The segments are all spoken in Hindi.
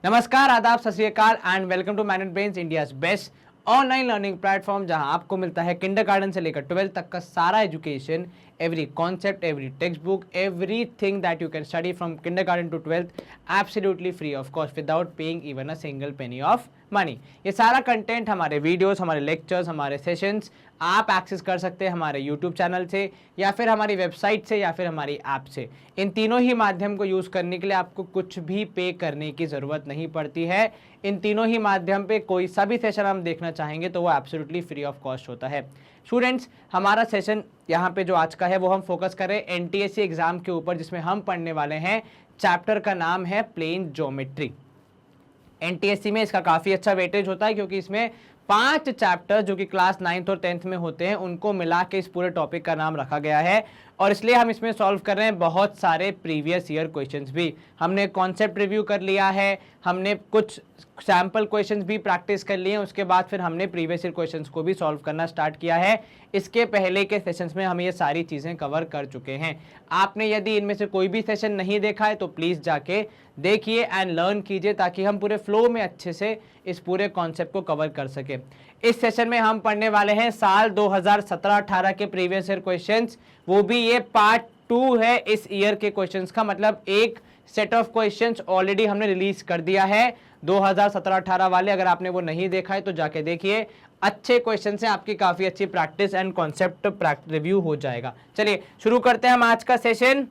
नमस्कार, आदाब, सत श्री अकाल and welcome to Manage Brains, India's best online learning platform, जहां आपको मिलता है किंडरगार्टन से लेकर 12th तक का सारा education, every concept, every textbook, everything that you can study from kindergarten to 12th absolutely free of cost without paying even a single penny of money. ये सारा कंटेंट, हमारे वीडियोस, हमारे लेक्चर्स, हमारे सेशंस आप एक्सेस कर सकते हैं हमारे यूट्यूब चैनल से या फिर हमारी वेबसाइट से या फिर हमारी ऐप से। इन तीनों ही माध्यम को यूज़ करने के लिए आपको कुछ भी पे करने की ज़रूरत नहीं पड़ती है। इन तीनों ही माध्यम पे कोई सा भी सेशन हम देखना चाहेंगे तो वो एब्सोल्युटली फ्री ऑफ कॉस्ट होता है। स्टूडेंट्स, हमारा सेशन यहाँ पे जो आज का है वो हम फोकस करें NTSC एग्जाम के ऊपर, जिसमें हम पढ़ने वाले हैं चैप्टर का नाम है प्लेन ज्योमेट्री। NTSC में इसका काफ़ी अच्छा वेटेज होता है क्योंकि इसमें 5 चैप्टर जो कि क्लास 9th और 10th में होते हैं उनको मिला के इस पूरे टॉपिक का नाम रखा गया है। और इसलिए हम इसमें सॉल्व कर रहे हैं बहुत सारे प्रीवियस ईयर क्वेश्चंस भी। हमने कॉन्सेप्ट रिव्यू कर लिया है, हमने कुछ सैम्पल क्वेश्चंस भी प्रैक्टिस कर लिए हैं, उसके बाद फिर हमने प्रीवियस ईयर क्वेश्चंस को भी सॉल्व करना स्टार्ट किया है। इसके पहले के सेशंस में हम ये सारी चीज़ें कवर कर चुके हैं। आपने यदि इनमें से कोई भी सेशन नहीं देखा है तो प्लीज़ जाके देखिए एंड लर्न कीजिए, ताकि हम पूरे फ्लो में अच्छे से इस पूरे कॉन्सेप्ट को कवर कर सके। इस सेशन में हम पढ़ने वाले हैं साल 2017-18 के प्रीवियस ईयर क्वेश्चंस, वो भी ये पार्ट 2 है इस ईयर के क्वेश्चंस का। मतलब एक सेट ऑफ क्वेश्चंस ऑलरेडी हमने रिलीज कर दिया है 2017-18 वाले। अगर आपने वो नहीं देखा है तो जाके देखिए, अच्छे क्वेश्चन हैं, आपकी काफी अच्छी प्रैक्टिस एंड कॉन्सेप्ट रिव्यू हो जाएगा। चलिए शुरू करते हैं हम आज का सेशन।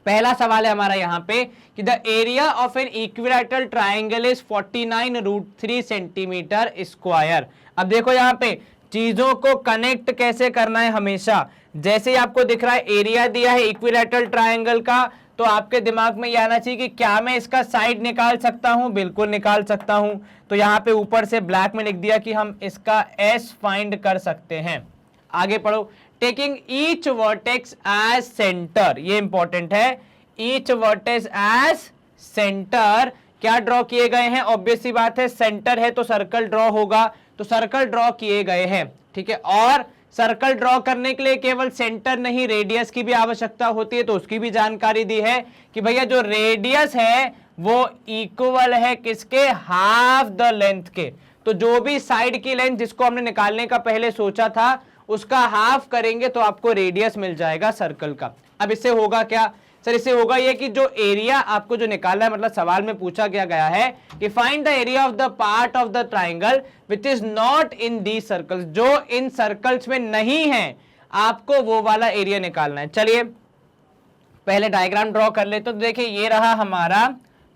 पहला सवाल है हमारा यहाँ पे कि the area of an equilateral triangle is 49√3 centimetre square. अब देखो यहाँ पे चीजों को कनेक्ट कैसे करना है। हमेशा जैसे ही आपको दिख रहा है एरिया दिया है इक्विलैटरल ट्राइंगल का, तो आपके दिमाग में ये आना चाहिए कि क्या मैं इसका साइड निकाल सकता हूं। बिल्कुल निकाल सकता हूं। तो यहाँ पे ऊपर से ब्लैक में लिख दिया कि हम इसका एस फाइंड कर सकते हैं। आगे पढ़ो। Taking each vertex as centre, ये इंपॉर्टेंट है। ईच वर्टेक्स एज सेंटर क्या ड्रॉ किए गए हैं? ऑब्वियस सी बात है, सेंटर है तो सर्कल ड्रॉ होगा, तो सर्कल ड्रॉ किए गए हैं। ठीक है, और सर्कल ड्रॉ करने के लिए केवल सेंटर नहीं, रेडियस की भी आवश्यकता होती है। तो उसकी भी जानकारी दी है कि भैया जो रेडियस है वो इक्वल है किसके? हाफ द लेंथ के। तो जो भी साइड की लेंथ जिसको हमने निकालने का पहले सोचा था उसका हाफ करेंगे तो आपको रेडियस मिल जाएगा सर्कल का। अब इससे होगा क्या सर? इससे होगा ये कि जो एरिया आपको जो निकालना है, मतलब सवाल में पूछा गया है कि find the area of the part of the triangle which is not in the circles, जो इन सर्कल्स में नहीं है, आपको वो वाला एरिया निकालना है। चलिए पहले डायग्राम ड्रॉ कर ले। तो देखिए ये रहा हमारा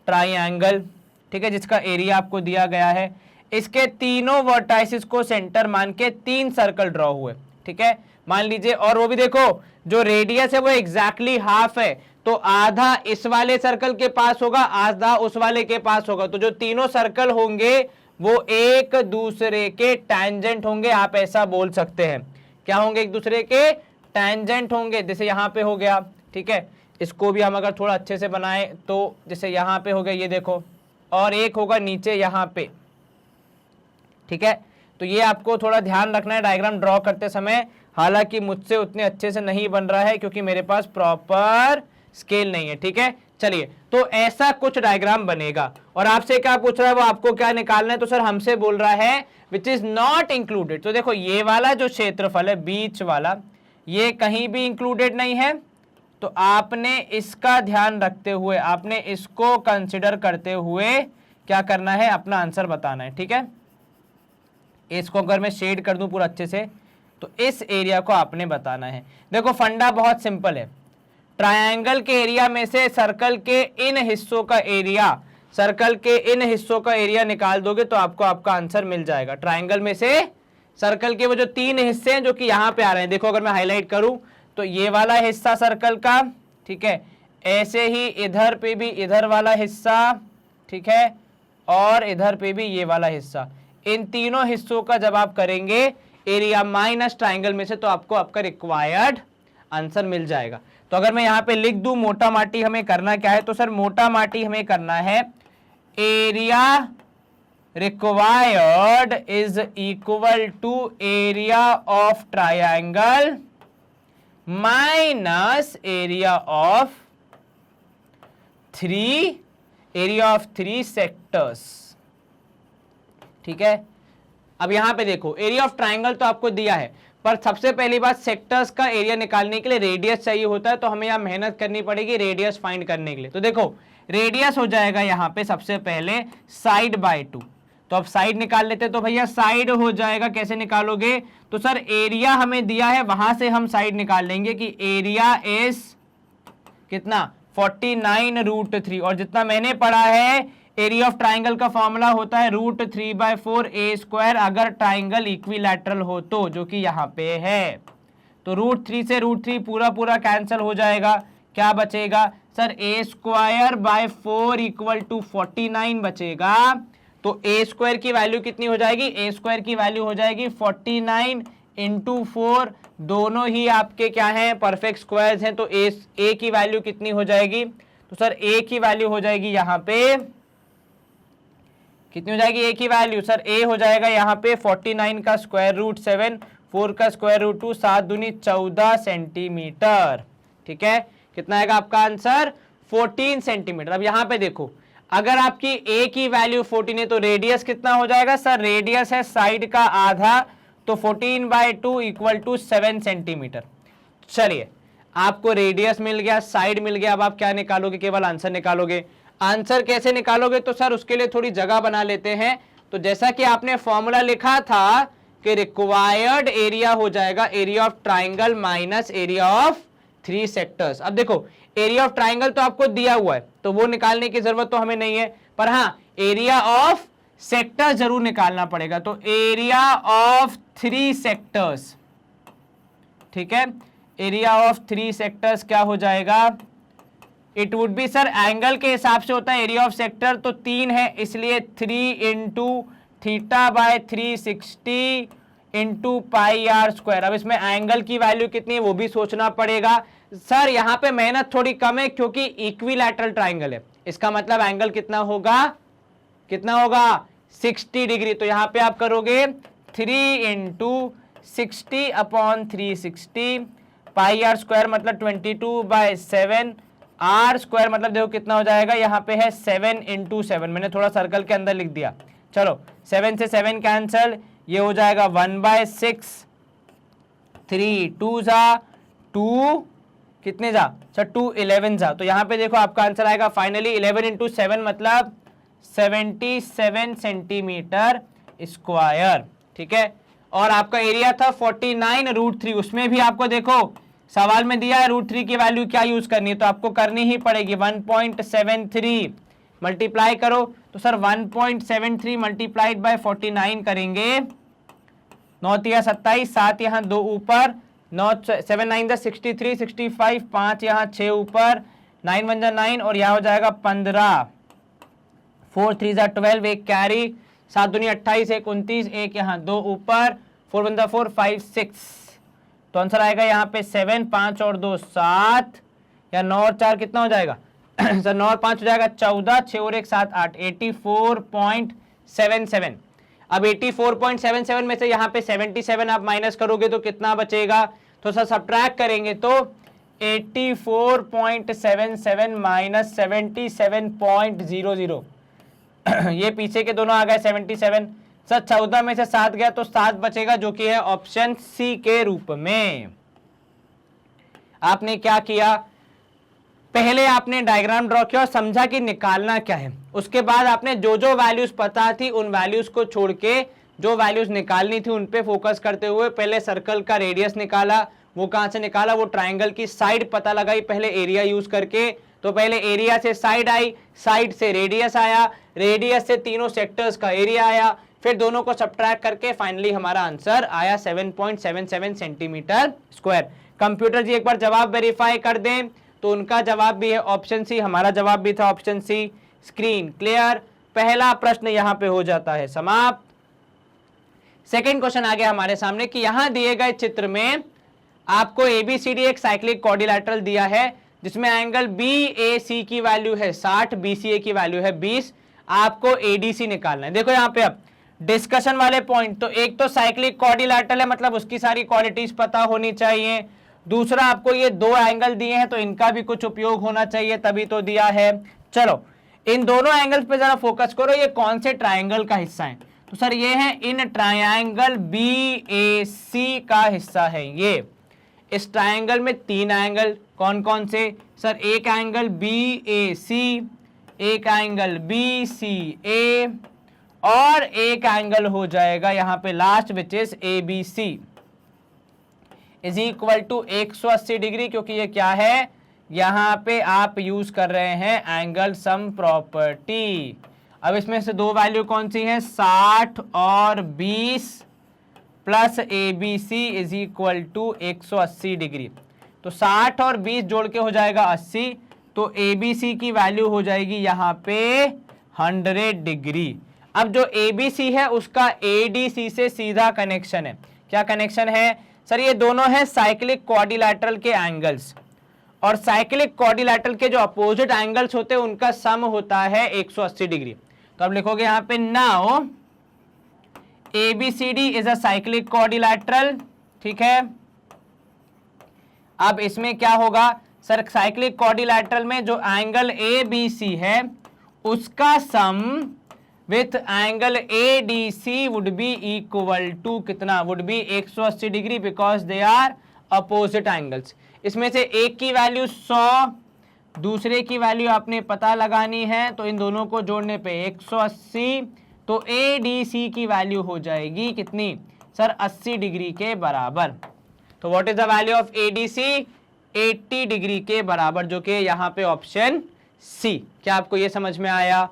ट्राइंगल, ठीक है, जिसका एरिया आपको दिया गया है। इसके तीनों वर्टाइसिस को सेंटर मान के 3 सर्कल ड्रॉ हुए। ठीक है, मान लीजिए, और वो भी देखो जो रेडियस है वो एग्जैक्टली हाफ है, तो आधा इस वाले सर्कल के पास होगा, आधा उस वाले के पास होगा। तो जो तीनों सर्कल होंगे वो एक दूसरे के टैंजेंट होंगे। आप ऐसा बोल सकते हैं, क्या होंगे? एक दूसरे के टैंजेंट होंगे। जैसे यहाँ पे हो गया, ठीक है, इसको भी हम अगर थोड़ा अच्छे से बनाए तो जैसे यहाँ पे हो गया, ये देखो, और एक होगा नीचे यहाँ पे। ठीक है, तो ये आपको थोड़ा ध्यान रखना है डायग्राम ड्रॉ करते समय। हालांकि मुझसे उतने अच्छे से नहीं बन रहा है क्योंकि मेरे पास प्रॉपर स्केल नहीं है। ठीक है, चलिए, तो ऐसा कुछ डायग्राम बनेगा। और आपसे क्या पूछ रहा है, वो आपको क्या निकालना है? तो सर हमसे बोल रहा है विच इज नॉट इंक्लूडेड। तो देखो ये वाला जो क्षेत्रफल है बीच वाला, ये कहीं भी इंक्लूडेड नहीं है। तो आपने इसका ध्यान रखते हुए, आपने इसको कंसिडर करते हुए क्या करना है? अपना आंसर बताना है। ठीक है, इसको अगर मैं शेड कर दूं पूरा अच्छे से, तो इस एरिया को आपने बताना है। देखो फंडा बहुत सिंपल है। ट्रायंगल के एरिया में से सर्कल के इन हिस्सों का एरिया, सर्कल के इन हिस्सों का एरिया निकाल दोगे तो आपको आपका आंसर मिल जाएगा। ट्रायंगल में से सर्कल के वो जो 3 हिस्से हैं जो कि यहाँ पे आ रहे हैं, देखो अगर मैं हाईलाइट करूं तो ये वाला हिस्सा सर्कल का, ठीक है, ऐसे ही इधर पे भी इधर वाला हिस्सा, ठीक है, और इधर पे भी ये वाला हिस्सा। इन तीनों हिस्सों का जब आप करेंगे एरिया माइनस ट्राइंगल में से, तो आपको आपका रिक्वायर्ड आंसर मिल जाएगा। तो अगर मैं यहाँ पे लिख दूं मोटा माटी हमें करना क्या है, तो सर मोटा माटी हमें करना है area required is equal to area of triangle minus area of 3 area of 3 sectors. ठीक है, अब यहां पे देखो एरिया ऑफ ट्राइंगल तो आपको दिया है, पर सबसे पहली बात सेक्टर्स का एरिया निकालने के लिए रेडियस चाहिए होता है, तो हमें यहां मेहनत करनी पड़ेगी रेडियस फाइंड करने के लिए। तो देखो रेडियस हो जाएगा यहां पे सबसे पहले साइड बाय 2, तो अब साइड निकाल लेते हैं। तो भैया साइड हो जाएगा, कैसे निकालोगे, तो सर एरिया हमें दिया है वहां से हम साइड निकाल लेंगे कि एरिया इज कितना 49√3, और जितना मैंने पढ़ा है एरिया ऑफ ट्राइंगल का फॉर्मूला होता है √3/4 a स्क्वायर, अगर ट्राइंगल इक्विलैटरल हो तो, जो कि यहाँ पे है। तो √3 से √3 पूरा पूरा कैंसिल हो जाएगा, क्या बचेगा sir a square by 4 equal to 49 बचेगा। तो a स्क्वायर की वैल्यू कितनी हो जाएगी, a स्क्वायर की वैल्यू हो जाएगी 49 इंटू 4, दोनों ही आपके क्या हैं परफेक्ट स्क्वायर्स हैं, तो a की वैल्यू कितनी हो जाएगी, तो सर a की वैल्यू हो जाएगी यहाँ पे कितनी हो जाएगी, a की वैल्यू सर a हो जाएगा यहाँ पे 49 का स्क्वायर रूट 7, 4 का स्क्वायर रूट 2, 7 दूनी 14 सेंटीमीटर। ठीक है, कितना आएगा आपका आंसर 14 सेंटीमीटर। अब यहाँ पे देखो अगर आपकी a की वैल्यू 14 है तो रेडियस कितना हो जाएगा सर, रेडियस है साइड का आधा, तो 14/2 इक्वल टू 7 सेंटीमीटर। चलिए आपको रेडियस मिल गया, साइड मिल गया, अब आप क्या निकालोगे, केवल आंसर निकालोगे। आंसर कैसे निकालोगे, तो सर उसके लिए थोड़ी जगह बना लेते हैं। तो जैसा कि आपने फॉर्मूला लिखा था कि रिक्वायर्ड एरिया हो जाएगा area of triangle minus area of 3 sectors. अब देखो एरिया ऑफ ट्राइंगल तो आपको दिया हुआ है, तो वो निकालने की जरूरत तो हमें नहीं है, पर हाँ एरिया ऑफ सेक्टर जरूर निकालना पड़ेगा। तो एरिया ऑफ 3 सेक्टर्स, ठीक है, एरिया ऑफ 3 सेक्टर्स क्या हो जाएगा, it would be sir angle के हिसाब से होता है एरिया ऑफ सेक्टर, तो 3 है इसलिए 3 into theta by 360 into pi r square. अब इसमें एंगल की वैल्यू कितनी है वो भी सोचना पड़ेगा। सर यहाँ पे मेहनत थोड़ी कम है क्योंकि इक्विलैटरल ट्राइंगल है, इसका मतलब एंगल कितना होगा, कितना होगा 60 डिग्री। तो यहाँ पे आप करोगे 3 इंटू 60/360, पाई आर स्क्वायर मतलब 22/7, आर स्क्वायर मतलब देखो कितना हो जाएगा, यहाँ पे है 7 इंटू 7, मैंने थोड़ा सर्कल के अंदर लिख दिया। चलो 7 से 7 कैंसल, ये हो जाएगा 1/6, 3 2 जा 2 कितने जा सर 2 11 जा। तो यहाँ पे देखो आपका आंसर आएगा फाइनली 11 इंटू 7 मतलब 77 सेंटीमीटर स्क्वायर। ठीक है, और आपका एरिया था 49√3, उसमें भी आपको देखो सवाल में दिया है √3 की वैल्यू क्या यूज करनी है, तो आपको करनी ही पड़ेगी 1.73 मल्टीप्लाई करो। तो सर 1.73 मल्टीप्लाइड बाय 49 करेंगे, 9 तिया 27, 7 यहाँ 2 ऊपर, 9 7 9 63 65, 5 यहाँ 6 ऊपर, 9 1 9 और यहाँ हो जाएगा 15, 4 3 12, एक कैरी, 7 दूनी 28, 1 29, एक यहाँ 2 ऊपर, 4 1 4 5 6, तो आंसर आएगा यहाँ पे 7, 5 और 2 7, या 9 और 4 कितना हो जाएगा सर 9 और 5 हो जाएगा 14, 6 और 1 7 8, 84.77। अब 84.77 में से यहाँ पे 77 आप माइनस करोगे तो कितना बचेगा, तो सर सब्ट्रैक्ट करेंगे तो 84.77 माइनस 77.00 ये पीछे के दोनों आ गए 77। सर 14 में से 7 गया तो 7 बचेगा, जो कि है ऑप्शन सी के रूप में। आपने क्या किया, पहले आपने डायग्राम ड्रॉ किया और समझा कि निकालना क्या है, उसके बाद आपने जो जो वैल्यूज पता थी उन वैल्यूज को छोड़ के जो वैल्यूज निकालनी थी उन पे फोकस करते हुए पहले सर्कल का रेडियस निकाला। वो कहां से निकाला, वो ट्राइंगल की साइड पता लगाई पहले एरिया यूज करके। तो पहले एरिया से साइड आई, साइड से रेडियस आया, रेडियस से तीनों सेक्टर्स का एरिया आया, फिर दोनों को सब्ट्रैक्ट करके फाइनली हमारा आंसर आया 7.77 सेंटीमीटर स्क्वायर। कंप्यूटर जी एक बार जवाब वेरीफाई कर दें, तो उनका जवाब भी है ऑप्शन सी, हमारा जवाब भी था ऑप्शन सी। स्क्रीन क्लियर, पहला प्रश्न यहां पे हो जाता है समाप्त। सेकंड क्वेश्चन आ गया हमारे सामने कि यहां दिए गए चित्र में आपको एबीसीडी एक साइक्लिक क्वाड्रिलैटरल दिया है जिसमें एंगल BAC की वैल्यू है 60, BCA की वैल्यू है 20, आपको ADC निकालना है। देखो यहाँ पे अब डिस्कशन वाले पॉइंट, तो एक तो साइक्लिक क्वाड्रिलैटरल है मतलब उसकी सारी क्वालिटीज पता होनी चाहिए, दूसरा आपको ये 2 एंगल दिए हैं तो इनका भी कुछ उपयोग होना चाहिए तभी तो दिया है। चलो इन दोनों एंगल्स पे जरा फोकस करो, ये कौन से ट्रायंगल का हिस्सा है? तो सर ये है इन ट्रायंगल BAC का हिस्सा है ये। इस ट्रायंगल में 3 एंगल कौन कौन से? सर एक एंगल BAC, एक एंगल BCA और एक एंगल हो जाएगा यहां पे last which is ABC is equal to 180 degree, क्योंकि ये क्या है, यहां पे आप यूज कर रहे हैं एंगल सम प्रॉपर्टी। अब इसमें से दो वैल्यू कौन सी हैं, 60 और 20 plus ABC is equal to 180 degree. तो 60 और 20 जोड़ के हो जाएगा 80, तो ABC की वैल्यू हो जाएगी यहां पे 100 डिग्री। अब जो ABC है उसका ADC से सीधा कनेक्शन है। क्या कनेक्शन है? सर ये दोनों है साइक्लिक क्वाड्रिलैटरल के एंगल्स, और साइक्लिक क्वाड्रिलैटरल के जो अपोजिट एंगल्स होते हैं उनका सम होता है 180 डिग्री। तो अब लिखोगे यहां पे now ABCD is a cyclic quadrilateral, ठीक है। अब इसमें क्या होगा सर, साइक्लिक क्वाड्रिलैटरल में जो एंगल ABC है उसका sum with angle ADC would be equal to कितना, would be 180 degree, because they are opposite angles. इसमें से एक की वैल्यू 100, दूसरे की वैल्यू आपने पता लगानी है, तो इन दोनों को जोड़ने पे 180, तो ADC की वैल्यू हो जाएगी कितनी सर, 80 डिग्री के बराबर। तो what is the value of ADC? 80 degree के बराबर, जो कि यहाँ पे ऑप्शन C। क्या आपको ये समझ में आया?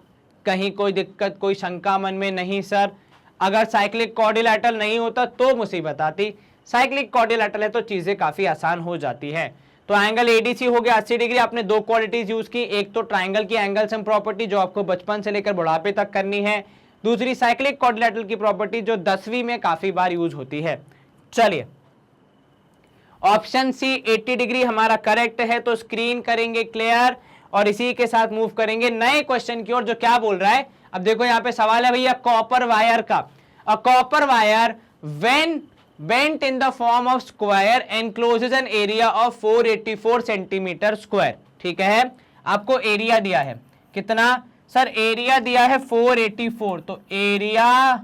कहीं कोई दिक्कत, कोई शंका मन में नहीं? सर अगर साइक्लिक क्वाड्रिलैटरल नहीं होता तो मुसीबत आती, साइक्लिक क्वाड्रिलैटरल है तो चीजें काफी आसान हो जाती है। तो एंगल ADC हो गया 80 डिग्री। आपने दो क्वालिटीज यूज की, एक तो ट्राइंगल की एंगल सम प्रॉपर्टी जो आपको बचपन से लेकर बुढ़ापे तक करनी है, दूसरी साइक्लिक क्वाड्रिलैटरल की प्रॉपर्टी जो 10वीं में काफी बार यूज होती है। चलिए ऑप्शन C 80 डिग्री हमारा करेक्ट है, तो स्क्रीन करेंगे क्लियर और इसी के साथ मूव करेंगे नए क्वेश्चन की ओर, जो क्या बोल रहा है। अब देखो यहाँ पे सवाल है भैया कॉपर वायर का। A copper wire when bent in the form of square encloses an area of 484 centimetre square, ठीक है। आपको एरिया दिया है कितना सर, एरिया दिया है 484, तो एरिया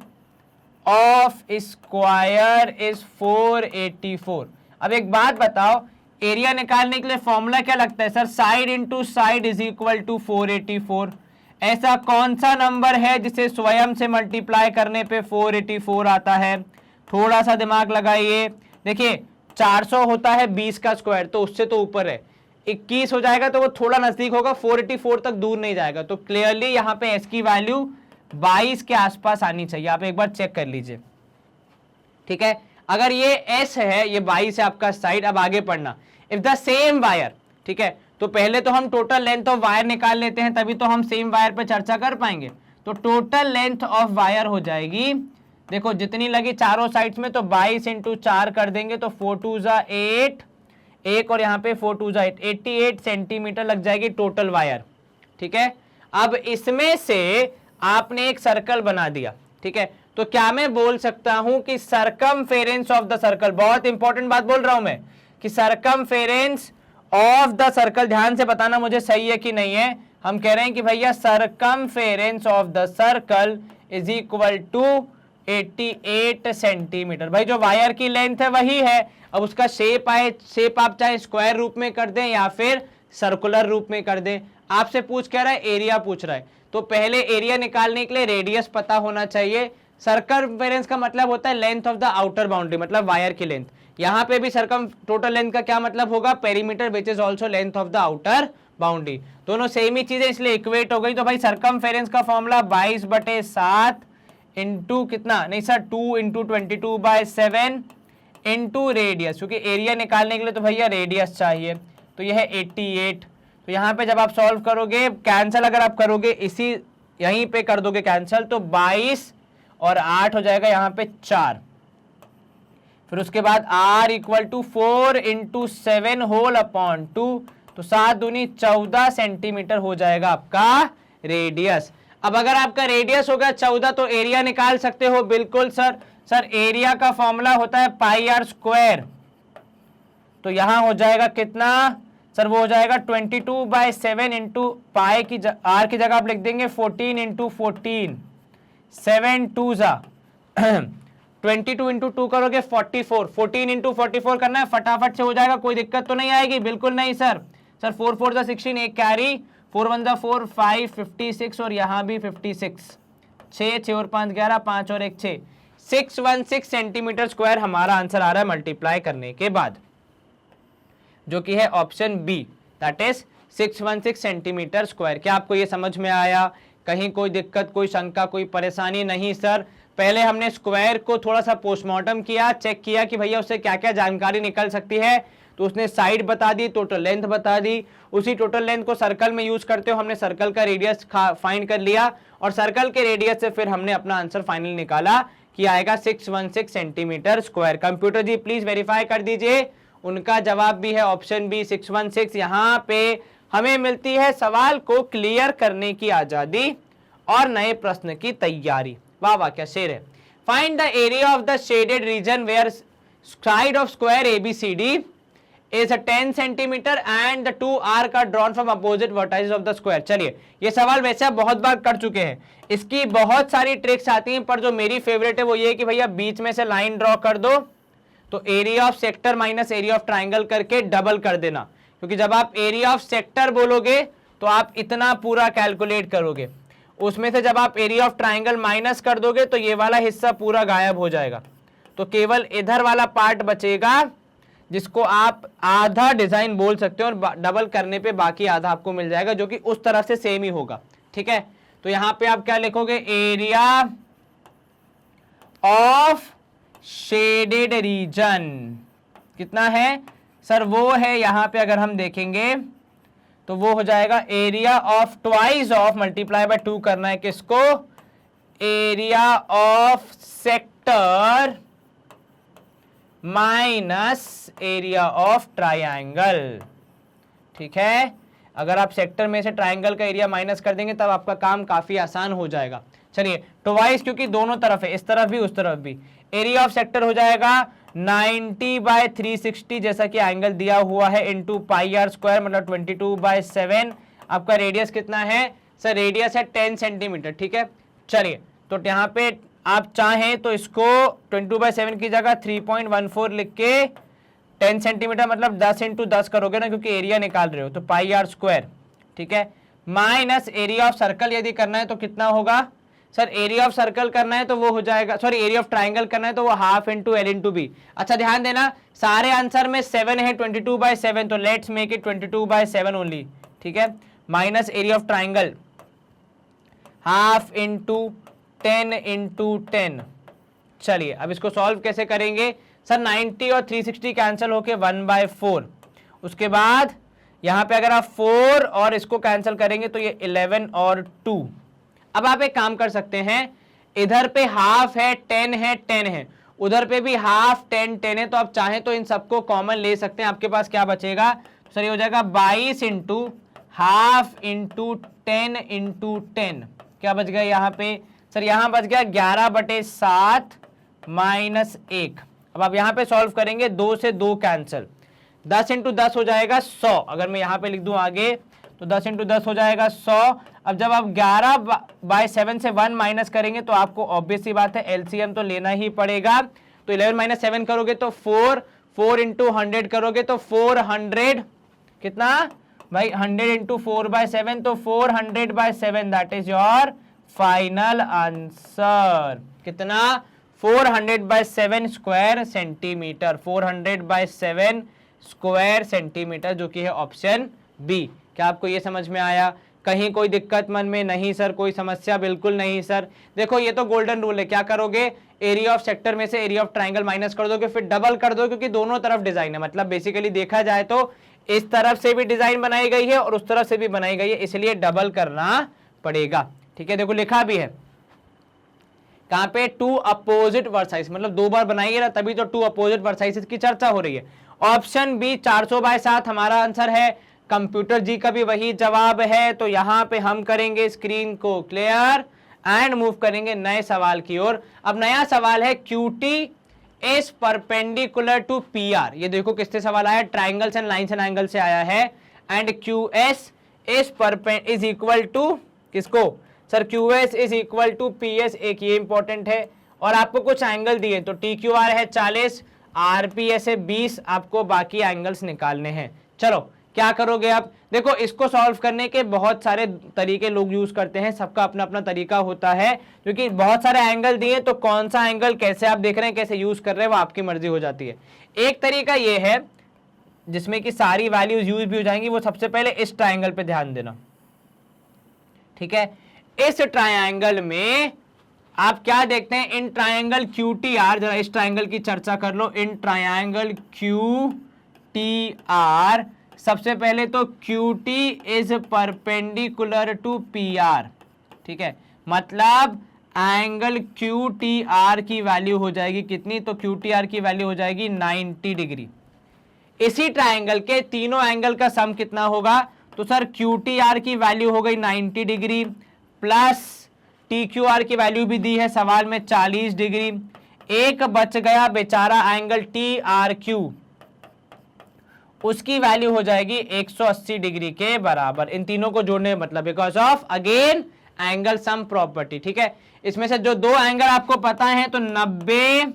ऑफ स्क्वायर इज 484। अब एक बात बताओ, एरिया निकालने के लिए फॉर्मूला क्या लगता है sir, side into side is equal to 484। ऐसा कौन सा नंबर है जिसे स्वयं से मल्टीप्लाई करने पे 484 आता है? थोड़ा सा दिमाग लगाइए। देखिए 400 होता है 20 का स्क्वायर, तो उससे तो ऊपर है, 21 हो जाएगा तो वो थोड़ा नजदीक होगा, 484 तक दूर नहीं जाएगा। तो क्लियरली यहाँ पे एस की वैल्यू 22 के आसपास आनी चाहिए। आप एक बार चेक कर लीजिए, ठीक है। अगर ये एस है, ये 22 है आपका साइड। अब आगे पढ़ना, इफ द सेम वायर, ठीक है, तो पहले तो हम टोटल लेंथ ऑफ वायर निकाल लेते हैं, तभी तो हम सेम वायर पे चर्चा कर पाएंगे। तो टोटल लेंथ ऑफ वायर हो जाएगी, देखो जितनी लगी चारों साइड्स में, तो 22 इंटू 4 कर देंगे तो 4 2 जा 8, एक और यहाँ पे 4 2 जा 8, 88 सेंटीमीटर लग जाएगी टोटल वायर, ठीक है। अब इसमें से आपने एक सर्कल बना दिया, ठीक है, तो क्या मैं बोल सकता हूं कि सरकमफेरेंस ऑफ द सर्कल, बहुत इंपॉर्टेंट बात बोल रहा हूं मैं, कि सरकमफेरेंस ऑफ द सर्कल, ध्यान से बताना मुझे सही है कि नहीं है। हम कह रहे हैं कि भैया circumference of the circle is equal to 88 centimetre. भाई जो वायर की लेंथ है वही है, अब उसका शेप आए, शेप आप चाहे स्क्वायर रूप में कर दें या फिर सर्कुलर रूप में कर दें। आपसे पूछ कह रहा है एरिया पूछ रहा है, तो पहले एरिया निकालने के लिए रेडियस पता होना चाहिए। सरकमफेरेंस का मतलब होता है length of the outer boundary, मतलब वायर की लेंथ। यहां पे भी सरकम टोटल लेंथ का क्या मतलब होगा, perimeter which is also length of the outer boundary. दोनों सेम ही चीजें इसलिए इक्वेट हो गई। तो भाई सरकमफेरेंस का फॉर्मूला 22/7 इंटू कितना, नहीं सर 2 इंटू 22/7 इंटू रेडियस, क्योंकि एरिया निकालने के लिए तो भैया रेडियस चाहिए, तो यह है 88। तो यहाँ पे जब आप सॉल्व करोगे, कैंसिल अगर आप करोगे, इसी यहीं पे कर दोगे कैंसिल, तो 22 और 8 हो जाएगा यहाँ पे 4। फिर उसके बाद r equal to 4 into 7 whole upon 2, तो 7 दूनी 14 सेंटीमीटर हो जाएगा आपका रेडियस। अब अगर आपका रेडियस होगा 14 तो एरिया निकाल सकते हो, बिल्कुल सर। सर एरिया का फॉर्मूला होता है पाई r स्क्वायर, तो यहां हो जाएगा कितना सर वो हो जाएगा 22/7 इंटू पाई की आर की जगह आप लिख देंगे 14 इंटू 14, 7 2 जा 22 इंटू 2 करोगे 44, 14 इंटू 44 करना है, फटाफट से हो जाएगा, कोई दिक्कत तो नहीं आएगी, बिल्कुल नहीं सर। सर 4 4 जा 16, एक कैरी, 4 1 जा 4, 5 56 और यहाँ भी 56, 6 6 और 5 11, 5 और 1 6, 616 सेंटीमीटर स्क्वायर हमारा आंसर आ रहा है मल्टीप्लाई करने के बाद, जो कि है option B, that is 616 centimetre square. क्या आपको ये समझ में आया? कहीं कोई दिक्कत, कोई शंका, कोई परेशानी? नहीं सर, पहले हमने स्क्वायर को थोड़ा सा पोस्टमार्टम किया, चेक किया कि भैया उससे क्या क्या जानकारी निकल सकती है, तो उसने साइड बता दी, टोटल लेंथ बता दी, उसी टोटल लेंथ को सर्कल में यूज करते हो हमने सर्कल का रेडियस फाइंड कर लिया, और सर्कल के रेडियस से फिर हमने अपना आंसर फाइनल निकाला कि आएगा 616 centimetre square. Computer ji please verify कर दीजिए, उनका जवाब भी है ऑप्शन बी 616। यहाँ पे हमें मिलती है सवाल को क्लियर करने की आजादी और नए प्रश्न की तैयारी। वाह वाह, क्या शेर है। Find the area of the shaded region where side of square ABCD is a 10 centimetre and the 2 arc are drawn from opposite vertices of the square. चलिए, ये सवाल वैसे आप बहुत बार कर चुके हैं, इसकी बहुत सारी ट्रिक्स आती हैं, पर जो मेरी फेवरेट है वो ये कि भैया बीच में से लाइन ड्रॉ कर दो, तो area of sector minus area of triangle करके डबल कर देना, क्योंकि जब आप एरिया ऑफ सेक्टर बोलोगे तो आप इतना पूरा कैलकुलेट करोगे, उसमें से जब आप एरिया ऑफ ट्राइंगल माइनस कर दोगे तो ये वाला हिस्सा पूरा गायब हो जाएगा, तो केवल इधर वाला पार्ट बचेगा जिसको आप आधा डिजाइन बोल सकते हो, और डबल करने पे बाकी आधा आपको मिल जाएगा, जो कि उस तरह से सेम ही होगा। ठीक है, तो यहां पे आप क्या लिखोगे, एरिया ऑफ शेडेड रीजन कितना है सर, वो है यहां पे अगर हम देखेंगे तो वो हो जाएगा area of twice of multiply by 2 करना है किसको, area of sector minus area of triangle. ठीक है, अगर आप सेक्टर में से ट्राइंगल का एरिया माइनस कर देंगे तब आपका काम काफी आसान हो जाएगा। चलिए, ट्वाइस क्योंकि दोनों तरफ है, इस तरफ भी उस तरफ भी, एरिया ऑफ सेक्टर हो जाएगा 90/360 जैसा कि एंगल दिया हुआ है, इंटू पाई आर स्क्वायर मतलब 22/7। आपका रेडियस कितना है सर, रेडियस है 10 सेंटीमीटर। ठीक है, चलिए, तो यहाँ पे आप चाहें तो इसको 22/7 की जगह 3.14 लिख के 10 सेंटीमीटर मतलब 10 इंटू 10 करोगे ना, क्योंकि एरिया निकाल रहे हो, तो पाई आर स्क्वायर। ठीक है, माइनस एरिया ऑफ सर्कल यदि करना है तो कितना होगा सर, एरिया ऑफ सर्कल करना है तो वो हो जाएगा, सॉरी एरिया ऑफ ट्राइंगल करना है तो वो half into l into b. अच्छा ध्यान देना, सारे आंसर में 7 है, 22/7, तो लेट्स मेक इट 22/7 ओनली। ठीक है, minus area of triangle half into 10 into 10। चलिए, अब इसको सॉल्व कैसे करेंगे सर, 90 और 360 कैंसिल होके 1/4, उसके बाद यहां पे अगर आप 4 और इसको कैंसिल करेंगे तो ये 11 और 2। अब आप एक काम कर सकते हैं, इधर पे हाफ है 10 है 10 है, उधर पे भी हाफ 10 10 है, तो आप चाहें तो इन सबको कॉमन ले सकते हैं। आपके पास क्या बचेगा सर, ये हो जाएगा 22 इंटू हाफ इंटू 10 इंटू 10। क्या बच गया यहाँ पे सर, यहाँ बच गया 11/7 माइनस 1। अब आप यहाँ पे सॉल्व करेंगे, 2 से 2 कैंसिल, 10 इंटू 10 हो जाएगा 100। अगर मैं यहाँ पे लिख दूं आगे तो 10 इंटू 10 हो जाएगा 100। अब जब आप 11/7 से 1 माइनस करेंगे तो आपको ऑब्वियस सी बात है एलसीएम तो लेना ही पड़ेगा, तो 11 - 7 करोगे तो 4, 4 इंटू 100 करोगे तो 400, कितना भाई 100 इंटू 4/7, तो 400/7 that is your final answer. कितना 400/7 स्क्वायर सेंटीमीटर, 400/7 स्क्वायर सेंटीमीटर, जो कि है ऑप्शन बी। क्या आपको ये समझ में आया? कहीं कोई दिक्कत मन में? नहीं सर, कोई समस्या बिल्कुल नहीं सर। देखो ये तो गोल्डन रूल है, क्या करोगे, एरिया ऑफ सेक्टर में से एरिया ऑफ ट्राइंगल माइनस कर दोगे, फिर डबल कर दो, क्योंकि दोनों तरफ डिजाइन है, मतलब बेसिकली देखा जाए तो इस तरफ से भी डिजाइन बनाई गई है और उस तरफ से भी बनाई गई है, इसलिए डबल करना पड़ेगा। ठीक है, देखो लिखा भी है कहां पे, 2 अपोजिट वर्साइस, मतलब 2 बार बनाई है ना, तभी तो 2 अपोजिट वर्साइस की चर्चा हो रही है। ऑप्शन बी 400/7 हमारा आंसर है। कंप्यूटर जी का भी वही जवाब है, तो यहां पे हम करेंगे स्क्रीन को क्लियर एंड मूव करेंगे नए सवाल की ओर। अब नया सवाल है, QT is perpendicular to PR। ये देखो किससे सवाल आया, triangles and lines and angle से आया है। And QS is equal to किसको sir, QS is equal to PS, एक ये इंपॉर्टेंट है। और आपको कुछ एंगल दिए तो TQR है 40, RPS है 20, आपको बाकी एंगल्स निकालने हैं। चलो क्या करोगे आप, देखो इसको सॉल्व करने के बहुत सारे तरीके लोग यूज करते हैं, सबका अपना अपना तरीका होता है, क्योंकि बहुत सारे एंगल दिए तो कौन सा एंगल कैसे आप देख रहे हैं, कैसे यूज कर रहे हैं, वो आपकी मर्जी हो जाती है। एक तरीका ये है जिसमें कि सारी वैल्यूज यूज भी हो जाएंगी, वो सबसे पहले इस ट्राइंगल पे ध्यान देना, ठीक है। इस ट्राइंगल में आप क्या देखते हैं, इन ट्राइंगल QTR, जरा इस ट्राइंगल की चर्चा कर लो, इन ट्राइंगल QTR, सबसे पहले तो QT is perpendicular to PR, ठीक है, मतलब एंगल QTR की वैल्यू हो जाएगी कितनी, तो QTR की वैल्यू हो जाएगी 90 डिग्री। इसी ट्राइंगल के तीनों एंगल का सम कितना होगा, तो सर QTR की वैल्यू हो गई 90 डिग्री प्लस TQR की वैल्यू भी दी है सवाल में 40 डिग्री, एक बच गया बेचारा एंगल TRQ, उसकी वैल्यू हो जाएगी 180 डिग्री के बराबर। इन तीनों को जोड़ने मतलब because of again angle sum property, ठीक है। इसमें से जो दो एंगल आपको पता है तो 90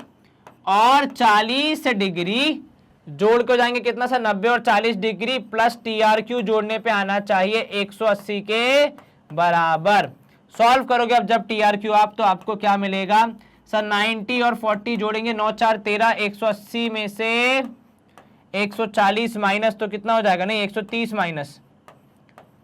और 40 डिग्री जोड़ के हो जाएंगे कितना सा, 90 और 40 डिग्री प्लस TRQ जोड़ने पे आना चाहिए 180 के बराबर। सॉल्व करोगे अब जब TRQ आप, तो आपको क्या मिलेगा सर, 90 और 40 जोड़ेंगे 9 4 13, 180 में से 140 माइनस तो कितना हो जाएगा, नहीं 130 माइनस,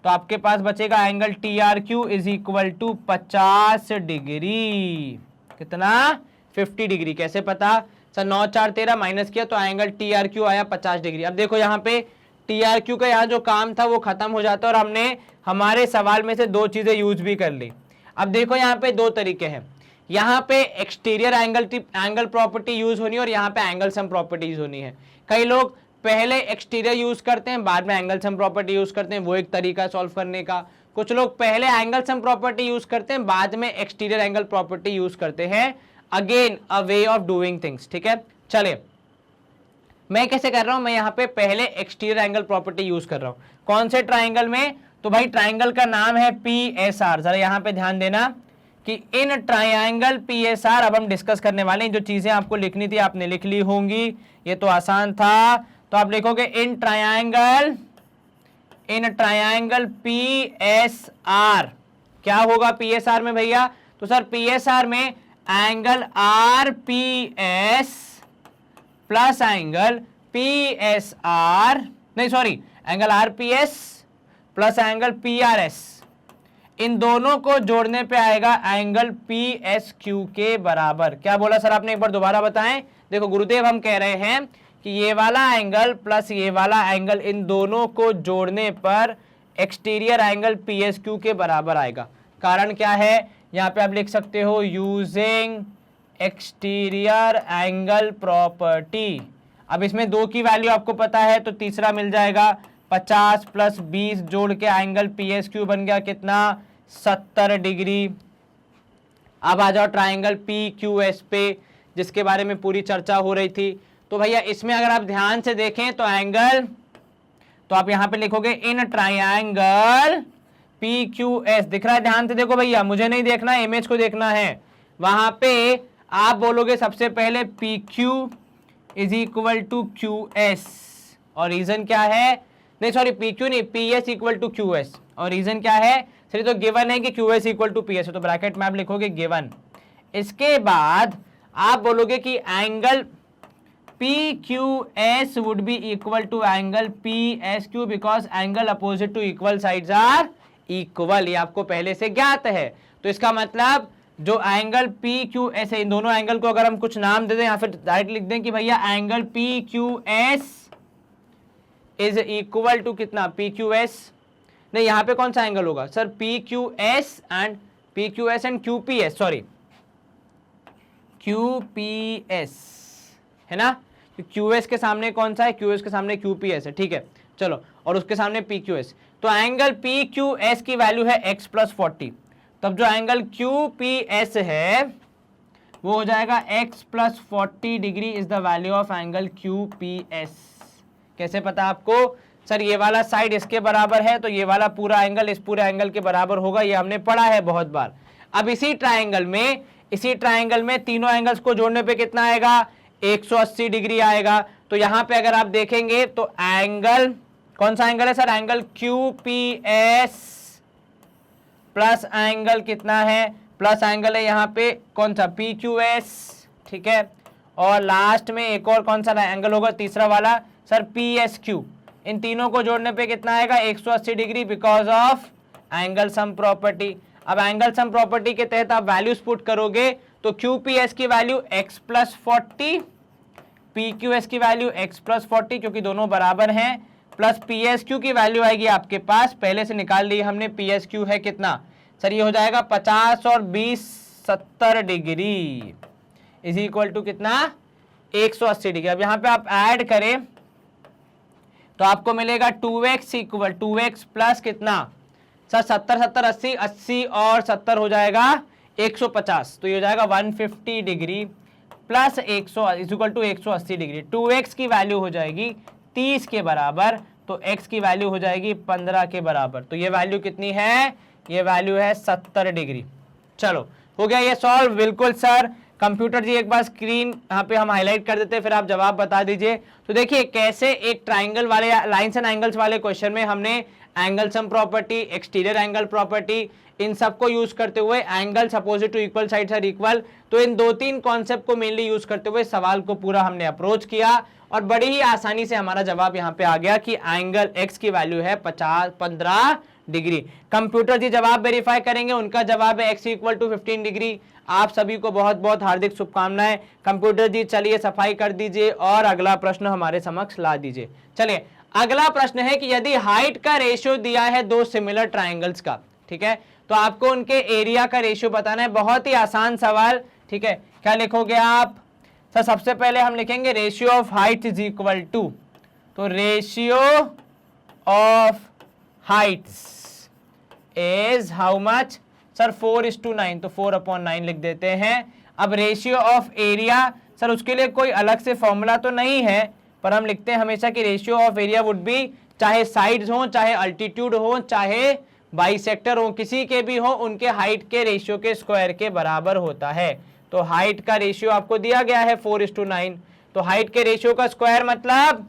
तो आपके पास बचेगा angle TRQ is equal to 50 degree, कितना 50 डिग्री। कैसे पता सर, 9 4 13 माइनस किया तो एंगल TRQ आया 50 डिग्री। अब देखो यहाँ पे TRQ का यहाँ जो काम था वो खत्म हो जाता है और हमने हमारे सवाल में से दो चीजें यूज भी कर ली। अब देखो यहाँ पे दो तरीके हैं, यहाँ पे एक्सटीरियर एंगल प्रॉपर्टी यूज होनी है और यहाँ पे एंगल सम प्रॉपर्टी यूज होनी है। कई लोग पहले एक्सटीरियर यूज करते हैं बाद में एंगल सम प्रॉपर्टी यूज करते हैं, वो एक तरीका सॉल्व करने का। कुछ लोग पहले एंगल सम प्रॉपर्टी यूज करते हैं बाद में एक्सटीरियर एंगल प्रॉपर्टी यूज करते हैं, again a way of doing things, ठीक है। चलिए मैं कैसे कर रहा हूं, मैं यहाँ पे पहले एक्सटीरियर एंगल प्रॉपर्टी यूज कर रहा हूं। कौन से ट्राइंगल में, तो भाई ट्राइंगल का नाम है PSR। जरा यहाँ पे ध्यान देना कि इन ट्राइंगल PSR अब हम डिस्कस करने वाले हैं। जो चीजें आपको लिखनी थी आपने लिख ली होंगी, ये तो आसान था। तो आप लिखोगे इन ट्राइंगल PSR, क्या होगा PSR में भैया, तो सर PSR में angle RPS plus angle PSR, नहीं sorry angle RPS plus angle PRS, इन दोनों को जोड़ने पे आएगा एंगल PSQ के बराबर। क्या बोला सर आपने, एक बार दोबारा बताएं। देखो गुरुदेव हम कह रहे हैं कि ये वाला एंगल प्लस ये वाला एंगल, इन दोनों को जोड़ने पर एक्सटीरियर एंगल PSQ के बराबर आएगा। कारण क्या है, यहाँ पे आप लिख सकते हो यूजिंग एक्सटीरियर एंगल प्रॉपर्टी। अब इसमें दो की वैल्यू आपको पता है तो तीसरा मिल जाएगा, 50 प्लस 20 जोड़ के एंगल PSQ बन गया कितना, 70 डिग्री। अब आ जाओ ट्राइंगल PQS पे, जिसके बारे में पूरी चर्चा हो रही थी। तो भैया इसमें अगर आप ध्यान से देखें तो एंगल, तो आप यहां पे लिखोगे इन ट्राइंगल PQS, दिख रहा है, ध्यान से देखो भैया, मुझे नहीं देखना है, इमेज को देखना है। वहां पे आप बोलोगे सबसे पहले PQ is equal to QS, और रीजन क्या है, नहीं सॉरी PQ नहीं, PS इक्वल टू QS, और रीजन क्या है सर, तो गिवन है कि QS इक्वल टू PS है, तो ब्रैकेट में आप लिखोगे गिवन। इसके बाद आप बोलोगे कि angle PQS would be equal to angle PSQ because angle opposite to equal sides are equal, ये आपको पहले से ज्ञात है। तो इसका मतलब जो एंगल PQS है, इन दोनों एंगल को अगर हम कुछ नाम दे दें या फिर डायरेक्ट लिख दें कि भैया angle PQS is equal to कितना, PQS नहीं, यहां पे कौन सा एंगल होगा sir, PQS and QPS, sorry QPS है ना, QS के सामने कौन सा है, QS के सामने QPS है, ठीक है। चलो, और उसके सामने PQS, तो एंगल PQS की वैल्यू है x प्लस 40, तब जो एंगल QPS है वो हो जाएगा x plus 40 degree is the value of angle QPS। कैसे पता आपको सर ये वाला साइड इसके बराबर है तो ये वाला पूरा एंगल इस पूरे एंगल के बराबर होगा, ये हमने पढ़ा है बहुत बार। अब इसी ट्राइंगल में तीनों एंगल्स को जोड़ने पे कितना आएगा, 180 डिग्री आएगा। तो यहां पे अगर आप देखेंगे तो एंगल, कौन सा एंगल है sir, angle QPS plus angle कितना है, प्लस एंगल है यहाँ पे कौन सा PQS, ठीक है। और लास्ट में एक और कौन सा एंगल होगा, तीसरा वाला सर PSQ। इन तीनों को जोड़ने पे कितना आएगा, 180 degree, because of angle sum property. अब एंगल सम प्रॉपर्टी के तहत आप वैल्यूज पुट करोगे तो QPS की वैल्यू x प्लस 40, PQS की वैल्यू x प्लस 40 क्योंकि दोनों बराबर हैं, प्लस PSQ की वैल्यू आएगी आपके पास, पहले से निकाल ली हमने, PSQ है कितना सर, ये हो जाएगा 50 और 20 70 डिग्री इज इक्वल टू कितना, 180 डिग्री। अब यहाँ पे आप ऐड करें तो आपको मिलेगा 2x इक्वल 2x प्लस कितना सर 70 70 80 80 और 70 हो जाएगा 150, तो ये हो जाएगा 150 degree plus 100 equal to 180 degree. 2x की वैल्यू हो जाएगी 30 के बराबर, तो x की वैल्यू हो जाएगी 15 के बराबर। तो ये वैल्यू कितनी है, ये वैल्यू है 70 डिग्री। चलो हो गया ये सॉल्व, बिल्कुल सर। कंप्यूटर जी एक बार स्क्रीन यहाँ पे हम हाईलाइट कर देते हैं, फिर आप जवाब बता दीजिए। तो देखिए कैसे एक ट्राइंगल वाले लाइंस एंड एंगल्स वाले क्वेश्चन में हमने angle sum property, exterior angle property, इन सबको यूज करते हुए angles opposite to equal sides are equal, तो इन 2-3 कॉन्सेप्ट को मेनली यूज करते हुए सवाल को पूरा हमने अप्रोच किया और बड़ी ही आसानी से हमारा जवाब यहाँ पे आ गया कि एंगल x की वैल्यू है 15 डिग्री। कंप्यूटर जी जवाब वेरीफाई करेंगे, उनका जवाब है x इक्वल टू 15 डिग्री। आप सभी को बहुत बहुत हार्दिक शुभकामनाएं। कंप्यूटर जी चलिए सफाई कर दीजिए और अगला प्रश्न हमारे समक्ष ला दीजिए। चलिए अगला प्रश्न है कि यदि हाइट का रेशियो दिया है दो सिमिलर ट्राइंगल्स का, ठीक है, तो आपको उनके एरिया का रेशियो बताना है। बहुत ही आसान सवाल, ठीक है। क्या लिखोगे आप सर, सबसे पहले हम लिखेंगे ratio of height is equal to, तो ratio of heights is how much sir, 4:9, तो 4/9 लिख देते हैं। अब रेशियो ऑफ एरिया सर, उसके लिए कोई अलग से फॉर्मूला तो नहीं है, पर हम लिखते हैं हमेशा कि ratio of area would be, चाहे साइड्स हो, चाहे अल्टीट्यूड हो, चाहे बाइसेक्टर हो, किसी के भी हो, उनके हाइट के रेशियो के स्क्वायर के बराबर होता है। तो हाइट का रेशियो आपको दिया गया है 4:9, तो हाइट के रेशियो का स्क्वायर मतलब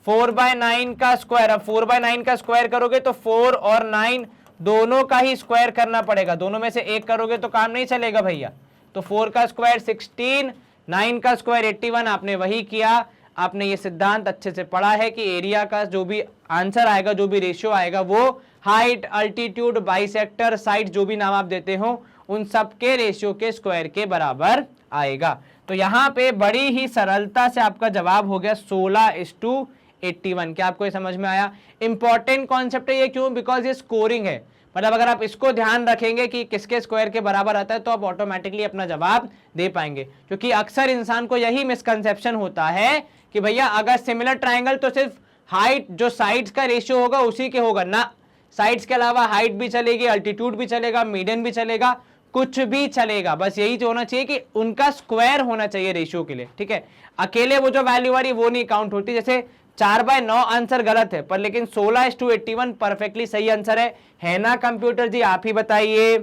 4/9 का स्क्वायर। अब 4/9 का स्क्वायर करोगे तो 4 और 9 दोनों का ही स्क्वायर करना पड़ेगा, दोनों में से एक करोगे तो काम नहीं चलेगा भैया। तो 4 का स्क्वायर 16, 9 का स्क्वायर 81, आपने वही किया। आपने ये सिद्धांत अच्छे से पढ़ा है कि एरिया का जो भी आंसर आएगा, जो भी रेशियो आएगा, वो हाइट, अल्टीट्यूड, बाइसेक्टर, साइड, जो भी नाम आप देते हो, उन सब के रेशियो के स्क्वायर के बराबर आएगा। तो यहाँ पे बड़ी ही सरलता से आपका जवाब हो गया 16:81। क्या आपको ये समझ में आया? इंपॉर्टेंट कॉन्सेप्ट है ये, क्यों? बिकॉज ये स्कोरिंग है। मतलब अगर आप इसको ध्यान रखेंगे कि किसके स्क्वायर के बराबर आता है, तो आप ऑटोमेटिकली अपना जवाब दे पाएंगे। क्योंकि अक्सर इंसान को यही मिसकंसेप्शन होता है कि भैया अगर सिमिलर ट्राइंगल तो सिर्फ हाइट, जो साइड्स का रेशियो होगा उसी के होगा ना, साइड्स के अलावा हाइट भी चलेगी, अल्टीट्यूड भी चलेगा, मीडियन भी चलेगा, कुछ भी चलेगा। बस यही तो होना चाहिए कि उनका स्क्वायर होना चाहिए रेशियो के लिए, ठीक है। अकेले वो जो वैल्यू आ रही है वो नहीं काउंट होती। जैसे 4/9 आंसर गलत है, पर लेकिन 16:81 परफेक्टली सही आंसर है ना? कंप्यूटर जी आप ही बताइए।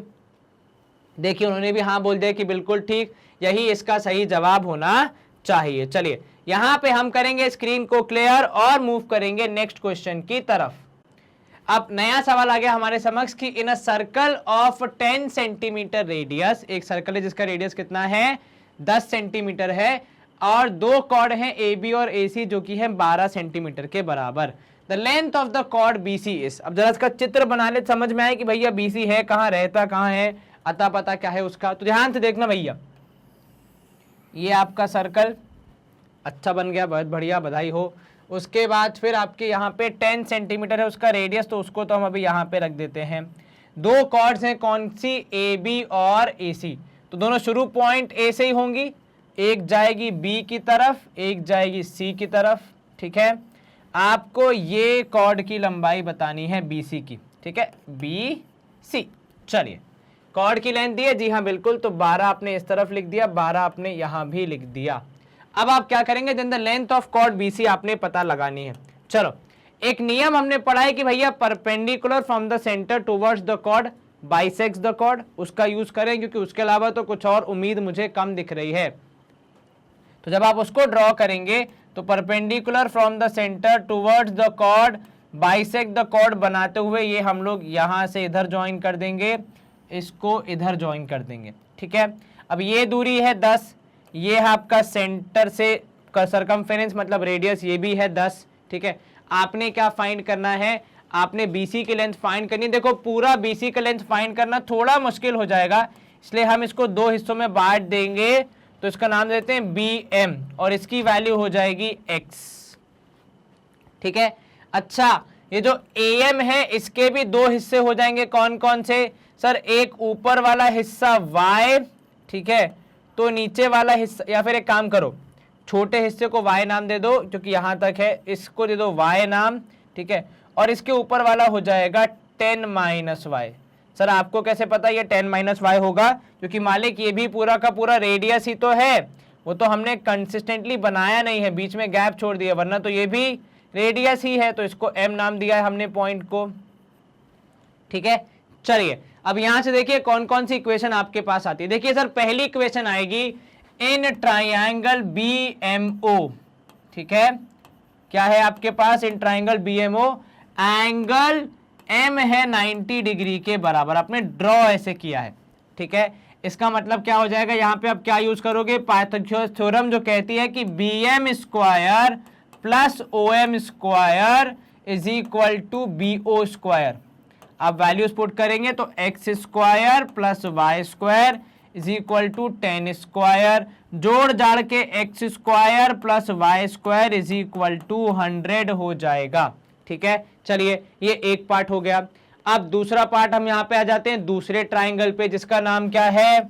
देखिए उन्होंने भी हाँ बोल दिया कि बिल्कुल ठीक, यही इसका सही जवाब होना चाहिए। चलिए यहां पे हम करेंगे स्क्रीन को क्लियर और मूव करेंगे नेक्स्ट क्वेश्चन की तरफ। अब नया सवाल आ गया हमारे समक्ष कि in a circle of 10 centimetre radius, एक सर्कल है जिसका रेडियस कितना है 10 सेंटीमीटर है, और दो कॉर्ड हैं AB और AC जो कि है 12 सेंटीमीटर के बराबर। The length of the chord BC is, अब जरा इसका चित्र बना ले, समझ में आए कि भैया BC है कहाँ, रहता कहाँ है, अता पता क्या है उसका। तो ध्यान से देखना भैया, ये आपका सर्कल अच्छा बन गया, बहुत बढ़िया, बधाई हो। उसके बाद फिर आपके यहाँ पे 10 सेंटीमीटर है उसका रेडियस, तो उसको तो हम अभी यहाँ पे रख देते हैं। दो कॉर्ड्स हैं, कौन सी? AB और AC। तो दोनों शुरू पॉइंट A से ही होंगी, एक जाएगी B की तरफ, एक जाएगी C की तरफ, ठीक है। आपको ये कॉर्ड की लंबाई बतानी है BC की, ठीक है, BC। चलिए कॉर्ड की लेंथ दी है, जी हाँ बिल्कुल, तो 12 आपने इस तरफ लिख दिया, 12 आपने यहाँ भी लिख दिया। अब आप क्या करेंगे, then the length of chord BC आपने पता लगानी है। चलो एक नियम हमने पढ़ा है कि भैया perpendicular from the centre towards the chord bisects the chord, उसका यूज करें क्योंकि उसके अलावा तो कुछ और उम्मीद मुझे कम दिख रही है। तो जब आप उसको ड्रॉ करेंगे तो perpendicular from the centre towards the chord bisect the chord बनाते हुए ये हम लोग यहां से इधर ज्वाइन कर देंगे, इसको इधर ज्वाइन कर देंगे, ठीक है। अब ये दूरी है 10, ये है आपका सेंटर से सरकमफेरेंस मतलब रेडियस, ये भी है 10, ठीक है। आपने क्या फाइंड करना है, आपने BC की लेंथ फाइंड करनी है। देखो पूरा BC का लेंथ फाइंड करना थोड़ा मुश्किल हो जाएगा, इसलिए हम इसको 2 हिस्सों में बांट देंगे। तो इसका नाम देते हैं BM और इसकी वैल्यू हो जाएगी X, ठीक है। अच्छा, ये जो AM है इसके भी 2 हिस्से हो जाएंगे, कौन कौन से सर? एक ऊपर वाला हिस्सा Y, ठीक है, तो नीचे वाला हिस्सा, या फिर एक काम करो छोटे हिस्से को Y नाम दे दो क्योंकि यहां तक है, इसको दे दो Y नाम, ठीक है। और इसके ऊपर वाला हो जाएगा 10 - y। सर आपको कैसे पता ये 10 - y होगा? क्योंकि मालिक ये भी पूरा का पूरा रेडियस ही तो है, वो तो हमने कंसिस्टेंटली बनाया नहीं है, बीच में गैप छोड़ दिया, वरना तो ये भी रेडियस ही है, तो इसको m नाम दिया है हमने पॉइंट को, ठीक है। चलिए अब यहां से देखिए कौन कौन सी इक्वेशन आपके पास आती है। देखिए सर पहली इक्वेशन आएगी इन ट्राइंगल BMO, ठीक है। क्या है आपके पास in triangle BMO? Angle M है 90 डिग्री के बराबर, आपने ड्रॉ ऐसे किया है, ठीक है। इसका मतलब क्या हो जाएगा, यहाँ पे आप क्या यूज करोगे? पाइथागोरस थ्योरम जो कहती है कि BM square plus OM square is equal to BO square. आप वैल्यूज पुट करेंगे तो x square plus y square is equal to 10 square, जोड़ जाड़ के x square plus y square is equal to 100 हो जाएगा, ठीक है। चलिए ये एक पार्ट हो गया। अब दूसरा पार्ट हम यहां पे आ जाते हैं दूसरे ट्राइंगल पे, जिसका नाम क्या है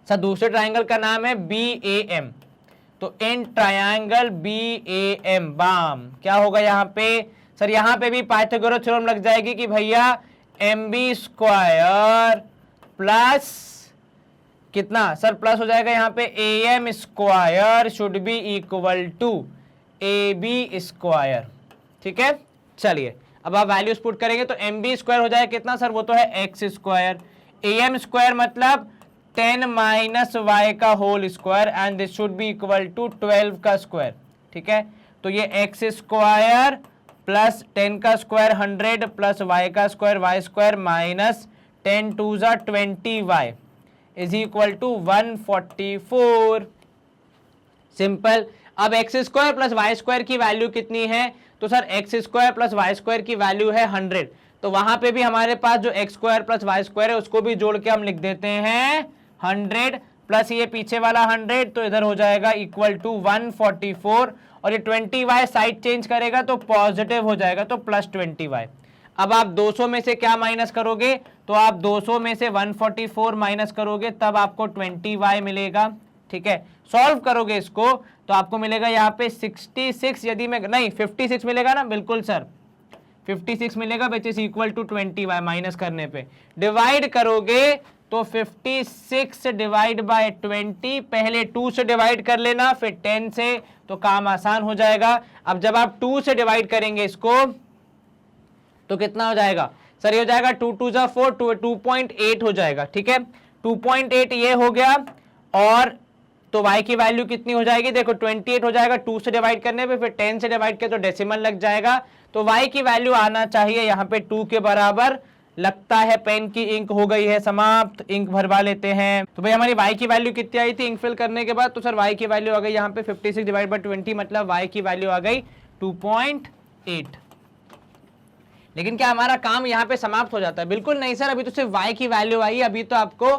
सर? दूसरे ट्राइंगल का नाम है BAM। तो इन ट्राइंगल BAM बाम क्या होगा यहाँ पे सर? यहाँ पे भी पाइथागोरस थ्योरम लग जाएगी कि भैया MB स्क्वायर प्लस कितना सर? प्लस हो जाएगा यहाँ पे AM square should be equal to AB square, ठीक है। चलिए अब आप वैल्यूज पुट करेंगे तो MB स्क्वायर हो जाएगा कितना सर? वो तो है x स्क्वायर, AM स्क्वायर मतलब 10 - y का whole square and this should be equal to 12 का स्क्वायर, ठीक है। तो ये x स्क्वायर प्लस 10 का स्क्वायर 100 प्लस y का स्क्वायर y स्क्वायर माइनस 10 2 ज़ा 20y is equal to 144। Simple. अब x square plus y square की वैल्यू कितनी है? तो sir x square plus y square की वैल्यू है 100, तो वहां पे भी हमारे पास जो x square plus y square है उसको भी जोड़ के हम लिख देते हैं 100 प्लस ये पीछे वाला 100, तो इधर हो जाएगा इक्वल टू 144 और ये 20y साइड चेंज करेगा तो पॉजिटिव हो जाएगा, तो प्लस 20y। अब आप 200 में से क्या माइनस करोगे? तो आप 200 में से 144 माइनस करोगे तब आपको 20y मिलेगा, ठीक है। सॉल्व करोगे इसको तो आपको मिलेगा यहाँ पे 66, यदि मैं नहीं 56 मिलेगा ना, बिल्कुल सर 56 मिलेगा which is equal to 20y। Minus करने पे डिवाइड करोगे तो 56 डिवाइड बाय 20, पहले 2 से डिवाइड कर लेना फिर 10 से, तो काम आसान हो जाएगा। अब जब आप 2 से डिवाइड करेंगे इसको तो कितना हो जाएगा सर? ये हो जाएगा 2 2 ज़ा 4, 2.8 हो जाएगा, ठीक है। 2.8 ये हो गया, और तो y की वैल्यू कितनी हो जाएगी? देखो 28 हो जाएगा 2 से डिवाइड करने पे, फिर 10 से डिवाइड किया तो डेसिमल लग जाएगा, तो y की वैल्यू आना चाहिए यहाँ पे 2 के बराबर। लगता है पेन की इंक हो गई है समाप्त, इंक भरवा लेते हैं। तो भाई हमारी y की वैल्यू कितनी आई थी इंक फिल करने के बाद? तो सर y की वैल्यू आ गई यहाँ पे 56 डिवाइड बाय 20, मतलब y की वैल्यू आ गई 2.8। लेकिन क्या हमारा काम यहाँ पे समाप्त हो जाता है? बिल्कुल नहीं सर, अभी तो सिर्फ y की वैल्यू आई, अभी तो आपको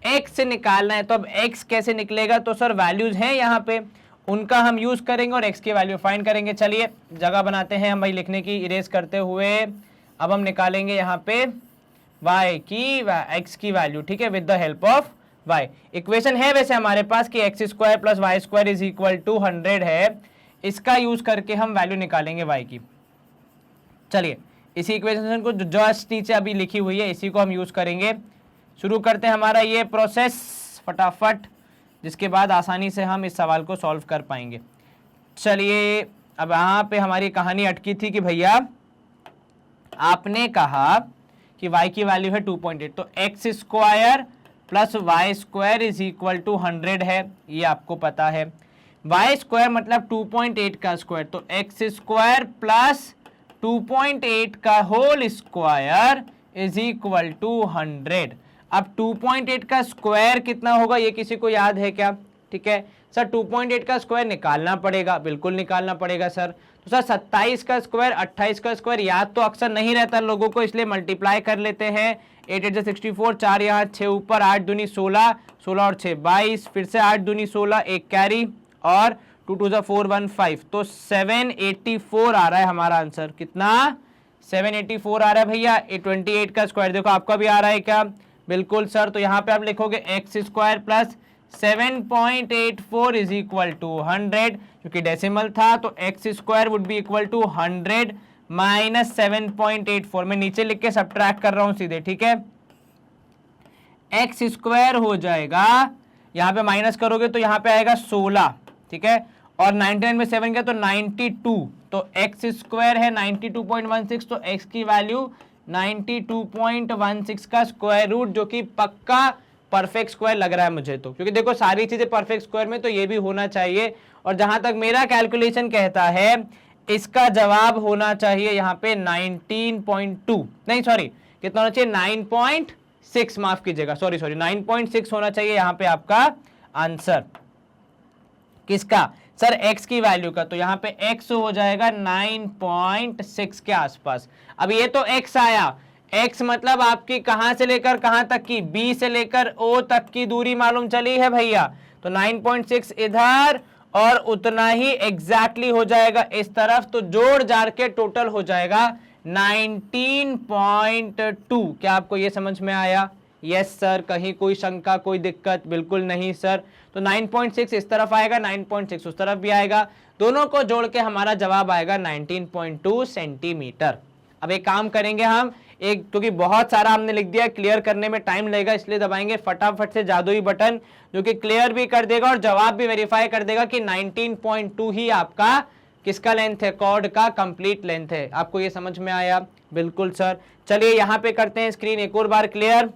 x से निकालना है। तो अब x कैसे निकलेगा? तो सर वैल्यूज हैं यहाँ पे, उनका हम यूज करेंगे और x की वैल्यू फाइंड करेंगे। चलिए जगह बनाते हैं हम भाई लिखने की, इरेज करते हुए। अब हम निकालेंगे यहाँ पे y की x की वैल्यू, ठीक है, with the help of y। Equation है वैसे हमारे पास कि x square plus y square is equal to 100 है, इसका यूज करके हम वैल्यू निकालेंगे y की। चलिए इसी इक्वेशन को जो जस्ट नीचे अभी लिखी हुई है इसी को हम यूज करेंगे। शुरू करते हैं हमारा ये प्रोसेस फटाफट, जिसके बाद आसानी से हम इस सवाल को सॉल्व कर पाएंगे। चलिए अब यहाँ पे हमारी कहानी अटकी थी कि भैया आपने कहा कि y की वैल्यू है 2.8, तो x square plus y square is equal to 100 है, ये आपको पता है। वाई स्क्वायर मतलब 2.8 का स्क्वायर, तो एक्स स्क्वायर प्लस 2.8 का whole square is equal to 100। अब 2.8 का स्क्वायर कितना होगा ये किसी को याद है क्या? ठीक है सर, 2.8 का स्क्वायर निकालना पड़ेगा, बिल्कुल निकालना पड़ेगा सर। तो सर 27 का स्क्वायर 28 का स्क्वायर याद तो अक्सर नहीं रहता लोगों को, इसलिए मल्टीप्लाई कर लेते हैं। 8 8 64, 4 यहाँ 6 ऊपर, 8 दूनी 16, 16 और 6 22, फिर से 8 दूनी 16, एक कैरी और 2 2 4 1 5, तो 784 आ रहा है हमारा आंसर। कितना? 784 आ रहा है भैया। 28 का स्क्वायर देखो आपका भी आ रहा है क्या? बिल्कुल सर। तो यहाँ पे आप लिखोगे x square plus 7.84 is equal to 100, क्योंकि डेसिमल था तो x square would be equal to 100 minus 7.84। मैं नीचे लिख के सब्ट्रैक्ट कर रहा हूं सीधे, ठीक है। एक्स स्क्वायर हो जाएगा, यहाँ पे माइनस करोगे तो यहाँ पे आएगा 16, ठीक है, और 99 में 7 गया तो 92, तो एक्स स्क्वायर है 92.16, तो एक्स की वैल्यू 92.16 का स्क्वायर रूट, जो कि पक्का परफेक्ट स्क्वायर लग रहा है मुझे तो, क्योंकि देखो सारी चीजें परफेक्ट स्क्वायर में तो ये भी होना चाहिए। और जहां तक मेरा कैलकुलेशन कहता है इसका जवाब होना चाहिए यहाँ पे 19.2, नहीं सॉरी कितना होना चाहिए 9.6, माफ कीजिएगा, सॉरी 9.6 होना चाहिए यहाँ पे आपका आंसर। किसका सर? x की वैल्यू का। तो यहाँ पे x हो जाएगा 9.6 के आसपास। अब ये तो x आया, x मतलब आपकी कहां से लेकर कहां तक की, b से लेकर o तक की दूरी मालूम चली है भैया। तो 9.6 इधर और उतना ही एग्जैक्टली हो जाएगा इस तरफ, तो जोड़ जाड़ के टोटल हो जाएगा 19.2। क्या आपको ये समझ में आया? Yes sir. कहीं कोई शंका, कोई दिक्कत? बिल्कुल नहीं सर। तो 9.6 इस तरफ आएगा, 9.6 उस तरफ भी आएगा, दोनों को जोड़ के हमारा जवाब आएगा 19.2 सेंटीमीटर। अब एक काम करेंगे हम, एक क्योंकि बहुत सारा हमने लिख दिया, क्लियर करने में टाइम लगेगा, इसलिए दबाएंगे फटाफट से जादुई बटन जो कि क्लियर भी कर देगा और जवाब भी वेरीफाई कर देगा कि 19.2 ही आपका किसका लेंथ है, कॉर्ड का कंप्लीट लेंथ है। आपको ये समझ में आया? बिल्कुल सर। चलिए यहाँ पे करते हैं स्क्रीन एक और बार क्लियर।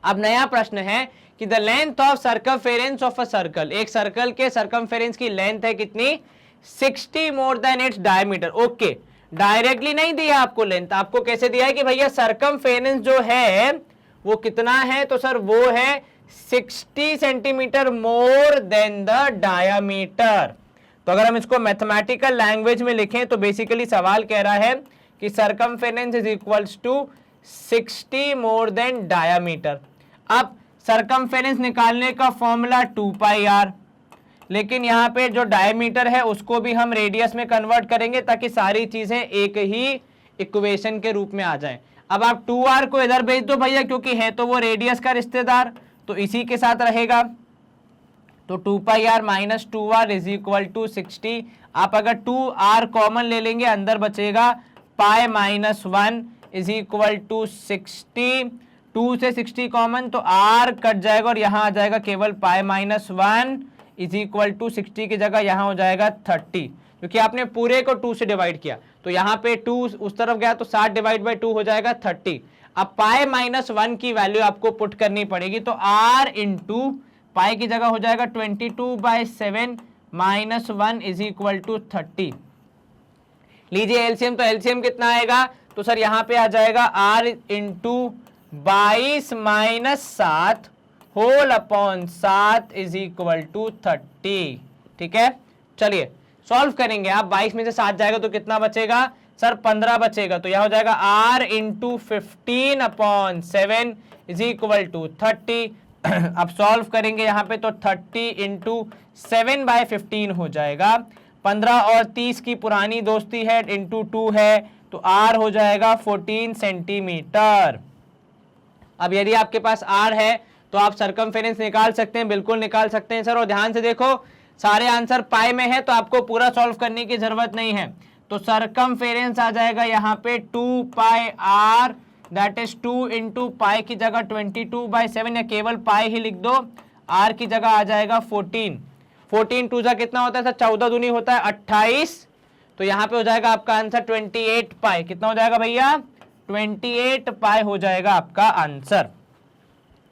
अब नया प्रश्न है कि the length of circumference of a circle, एक सर्कल के सर्कमफेरेंस की लेंथ है कितनी? 60 more then its diameter. Okay, directly नहीं दिया आपको लेंथ, आपको कैसे दिया है कि भैया सर्कमफेरेंस जो है वो कितना है? तो सर वो है 60 centimetre more than the diameter. तो अगर हम इसको मैथमेटिकल लैंग्वेज में लिखें तो बेसिकली सवाल कह रहा है कि circumference is equals to 60 more than diameter. अब सर्कमफेरेंस निकालने का फॉर्मूला 2 पाई आर, लेकिन यहाँ पे जो डायमीटर है उसको भी हम रेडियस में कन्वर्ट करेंगे ताकि सारी चीजें एक ही इक्वेशन के रूप में आ जाएं। अब आप 2r को इधर भेज दो भैया, क्योंकि है तो वो रेडियस का रिश्तेदार, तो इसी के साथ रहेगा। तो 2 pi r minus 2r is equal to 60। आप अगर 2r कॉमन ले लेंगे अंदर बचेगा pi minus 1 is equal to 60। 2 से 60 कॉमन तो r कट जाएगा और यहाँ आ जाएगा केवल pi minus 1 is equal to 60 की जगह यहाँ हो जाएगा 30, क्योंकि आपने पूरे को 2 से डिवाइड किया। तो यहाँ पे 2 उस तरफ गया तो 60 डिवाइड बाई 2 हो जाएगा 30। अब पाई माइनस 1 की वैल्यू आपको पुट करनी पड़ेगी, तो r इंटू पाई की जगह हो जाएगा 22/7 माइनस 1 इज इक्वल टू 30। लीजिए एलसीएम, तो एलसीएम कितना आएगा? तो सर यहाँ पे आ जाएगा r into 22 minus 7 whole upon 7 is equal to 30। ठीक है, चलिए सॉल्व करेंगे। आप 22 में से 7 जाएगा तो कितना बचेगा? सर 15 बचेगा, तो यह हो जाएगा r into 15 upon 7 is equal to 30। अब सॉल्व करेंगे यहाँ पे तो 30 इंटू 7/15 हो जाएगा। 15 और 30 की पुरानी दोस्ती है, इंटू 2 है, तो r हो जाएगा 14 सेंटीमीटर। अब यदि आपके पास r है तो आप सर्कमफेरेंस निकाल सकते हैं, बिल्कुल निकाल सकते हैं सर। और ध्यान से देखो सारे आंसर पाई में है तो आपको पूरा सॉल्व करने की जरूरत नहीं है। तो सर्कमफेरेंस आ जाएगा यहाँ पे 2 पाई r, that is 2 into pi की जगह 22/7 या केवल पाई ही लिख दो, r की जगह आ जाएगा 14। 14 टू जा कितना होता है सर, 14 दूनी होता है 28, तो यहाँ पे हो जाएगा आपका आंसर 28 पाई। कितना हो जाएगा भैया, 28 पाई हो जाएगा आपका आंसर।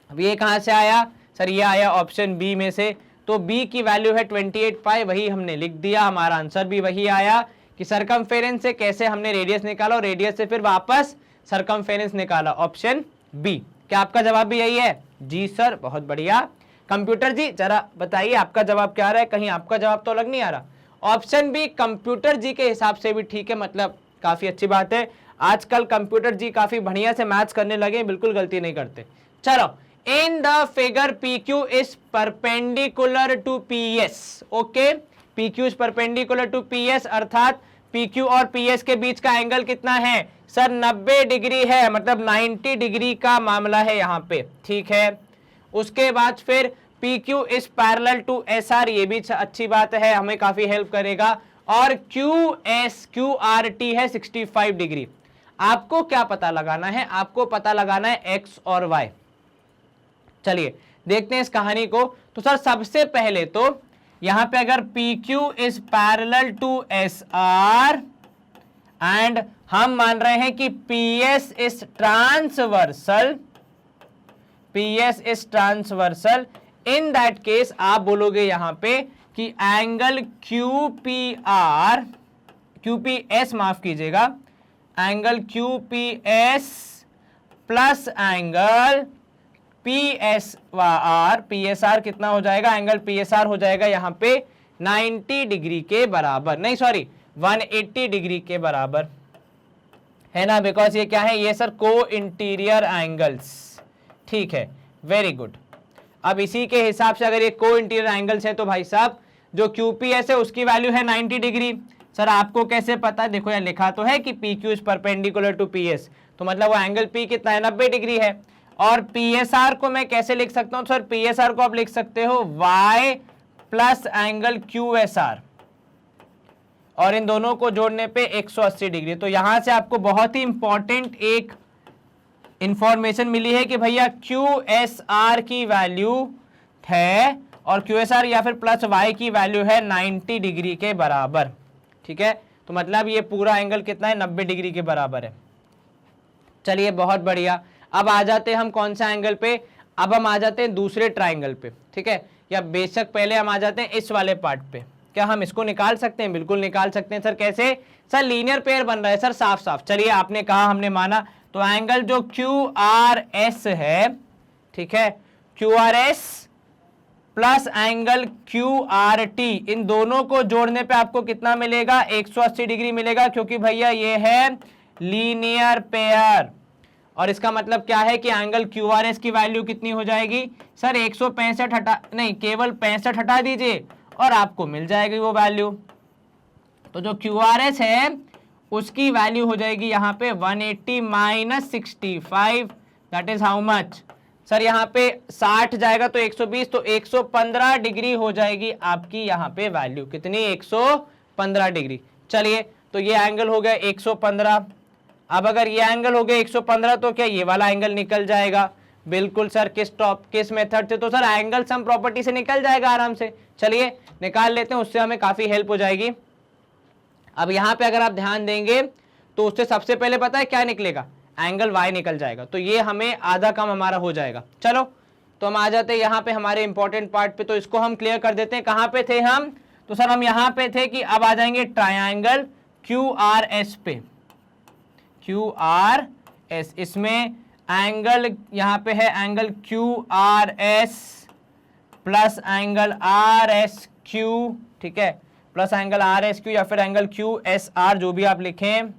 अब ये कहाँ से आया सर, ये आया ऑप्शन बी में से, तो बी की वैल्यू है 28 पाई, वही हमने लिख दिया, हमारा आंसर भी वही आया कि सरकमफेरेंस से कैसे हमने रेडियस निकाला और रेडियस से फिर वापस सरकमफेरेंस निकाला, ऑप्शन बी। क्या आपका जवाब भी यही है? जी सर, बहुत बढ़िया। कंप्यूटर जी जरा बताइए आपका जवाब क्या आ रहा है, कहीं आपका जवाब तो अलग नहीं आ रहा? ऑप्शन बी कंप्यूटर जी के हिसाब से भी ठीक है, मतलब काफी अच्छी बात है। आजकल कंप्यूटर जी काफी बढ़िया से मैथ्स करने लगे, बिल्कुल गलती नहीं करते। चलो, in the figure PQ is perpendicular to PS। Okay, PQ is perpendicular to PS, अर्थात PQ और PS के बीच का एंगल कितना है सर, 90 डिग्री है, मतलब 90 डिग्री का मामला है यहाँ पे, ठीक है। उसके बाद फिर PQ is parallel to SR, ये भी अच्छी बात है, हमें काफी हेल्प करेगा। और QRT है 65 डिग्री। आपको क्या पता लगाना है, आपको पता लगाना है X और Y। चलिए देखते हैं इस कहानी को। तो सर सबसे पहले तो यहां पे अगर PQ is parallel to SR and हम मान रहे हैं कि PS is transversal, PS is transversal, in that case आप बोलोगे यहां पे कि एंगल QPS माफ कीजिएगा, angle QPS plus angle PSR कितना हो जाएगा, एंगल PSR हो जाएगा यहाँ पे 90 डिग्री के बराबर, नहीं सॉरी 180 डिग्री के बराबर है ना, बिकॉज ये क्या है, ये सर को इंटीरियर एंगल्स, ठीक है, वेरी गुड। अब इसी के हिसाब से अगर ये को इंटीरियर एंगल्स है तो भाई साहब जो QPS है उसकी वैल्यू है 90 डिग्री। सर आपको कैसे पता है, देखो यहाँ लिखा तो है कि PQ is perpendicular to PS, तो मतलब वो एंगल P कितना है, 90 डिग्री है। और PSR को मैं कैसे लिख सकता हूं सर, PSR को आप लिख सकते हो Y प्लस एंगल QSR, और इन दोनों को जोड़ने पे 180 डिग्री। तो यहां से आपको बहुत ही इंपॉर्टेंट एक इंफॉर्मेशन मिली है कि भैया QSR की वैल्यू है और QSR या फिर प्लस Y की वैल्यू है 90 डिग्री के बराबर, ठीक है। तो मतलब ये पूरा एंगल कितना है, 90 डिग्री के बराबर है। चलिए बहुत बढ़िया। अब आ जाते हैं हम कौन सा एंगल पे, अब हम आ जाते हैं दूसरे ट्राइंगल पे, ठीक है, या बेशक पहले हम आ जाते हैं इस वाले पार्ट पे। क्या हम इसको निकाल सकते हैं? बिल्कुल निकाल सकते हैं सर। कैसे सर, लीनियर पेयर बन रहा है सर, साफ साफ। चलिए आपने कहा, हमने माना, तो एंगल जो QRS है, ठीक है, QRS प्लस एंगल QRT, इन दोनों को जोड़ने पे आपको कितना मिलेगा, 180 डिग्री मिलेगा, क्योंकि भैया ये है लीनियर पेयर। और इसका मतलब क्या है कि एंगल QRS की वैल्यू कितनी हो जाएगी सर, 165 हटा, नहीं केवल 65 हटा दीजिए और आपको मिल जाएगी वो वैल्यू। तो जो QRS है उसकी वैल्यू हो जाएगी यहाँ पे 180 minus 65, that is how much sir, यहाँ पे 60 जाएगा तो 120, तो 115 डिग्री हो जाएगी आपकी यहाँ पे वैल्यू, कितनी, 115 डिग्री। चलिए तो ये एंगल हो गया 115। अब अगर ये एंगल हो गया 115 तो क्या ये वाला एंगल निकल जाएगा? बिल्कुल सर। किस मेथड से? तो सर एंगल सम प्रॉपर्टी से निकल जाएगा आराम से। चलिए निकाल लेते हैं, उससे हमें काफी हेल्प हो जाएगी। अब यहाँ पे अगर आप ध्यान देंगे तो उससे सबसे पहले पता है क्या निकलेगा, एंगल Y निकल जाएगा, तो ये हमें आधा कम हमारा हो जाएगा। चलो तो हम आ जाते हैं यहाँ पे हमारे इंपॉर्टेंट पार्ट पे, तो इसको हम क्लियर कर देते हैं। कहाँ पे थे हम? तो सर हम यहाँ पे थे कि अब आ जाएंगे ट्रायंगल QRS पे, QRS, इसमें एंगल यहाँ पे है angle QRS plus angle RSQ, ठीक है, प्लस एंगल RSQ या फिर एंगल QSR, जो भी आप लिखें,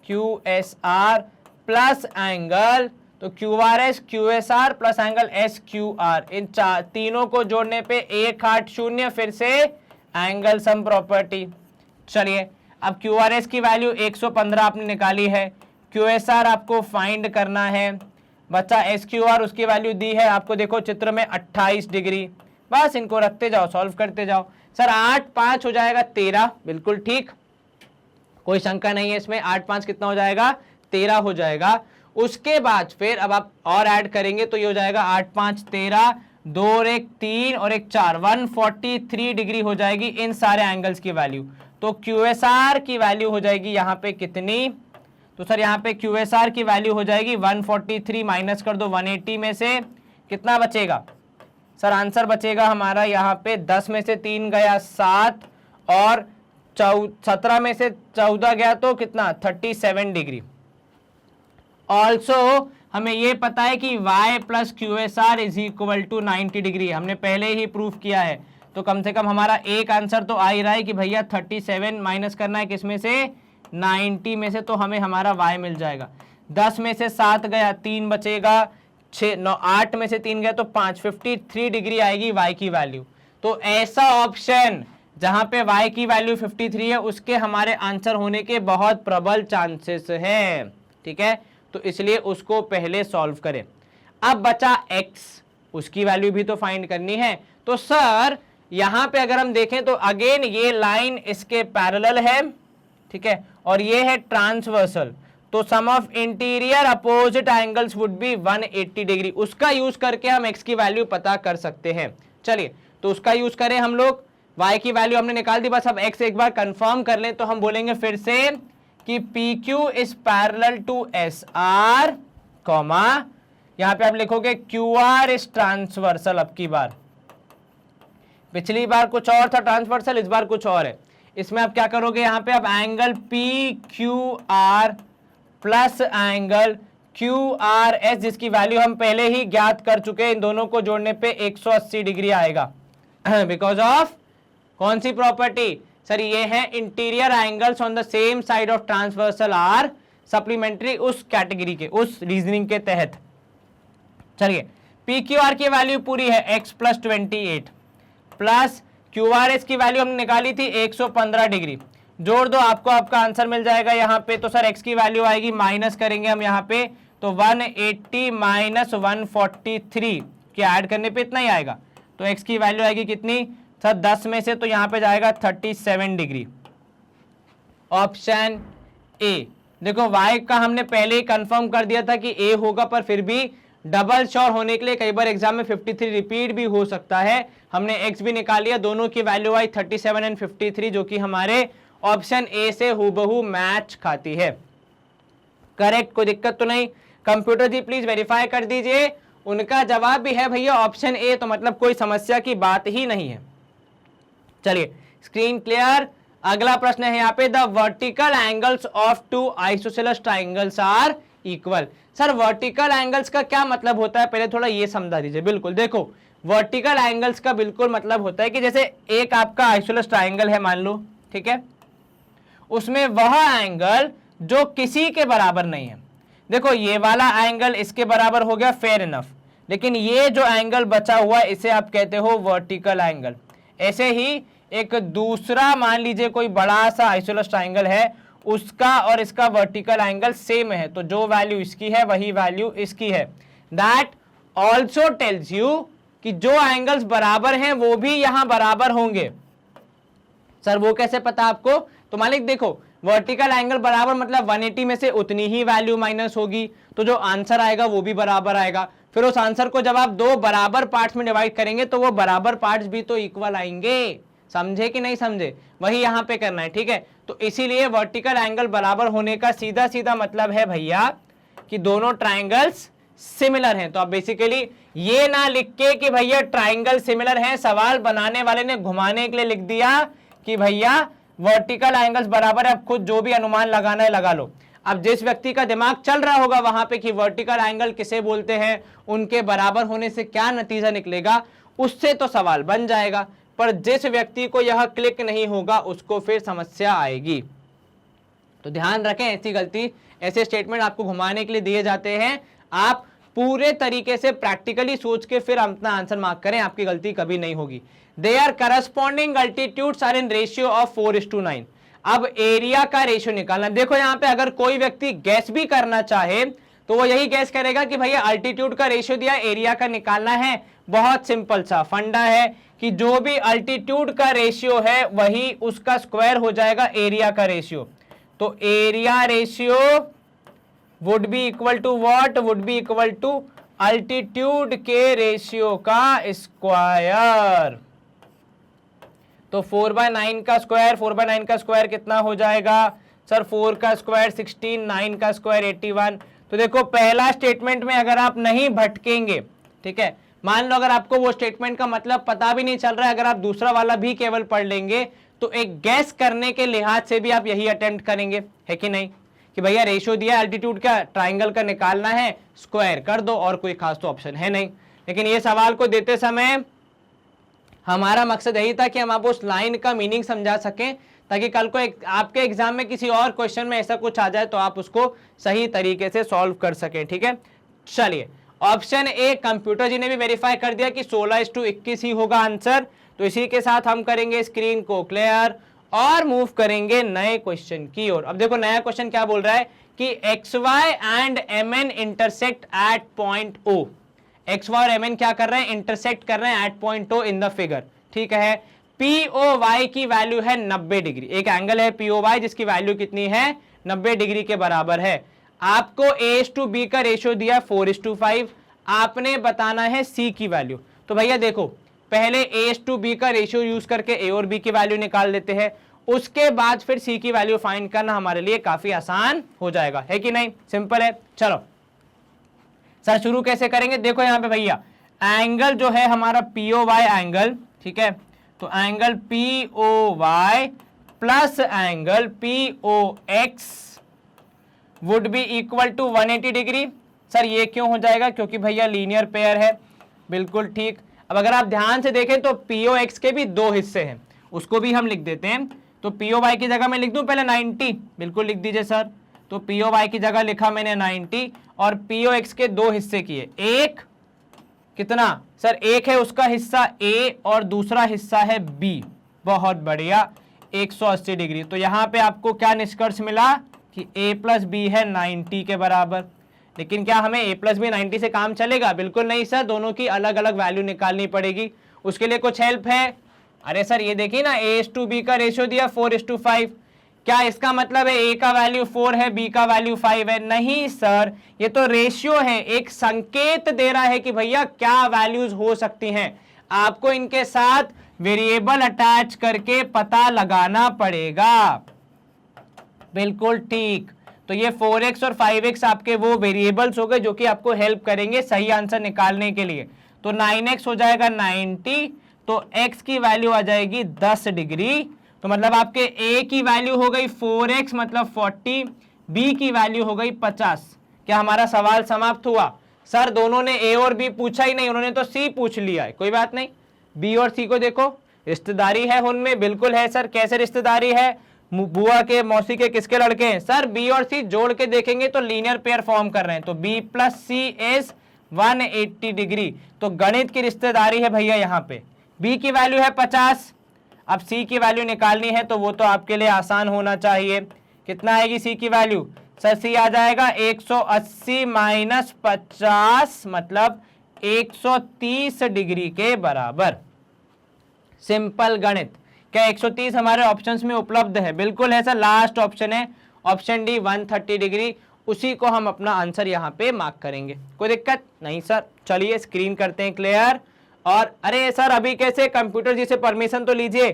QSR प्लस एंगल, तो QRS QSR plus angle SQR, इन तीनों को जोड़ने पे 180, फिर से एंगल सम प्रॉपर्टी। चलिए अब QRS की वैल्यू 115 आपने निकाली है, QSR आपको फाइंड करना है, बच्चा SQR उसकी वैल्यू दी है आपको, देखो चित्र में 28 डिग्री। बस इनको रखते जाओ, सॉल्व करते जाओ। सर 8 5 हो जाएगा 13, बिल्कुल ठीक, कोई शंका नहीं है इसमें। 8 5 कितना हो जाएगा, 13 हो जाएगा। उसके बाद फिर अब आप और ऐड करेंगे तो ये हो जाएगा 8 5 13 2 और 1 3 और 1 4, 143 डिग्री हो जाएगी इन सारे एंगल्स की वैल्यू। तो QSR की वैल्यू हो जाएगी यहाँ पे कितनी? तो सर यहाँ पे QSR की वैल्यू हो जाएगी 143, माइनस कर दो 180 में से कितना बचेगा सर? आंसर बचेगा हमारा यहाँ पे 10 में से 3 गया 7 और 17 में से 14 गया तो कितना 37 डिग्री। ऑल्सो हमें ये पता है कि y plus QSR is equal to 90 degree, हमने पहले ही प्रूफ किया है। तो कम से कम हमारा एक आंसर तो आ ही रहा है कि भैया 37 माइनस करना है किसमें से? 90 में से, तो हमें हमारा y मिल जाएगा। 10 में से 7 गया 3 बचेगा, 6 9 8 में से 3 गया तो 5, 53 डिग्री आएगी y की वैल्यू। तो ऐसा ऑप्शन जहां पे y की वैल्यू 53 है उसके हमारे आंसर होने के बहुत प्रबल चांसेस हैं, ठीक है। तो इसलिए उसको पहले सॉल्व करें। अब बचा x, उसकी वैल्यू भी तो फाइंड करनी है। तो सर यहां पे अगर हम देखें तो अगेन ये लाइन इसके पैरेलल है, ठीक है, और ये है ट्रांसवर्सल। तो sum of interior opposite angles would be 180 degree. उसका यूज करके हम x की वैल्यू पता कर सकते हैं। चलिए तो उसका यूज करें हम लोग। y की वैल्यू हमने निकाल दी, बस अब x एक बार कंफर्म कर लें तो हम बोलेंगे फिर से कि PQ is parallel to SR, comma यहां पे आप लिखोगे QR इज ट्रांसवर्सल। अब की बार, पिछली बार कुछ और था ट्रांसवर्सल, इस बार कुछ और है। इसमें आप क्या करोगे, यहां पे आप angle PQR plus angle QRS जिसकी वैल्यू हम पहले ही ज्ञात कर चुके हैं, इन दोनों को जोड़ने पे 180 डिग्री आएगा बिकॉज ऑफ कौन सी प्रॉपर्टी सर? ये है interior angles on the same side of transversal are supplementary, उस कैटेगरी के, उस रीजनिंग के तहत। चलिए PQR की वैल्यू पूरी है x प्लस 28 प्लस QRS की वैल्यू हमने निकाली थी 115 डिग्री, जोड़ दो आपको आपका आंसर मिल जाएगा यहाँ पे। तो सर x की वैल्यू आएगी, माइनस करेंगे हम यहाँ पे तो 180 माइनस 143 के ऐड करने पे इतना ही आएगा। तो x की वैल्यू आएगी कितनी सर? 10 में से तो यहाँ पे जाएगा 37 डिग्री। Option A. देखो y का हमने पहले ही कंफर्म कर दिया था कि a होगा, पर फिर भी डबल श्योर होने के लिए कई बार एग्जाम में 53 रिपीट भी हो सकता है। हमने x भी निकाल लिया, दोनों की वैल्यू आई 37 एंड 53 जो कि हमारे ऑप्शन ए से हूबहू मैच खाती है। करेक्ट, कोई दिक्कत तो नहीं? कंप्यूटर जी प्लीज वेरीफाई कर दीजिए। उनका जवाब भी है भैया ऑप्शन ए, तो मतलब कोई समस्या की बात ही नहीं है। चलिए स्क्रीन क्लियर। अगला प्रश्न है यहाँ पे, the vertical angles of two isosceles triangles are equal. Sir vertical angles का क्या मतलब होता है, पहले थोड़ा ये समझा दीजिए। बिल्कुल देखो, वर्टिकल एंगल्स का बिल्कुल मतलब होता है कि जैसे एक आपका आइसोसेलेस ट्राइंगल है मान लो, ठीक है, उसमें वह एंगल जो किसी के बराबर नहीं है। देखो ये वाला एंगल इसके बराबर हो गया, फेयर इनफ, लेकिन ये जो एंगल बचा हुआ है इसे आप कहते हो वर्टिकल एंगल। ऐसे ही एक दूसरा मान लीजिए कोई बड़ा सा आइसोसेलेस ट्राइंगल है, उसका और इसका वर्टिकल एंगल सेम है, तो जो वैल्यू इसकी है वही वैल्यू इसकी है। दैट ऑल्सो टेल्स यू कि जो एंगल्स बराबर हैं वो भी यहां बराबर होंगे। सर वो कैसे पता आपको? तो मालिक देखो, वर्टिकल एंगल बराबर मतलब 180 में से उतनी ही वैल्यू माइनस होगी, तो जो आंसर आएगा वो भी बराबर आएगा। फिर उस आंसर को जब आप दो बराबर पार्ट्स में डिवाइड करेंगे तो वो बराबर पार्ट्स भी तो इक्वल आएंगे। समझे कि नहीं समझे? वही यहां पे करना है, ठीक है। तो इसीलिए वर्टिकल एंगल बराबर होने का सीधा सीधा मतलब है भैया कि दोनों ट्राइंगल्स सिमिलर हैं। तो आप बेसिकली ये ना लिख के कि भैया ट्राइंगल सिमिलर हैं, सवाल बनाने वाले ने घुमाने के लिए लिख दिया कि भैया वर्टिकल एंगल्स बराबर है। अब खुद जो भी अनुमान लगाना है लगा लो। अब जिस व्यक्ति का दिमाग चल रहा होगा वहां पे कि वर्टिकल एंगल किसे बोलते हैं, उनके बराबर होने से क्या नतीजा निकलेगा, उससे तो सवाल बन जाएगा। पर जिस व्यक्ति को यह क्लिक नहीं होगा उसको फिर समस्या आएगी। तो ध्यान रखें, ऐसी गलती, ऐसे स्टेटमेंट आपको घुमाने के लिए दिए जाते हैं। आप पूरे तरीके से प्रैक्टिकली सोच के फिर अपना आंसर मार्क करें, आपकी गलती कभी नहीं होगी। Their corresponding altitudes are in ratio of 4:9। अब एरिया का रेशियो निकालना। देखो यहाँ पे अगर कोई व्यक्ति गैस भी करना चाहे तो वो यही गैस करेगा कि भैया अल्टीट्यूड का रेशियो दिया, एरिया का निकालना है। बहुत सिंपल सा फंडा है कि जो भी अल्टीट्यूड का रेशियो है वही उसका स्क्वायर हो जाएगा एरिया का रेशियो। तो area ratio would be equal to what? Would be equal to altitude के रेशियो का स्क्वायर। तो 4/9 का स्क्वायर, 4/9 का स्क्वायर कितना हो जाएगा सर? 4 का स्क्वायर 16, 9 का स्क्वायर 81। तो देखो पहला स्टेटमेंट में अगर आप नहीं भटकेंगे, ठीक है, मान लो अगर आपको वो स्टेटमेंट का मतलब पता भी नहीं चल रहा है, अगर आप दूसरा वाला भी केवल पढ़ लेंगे तो एक गैस करने के लिहाज से भी आप यही अटेम्प्ट करेंगे, है कि नहीं, कि भैया रेशियो दिया एल्टीट्यूड का, ट्राइंगल का निकालना है, स्क्वायर कर दो, और कोई खास तो ऑप्शन है नहीं। लेकिन ये सवाल को देते समय हमारा मकसद यही था कि हम आपको उस लाइन का मीनिंग समझा सकें, ताकि कल को आपके एग्जाम में किसी और क्वेश्चन में ऐसा कुछ आ जाए तो आप उसको सही तरीके से सॉल्व कर सकें, ठीक है। चलिए ऑप्शन ए कंप्यूटर जी ने भी वेरीफाई कर दिया कि 16:21 ही होगा आंसर। तो इसी के साथ हम करेंगे स्क्रीन को क्लियर और मूव करेंगे नए क्वेश्चन की ओर। अब देखो नया क्वेश्चन क्या बोल रहा है कि XY and MN intersect at point O। XY और MN क्या कर रहे हैं? इंटरसेक्ट कर रहे हैं at point O in the figure, ठीक है। POY की वैल्यू है 90 डिग्री, एक एंगल है POY जिसकी वैल्यू कितनी है? 90 डिग्री के बराबर है। आपको A:B का रेशियो दिया 4:5, आपने बताना है C की वैल्यू। तो भैया देखो पहले A:B का रेशियो यूज करके A और B की वैल्यू निकाल लेते हैं, उसके बाद फिर C की वैल्यू फाइंड करना हमारे लिए काफी आसान हो जाएगा, है कि नहीं? सिंपल है। चलो सर शुरू कैसे करेंगे? देखो यहाँ पे भैया एंगल जो है हमारा POY एंगल, ठीक है, तो angle POY plus angle POX would be equal to 180 degree. Sir ये क्यों हो जाएगा? क्योंकि भैया लीनियर पेयर है, बिल्कुल ठीक। अब अगर आप ध्यान से देखें तो POX के भी दो हिस्से हैं, उसको भी हम लिख देते हैं। तो POY की जगह मैं लिख दूं पहले 90, बिल्कुल लिख दीजिए सर। तो POY की जगह लिखा मैंने 90 और POX के दो हिस्से किए, एक कितना सर? एक है उसका हिस्सा A और दूसरा हिस्सा है B। बहुत बढ़िया, 180 डिग्री। तो यहां पे आपको क्या निष्कर्ष मिला कि A प्लस B है 90 के बराबर। लेकिन क्या हमें A प्लस B 90 से काम चलेगा? बिल्कुल नहीं सर, दोनों की अलग अलग वैल्यू निकालनी पड़ेगी। उसके लिए कुछ हेल्प है? अरे सर ये देखिए ना, A:B का रेशियो दिया 4:5, क्या इसका मतलब है A का वैल्यू 4 है, B का वैल्यू 5 है? नहीं सर, ये तो रेशियो है, एक संकेत दे रहा है कि भैया क्या वैल्यूज हो सकती हैं। आपको इनके साथ वेरिएबल अटैच करके पता लगाना पड़ेगा, बिल्कुल ठीक। तो ये 4x और 5x आपके वो वेरिएबल्स हो गए जो कि आपको हेल्प करेंगे सही आंसर निकालने के लिए। तो 9x हो जाएगा 90, तो x की वैल्यू आ जाएगी 10 डिग्री। तो मतलब आपके a की वैल्यू हो गई 4x मतलब 40, b की वैल्यू हो गई 50। क्या हमारा सवाल समाप्त हुआ? सर दोनों ने a और b पूछा ही नहीं, उन्होंने तो c पूछ लिया है। कोई बात नहीं, b और c को देखो, रिश्तेदारी है उनमें, बिल्कुल है सर। कैसे रिश्तेदारी है? बुआ के, मौसी के, किसके लड़के हैं सर? B और C जोड़ के देखेंगे तो लीनियर पेयर फॉर्म कर रहे हैं। तो B plus C is 180 degree. तो गणित की रिश्तेदारी है भैया यहाँ पे। B की वैल्यू है 50, अब C की वैल्यू निकालनी है तो वो तो आपके लिए आसान होना चाहिए। कितना आएगी C की वैल्यू? सर C आ जाएगा 180 माइनस 50 मतलब 130 डिग्री के बराबर। सिंपल गणित। क्या 130 हमारे ऑप्शंस में उपलब्ध है? बिल्कुल है सर, लास्ट ऑप्शन है ऑप्शन डी 130 डिग्री, उसी को हम अपना आंसर यहाँ पे मार्क करेंगे। कोई दिक्कत नहीं सर। चलिए स्क्रीन करते हैं क्लियर। और अरे सर अभी कैसे? कंप्यूटर जी से परमिशन तो लीजिए।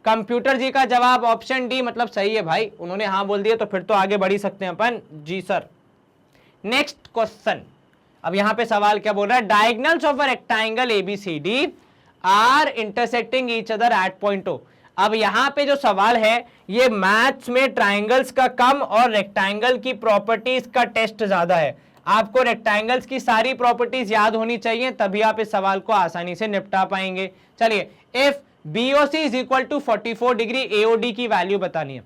कंप्यूटर जी का जवाब ऑप्शन डी मतलब सही है भाई, उन्होंने हाँ बोल दिया तो फिर तो आगे बढ़ ही सकते हैं अपन। जी सर। Next question. अब यहाँ पे सवाल क्या बोल रहा है? Diagonals of a rectangle ABCD are intersecting each other at point O। अब यहाँ पे जो सवाल है ये मैथ्स में ट्राइंगल्स का कम और रेक्टेंगल की प्रॉपर्टीज का टेस्ट ज्यादा है। आपको रेक्टेंगल्स की सारी प्रॉपर्टीज याद होनी चाहिए, तभी आप इस सवाल को आसानी से निपटा पाएंगे। चलिए, if BOC is equal to 44 degree AOD की वैल्यू बतानी है।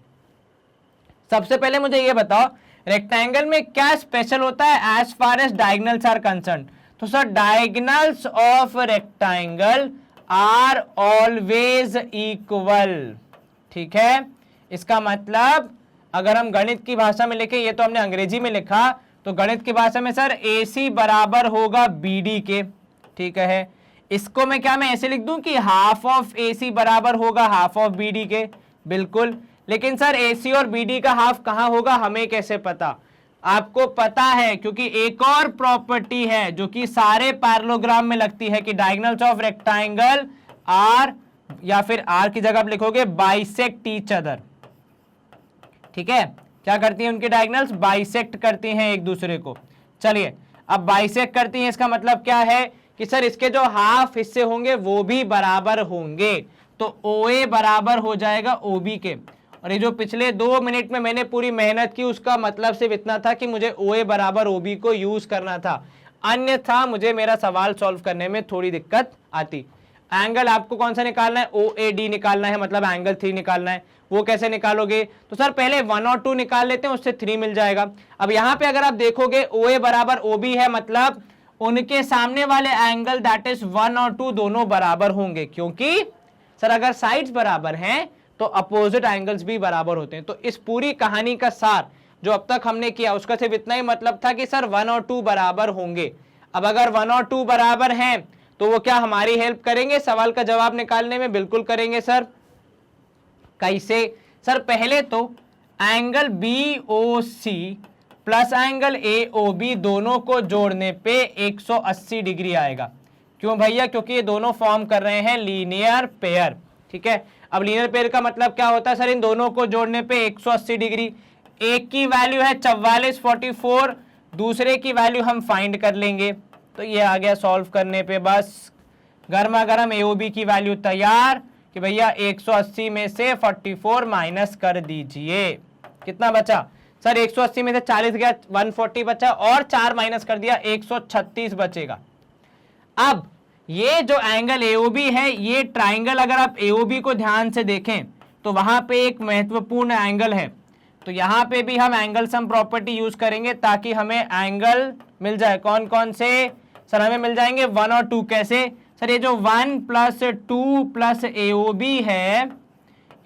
सबसे पहले मुझे ये बताओ रेक्टेंगल में क्या स्पेशल होता है as far as diagonals are concerned? तो sir diagonals of rectangle are always equal, ठीक है। इसका मतलब अगर हम गणित की भाषा में लिखें, ये तो हमने अंग्रेजी में लिखा, तो गणित की भाषा में सर AC बराबर होगा BD के, ठीक है। इसको मैं ऐसे लिख दूं कि हाफ ऑफ AC बराबर होगा हाफ ऑफ BD के, बिल्कुल। लेकिन सर AC और BD का हाफ कहां होगा हमें कैसे पता? आपको पता है, क्योंकि एक और प्रॉपर्टी है जो कि सारे पैरेललोग्राम में लगती है कि डायगोनल्स ऑफ रेक्टेंगल आर, या फिर आर की जगह आप लिखोगे बाइसेक्ट ईच अदर। ठीक है, क्या करती हैं उनके डायगोनल्स? बाइसेक्ट करती हैं एक दूसरे को। चलिए, अब बाइसेक्ट करती हैं इसका मतलब क्या है कि सर इसके जो हाफ हिस्से होंगे वो भी बराबर होंगे, तो OA बराबर हो जाएगा OB के। और ये जो पिछले 2 मिनट में मैंने पूरी मेहनत की उसका मतलब सिर्फ इतना था कि मुझे OA बराबर OB को यूज करना था, अन्यथा मुझे मेरा सवाल सॉल्व करने में थोड़ी दिक्कत आती। एंगल आपको कौन सा निकालना है? OAD निकालना है, मतलब एंगल 3 निकालना है। वो कैसे निकालोगे? तो सर पहले 1 और 2 निकाल लेते हैं, उससे 3 मिल जाएगा। अब यहां पे अगर आप देखोगे OA बराबर OB है, मतलब उनके सामने वाले एंगल दैट इज 1 और 2 दोनों बराबर होंगे, क्योंकि सर अगर साइड्स बराबर हैं तो अपोजिट एंगल्स भी बराबर होते हैं। तो इस पूरी कहानी का सार जो अब तक हमने किया उसका सिर्फ इतना ही मतलब था कि सर 1 और 2 बराबर होंगे। अब अगर 1 और 2 बराबर हैं तो वो क्या हमारी हेल्प करेंगे सवाल का जवाब निकालने में? बिल्कुल करेंगे सर। कैसे? सर पहले तो angle BOC plus angle AOB दोनों को जोड़ने पे 180 डिग्री आएगा। क्यों भैया? क्योंकि ये दोनों फॉर्म कर रहे हैं लीनियर पेयर। ठीक है, अब लीनियर पेयर का मतलब क्या होता है सर? इन दोनों को जोड़ने पे 180 डिग्री। एक की वैल्यू है 44 44, दूसरे की वैल्यू हम फाइंड कर लेंगे। तो ये आ गया सॉल्व करने पे, बस गर्मा गर्म AOB की वैल्यू तैयार कि भैया 180 में से 44 माइनस कर दीजिए। कितना बचा सर? 180 में से 40 गया, 140 बचा, और 4 माइनस कर दिया, 136 बचेगा। अब ये जो एंगल AOB है, ये ट्राइंगल अगर आप AOB को ध्यान से देखें तो वहां पे एक महत्वपूर्ण एंगल है। तो यहां पे भी हम एंगल सम प्रॉपर्टी यूज करेंगे ताकि हमें एंगल मिल जाए। कौन कौन से सर? हमें मिल जाएंगे 1 और 2। कैसे सर? ये जो 1 + 2 + AOB है,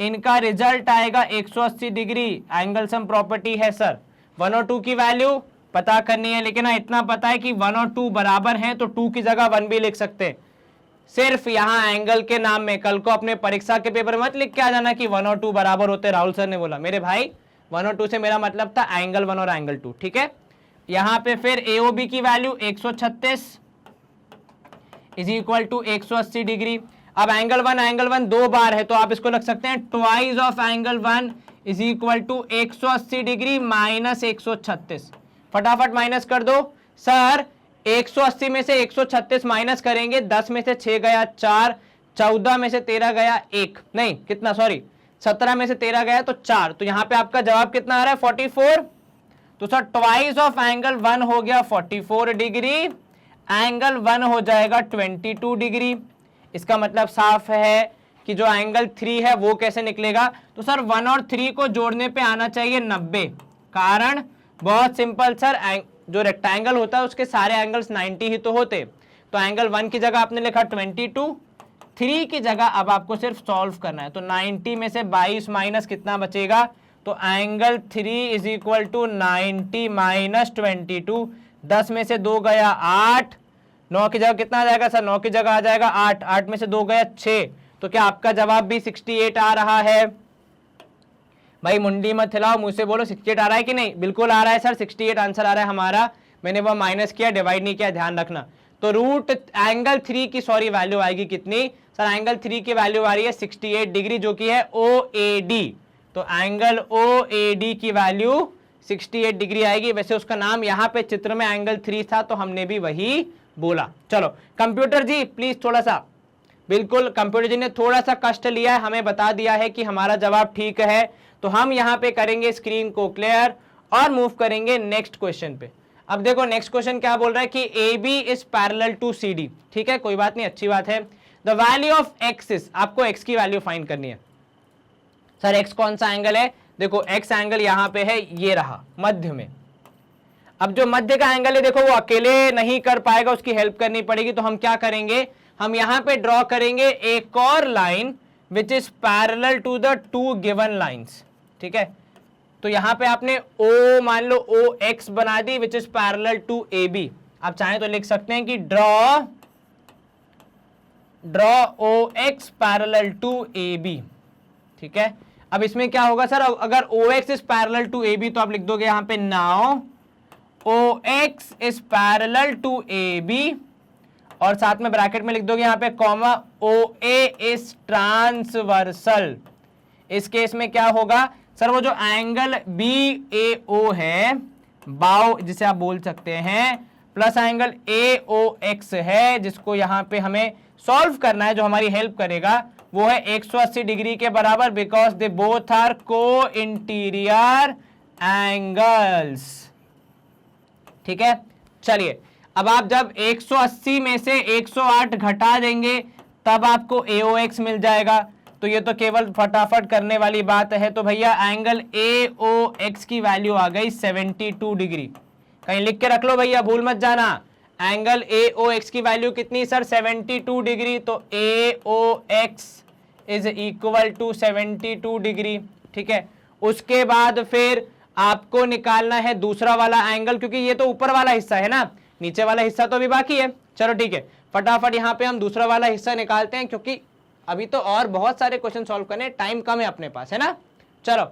इनका रिजल्ट आएगा 180 डिग्री। एंगल सम प्रॉपर्टी है सर। 1 और 2 की वैल्यू पता करनी है, लेकिन इतना पता है कि 1 और 2 बराबर हैं, तो 2 की जगह 1 भी लिख सकते हैं। सिर्फ यहां एंगल के नाम में कल को अपने परीक्षा के पेपर मत लिख के आ जाना कि 1 और 2 बराबर होते। राहुल सर ने बोला, मेरे भाई 1 और 2 से मेरा मतलब था एंगल 1 और एंगल 2। ठीक है, यहां पे फिर AOB की value 136 is equal to 180 degree. अब एंगल 1 2 बार है, तो आप इसको रख सकते हैं twice of angle 1 is equal to 180 degree minus 136। फटाफट माइनस कर दो सर। 180 में से 136 माइनस करेंगे, 10 में से 6 गया 4, 14 में से 13 गया 1, नहीं कितना, सॉरी 17 में से 13 गया तो 4। तो यहां पे आपका जवाब कितना आ रहा है? 44। तो सर ट्वाइस ऑफ एंगल 1 हो गया 44 डिग्री, एंगल 1 हो जाएगा 22 डिग्री। इसका मतलब साफ है कि जो एंगल 3 है वो कैसे निकलेगा? तो सर 1 और 3 को जोड़ने पे आना चाहिए 90। कारण बहुत सिंपल सर, जो रेक्टेंगल होता है उसके सारे एंगल्स 90 ही तो होते। तो एंगल 1 की जगह आपने लिखा 22, 3 की जगह अब आपको सिर्फ सॉल्व करना है। तो 90 में से 22 माइनस कितना बचेगा? तो angle 3 is equal to 90 minus 22। 10 में से 2 गया 8, 9 की जगह कितना आ जाएगा सर? 9 की जगह आ जाएगा 8, 8 में से 2 गया 6। तो क्या आपका जवाब भी 68 आ रहा है? भाई मुंडी मत हिलाओ, मुझसे बोलो 68 आ रहा है कि नहीं? बिल्कुल आ रहा है सर, 68 आंसर आ रहा है हमारा। मैंने वो माइनस किया, डिवाइड नहीं किया, ध्यान रखना। तो रूट एंगल 3 की सॉरी वैल्यू आएगी कितनी सर? एंगल 3 की वैल्यू आ रही है 68 डिग्री, जो कि है OAD। तो एंगल OAD की वैल्यू 68 डिग्री आएगी। वैसे उसका नाम यहाँ पे चित्र में एंगल 3 था, तो हमने भी वही बोला। चलो कंप्यूटर जी प्लीज थोड़ा सा, बिल्कुल कंप्यूटर जी ने थोड़ा सा कष्ट लिया है, हमें बता दिया है कि हमारा जवाब ठीक है। तो हम यहाँ पे करेंगे स्क्रीन को क्लियर और मूव करेंगे नेक्स्ट क्वेश्चन पे। अब देखो नेक्स्ट क्वेश्चन क्या बोल रहा है कि AB is parallel to CD। ठीक है, कोई बात नहीं, अच्छी बात है। The value of x is, आपको x की वैल्यू फाइंड करनी है। सर x कौन सा एंगल है? देखो x एंगल यहाँ पे है, ये रहा मध्य में। अब जो मध्य का एंगल है देखो वो अकेले नहीं कर पाएगा, उसकी हेल्प करनी पड़ेगी। तो हम क्या करेंगे? हम यहाँ पे ड्रॉ करेंगे एक और line which is parallel to the 2 given lines. ठीक है, तो यहां पे आपने O मान लो OX बना दी which is parallel to AB। आप चाहें तो लिख सकते हैं कि draw OX parallel to AB। ठीक है, अब इसमें क्या होगा सर? अगर OX is parallel to AB तो आप लिख दोगे यहां पे now OX is parallel to AB, और साथ में ब्रैकेट में लिख दोगे यहां पे कॉमा OA इज ट्रांसवर्सल। इस केस में क्या होगा सर, वो जो एंगल BAO है, बाओ जिसे आप बोल सकते हैं, प्लस एंगल AOX है, जिसको यहां पे हमें सॉल्व करना है, जो हमारी हेल्प करेगा, वो है 180 डिग्री के बराबर, बिकॉज दे बोथ आर को इंटीरियर एंगल्स। ठीक है, चलिए अब आप जब 180 में से 108 घटा देंगे तब आपको AOX मिल जाएगा। तो ये तो केवल फटाफट करने वाली बात है। तो भैया एंगल AOX की वैल्यू आ गई 72 डिग्री। कहीं लिख के रख लो भैया, भूल मत जाना। एंगल AOX की वैल्यू कितनी सर, 72 डिग्री। तो AOX is equal to 72 degree. ठीक है, उसके बाद फिर आपको निकालना है दूसरा वाला एंगल, क्योंकि ये तो ऊपर वाला हिस्सा है ना, नीचे वाला हिस्सा तो अभी बाकी है। चलो ठीक है, फटाफट यहाँ पे हम दूसरा वाला हिस्सा निकालते हैं, क्योंकि अभी तो और बहुत सारे क्वेश्चन सॉल्व करने, टाइम कम है अपने पास, है ना। चलो,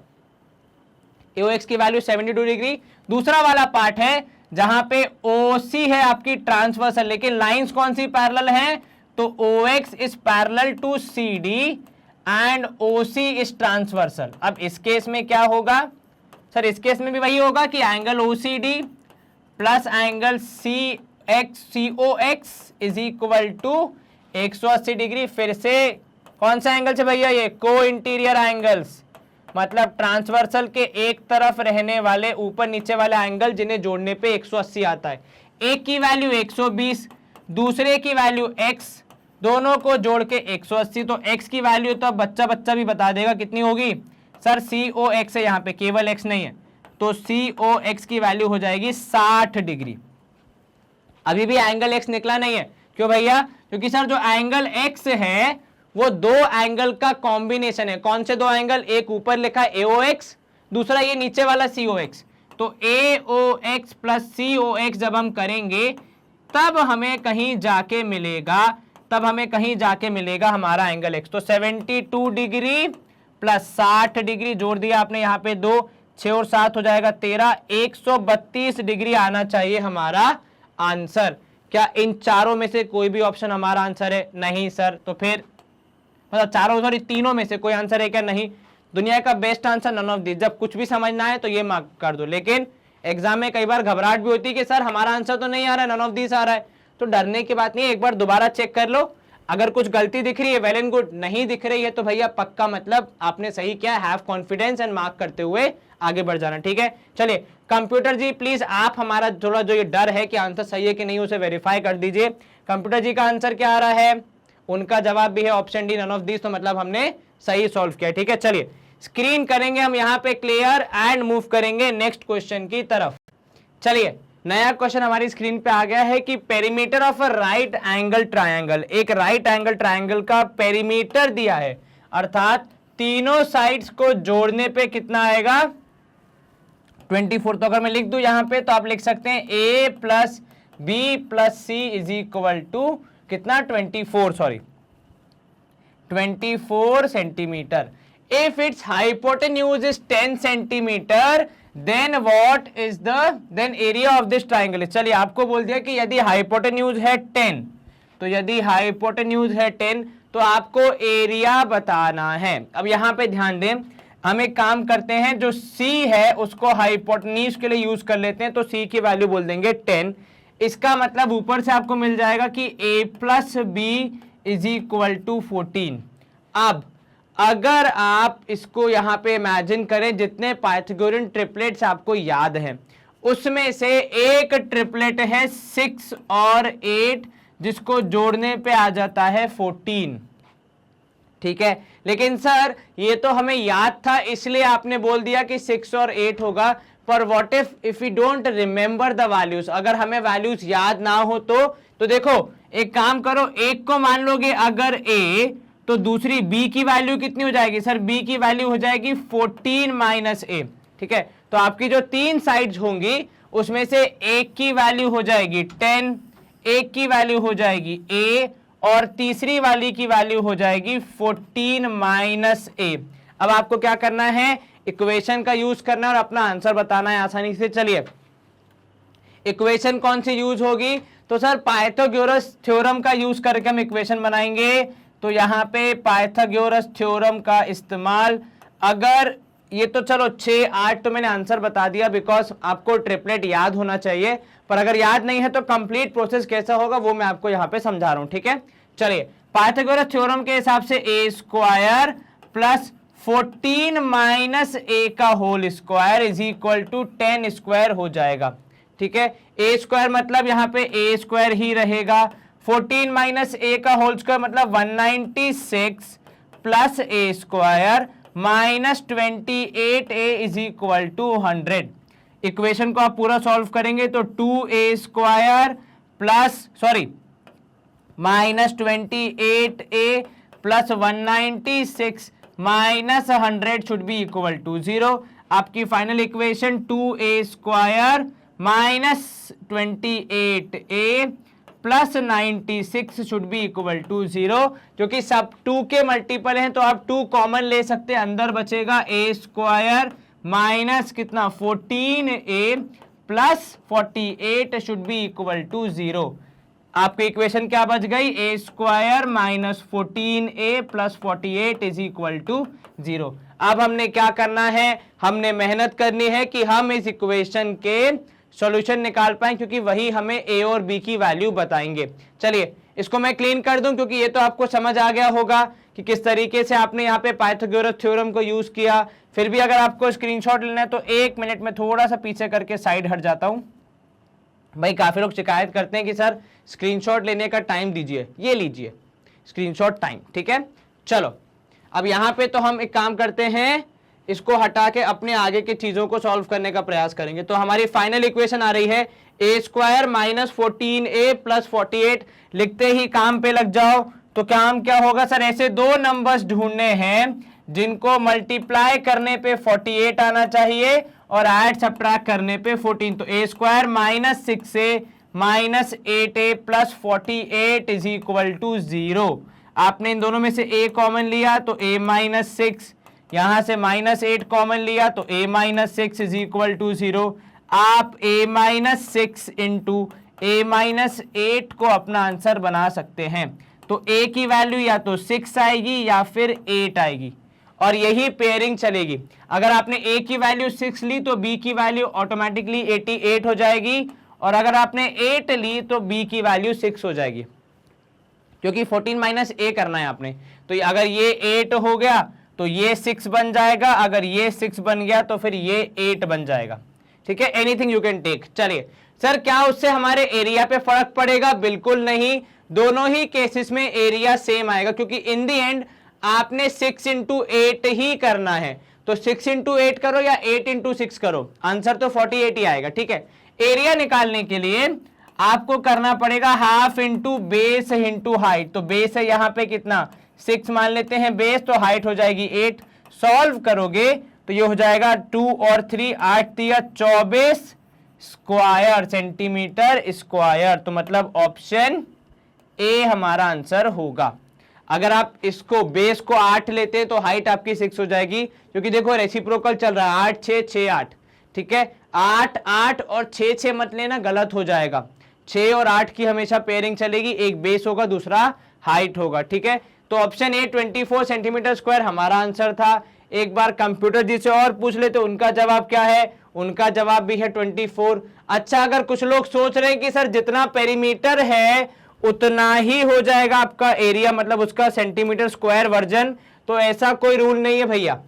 AOX की वैल्यू 72 डिग्री। दूसरा वाला पार्ट है जहां पे OC है आपकी ट्रांसवर्सल, लेकिन लाइंस कौन सी पैरेलल हैं, तो OX is parallel to CD and OC is transversal. अब इस केस में क्या होगा सर, इस केस में भी वही होगा कि angle OCD plus angle COX is equal to 180 degree. फिर से कौन सा एंगल से भैया, ये को इंटीरियर एंगल्स, मतलब ट्रांसवर्सल के एक तरफ रहने वाले ऊपर नीचे वाले एंगल, जिन्हें जोड़ने पे 180 आता है। एक की वैल्यू 120, दूसरे की वैल्यू x, दोनों को जोड़ के 180। तो x की वैल्यू तो अब बच्चा भी बता देगा कितनी होगी सर, COX है, यहाँ पे केवल x नहीं है, तो COX की वैल्यू हो जाएगी 60 डिग्री। अभी भी एंगल x निकला नहीं है, क्यों भैया, क्योंकि सर जो एंगल x है वो दो एंगल का कॉम्बिनेशन है। कौन से दो एंगल, एक ऊपर लिखा है AOX, दूसरा ये नीचे वाला COX। तो AOX प्लस COX जब हम करेंगे तब हमें कहीं जाके मिलेगा, हमारा एंगल x। तो 72 डिग्री प्लस 60 डिग्री जोड़ दिया आपने यहाँ पे, 2 6 और 7 हो जाएगा 13, 132 डिग्री आना चाहिए हमारा आंसर। क्या इन चारों में से कोई भी ऑप्शन हमारा आंसर है? नहीं सर। तो फिर मतलब तीनों में से कोई आंसर है क्या? नहीं। दुनिया का best answer none of this. जब कुछ भी समझना है तो ये मार्क कर दो, लेकिन एग्जाम में कई बार घबराहट भी होती है कि सर हमारा आंसर तो नहीं आ रहा है, नन ऑफ दिस आ रहा है। तो डरने की बात नहीं है, एक बार दोबारा चेक कर लो। अगर कुछ गलती दिख रही है वेल एंड गुड, नहीं दिख रही है तो भैया पक्का मतलब आपने सही किया। हैव कॉन्फिडेंस एंड मार्क करते हुए आगे बढ़ जाना, ठीक है। चलिए कंप्यूटर जी प्लीज आप हमारा थोड़ा जो ये डर है कि आंसर सही है कि नहीं उसे वेरीफाई कर दीजिए। कंप्यूटर जी का आंसर क्या आ रहा है? उनका जवाब भी है option D, none of this. तो मतलब हमने सही सॉल्व किया, ठीक है। चलिए स्क्रीन करेंगे हम यहाँ पे क्लियर एंड मूव करेंगे नेक्स्ट क्वेश्चन की तरफ। चलिए नया क्वेश्चन हमारी स्क्रीन पे आ गया है कि perimeter of a right angle triangle. एक राइट एंगल ट्रायंगल का पेरीमीटर दिया है, अर्थात तीनों साइड्स को जोड़ने पे कितना आएगा? 24। तो अगर मैं लिख दूं यहां पे तो आप लिख सकते हैं a plus b plus c is equal to कितना? 24 centimetre. If it's hypotenuse is 10 centimetre then what is then area of this triangle. चलिए आपको बोल दिया कि यदि हाइपोटेन्यूज है 10, तो यदि हाइपोटेन्यूज है 10 तो आपको एरिया बताना है। अब यहां पे ध्यान दें, हम एक काम करते हैं, जो C है उसको हाइपोटेन्यूज के लिए यूज कर लेते हैं। तो C की वैल्यू बोल देंगे 10। इसका मतलब ऊपर से आपको मिल जाएगा कि a plus b is equal to 14। अब अगर आप इसको यहां पे इमेजिन करें, जितने पाइथागोरियन ट्रिपलेट्स आपको याद हैं उसमें से एक ट्रिपलेट है 6 और 8, जिसको जोड़ने पे आ जाता है 14, ठीक है। लेकिन सर ये तो हमें याद था इसलिए आपने बोल दिया कि 6 और 8 होगा, पर what if you don't remember the values, अगर हमें वैल्यूज याद ना हो तो देखो एक काम करो, एक को मान लोगे अगर a, तो दूसरी b की वैल्यू कितनी हो जाएगी? सर b की वैल्यू हो जाएगी 14 माइनस a, ठीक है। तो आपकी जो तीन साइड्स होंगी उसमें से एक की वैल्यू हो जाएगी 10, एक की वैल्यू हो जाएगी a, और तीसरी वाली की वैल्यू हो जाएगी 14 माइनस a। अब आपको क्या करना है? इक्वेशन का यूज करना है और अपना आंसर बताना है आसानी से। चलिए इक्वेशन कौन सी यूज होगी? तो सर पाइथागोरस थ्योरम का यूज करके हम इक्वेशन बनाएंगे। तो यहाँ पे पाइथागोरस थ्योरम का इस्तेमाल, अगर ये तो चलो 6 8 तो मैंने आंसर बता दिया बिकॉज आपको ट्रिपलेट याद होना चाहिए, पर अगर याद नहीं है तो कंप्लीट प्रोसेस कैसा होगा वो मैं आपको यहाँ पे समझा रहा हूँ, ठीक है। चलिए, पाइथागोरस थ्योरम के हिसाब से a square plus 14 minus a का whole square is equal to 10 square हो जाएगा, ठीक है। ए स्क्वायर मतलब यहाँ पे ए स्क्वायर ही रहेगा, 14 माइनस ए का होल स्क्वायर मतलब 196 plus a square minus 28 a is equal to 100। Equation को आप पूरा सॉल्व करेंगे तो 2a square plus minus 28a plus 196 minus 100 should be equal to 0। आपकी final equation 2a square minus 28a plus 96 should be equal to 0, जो कि सब 2 के मल्टीपल हैं तो आप 2 कॉमन ले सकते हैं, अंदर बचेगा a स्क्वायर माइनस कितना 14a plus 48 should be equal to 0। आपकी इक्वेशन क्या बच गई? a square minus 14a plus 48 is equal to 0। अब हमने क्या करना है? हमने मेहनत करनी है कि हम इस इक्वेशन के सॉल्यूशन निकाल पाएं, क्योंकि वही हमें a और b की वैल्यू बताएंगे। चलिए इसको मैं क्लीन कर दूं, क्योंकि ये तो आपको समझ आ गया होगा कि किस तरीके से आपने यहाँ पे पाइथागोरस थ्योरम को यूज किया। फिर भी अगर आपको स्क्रीनशॉट लेना है तो 1 मिनट में थोड़ा सा पीछे करके साइड हट जाता हूं। भाई काफी लोग शिकायत करते हैं कि सर स्क्रीनशॉट लेने का टाइम दीजिए, ये लीजिए स्क्रीनशॉट टाइम, ठीक है। चलो अब यहाँ पे तो हम एक काम करते हैं, इसको हटा के अपने आगे की चीजों को सॉल्व करने का प्रयास करेंगे। तो हमारी फाइनल इक्वेशन आ रही है ए स्क्वायर माइनस 14a प्लस 48। लिखते ही काम पे लग जाओ। तो काम क्या होगा सर? ऐसे दो नंबर्स ढूंढने हैं जिनको मल्टीप्लाई करने पे 48 आना चाहिए और ऐड सब्ट्रैक्ट करने पे 14। तो a square minus 6a minus 8a plus 48 is equal to 0। आपने इन दोनों में से a कॉमन लिया तो a माइनस 6, यहां से माइनस 8 कॉमन लिया तो a minus 6 is equal to 0। आप a minus 6 into a minus 8 को अपना आंसर बना सकते हैं। तो a की वैल्यू या तो 6 आएगी या फिर 8 आएगी, और यही पेयरिंग चलेगी। अगर आपने a की वैल्यू 6 ली तो b की वैल्यू ऑटोमेटिकली 88 हो जाएगी, और अगर आपने 8 ली तो b की वैल्यू 6 हो जाएगी, क्योंकि 14 माइनस a करना है आपने। तो अगर ये 8 हो गया तो ये 6 बन जाएगा, अगर ये 6 बन गया तो फिर ये 8 बन जाएगा, ठीक है। Anything you can take. चलिए सर क्या उससे हमारे एरिया पे फर्क पड़ेगा? बिल्कुल नहीं, दोनों ही केसेस में एरिया सेम आएगा, क्योंकि इन दी एंड आपने 6 इंटू 8 ही करना है। तो 6 इंटू 8 करो या 8 इंटू 6 करो, आंसर तो 48 ही आएगा, ठीक है। एरिया निकालने के लिए आपको करना पड़ेगा half into base into height. तो बेस है यहाँ पे कितना 6 मान लेते हैं बेस, तो हाइट हो जाएगी 8। सॉल्व करोगे तो ये हो जाएगा 2 और 3 8 या 24 स्क्वायर सेंटीमीटर स्क्वायर। तो मतलब ऑप्शन ए हमारा आंसर होगा। अगर आप इसको बेस को 8 लेते हैं तो हाइट आपकी 6 हो जाएगी, क्योंकि देखो रेसिप्रोकल चल रहा है 8 6 6 8, ठीक है। 8 8 और 6 6 मत लेना, गलत हो जाएगा। 6 और 8 की हमेशा पेयरिंग चलेगी, एक बेस होगा दूसरा हाइट होगा, ठीक है। तो ऑप्शन ए 24 सेंटीमीटर स्क्वायर हमारा आंसर था। एक बार कंप्यूटर जी से और पूछ ले तो उनका जवाब क्या है? उनका जवाब भी है 24। अच्छा, अगर कुछ लोग सोच रहे हैं कि सर जितना पेरीमीटर है उतना ही हो जाएगा आपका एरिया, मतलब उसका सेंटीमीटर स्क्वायर वर्जन, तो ऐसा कोई रूल नहीं है भैया,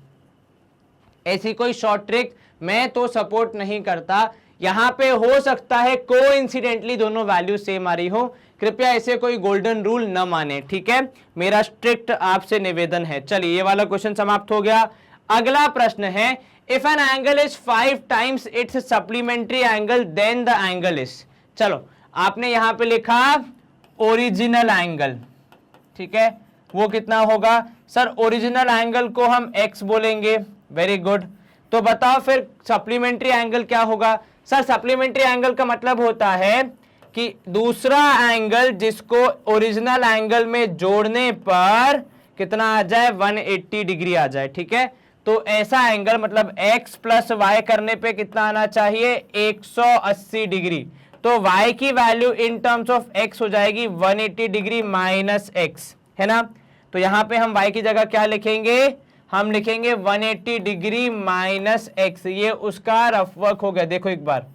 ऐसी कोई शॉर्ट ट्रिक मैं तो सपोर्ट नहीं करता। यहां पे हो सकता है कोइंसिडेंटली दोनों वैल्यू सेम आ रही हो, कृपया ऐसे कोई गोल्डन रूल न माने, ठीक है। मेरा स्ट्रिक्ट आपसे निवेदन है। चलिए ये वाला क्वेश्चन समाप्त हो गया। अगला प्रश्न है, if an angle is 5 times its supplementary angle then the angle is. चलो आपने यहां पे लिखा ओरिजिनल एंगल, ठीक है, वो कितना होगा सर? ओरिजिनल एंगल को हम x बोलेंगे, वेरी गुड। तो बताओ फिर सप्लीमेंट्री एंगल क्या होगा? सर सप्लीमेंट्री एंगल का मतलब होता है कि दूसरा एंगल जिसको ओरिजिनल एंगल में जोड़ने पर कितना आ जाए, 180 डिग्री आ जाए, ठीक है। तो ऐसा एंगल मतलब x प्लस वाई करने पे कितना आना चाहिए, 180 डिग्री। तो y की value in terms of x हो जाएगी 180 डिग्री माइनस x, है ना। तो यहां पे हम y की जगह क्या लिखेंगे, हम लिखेंगे 180 डिग्री माइनस x। ये उसका रफ वर्क हो गया, देखो एक बार,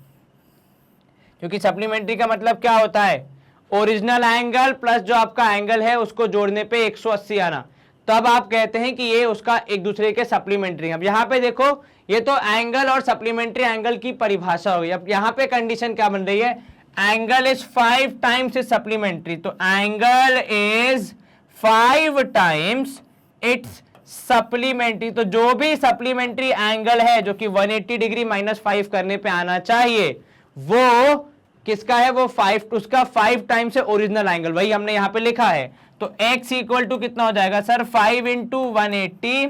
क्योंकि सप्लीमेंट्री का मतलब क्या होता है, ओरिजिनल एंगल प्लस जो आपका एंगल है उसको जोड़ने पे 180 आना, तब आप कहते हैं कि ये उसका एक दूसरे के सप्लीमेंट्री। अब यहाँ पे देखो, ये तो एंगल और सप्लीमेंट्री एंगल की परिभाषा हो गई। अब यहाँ पे कंडीशन क्या बन रही है, angle is 5 times is supplementary, तो angle is 5 times its supplementary. तो जो भी सप्लीमेंट्री एंगल है जो कि 180 डिग्री माइनस 5 करने पे आना चाहिए, वो किसका है, वो 5, उसका 5 टाइम्स है ओरिजिनल एंगल, वही हमने यहां पे लिखा है। तो x इक्वल टू कितना हो जाएगा सर, 5 इंटू 180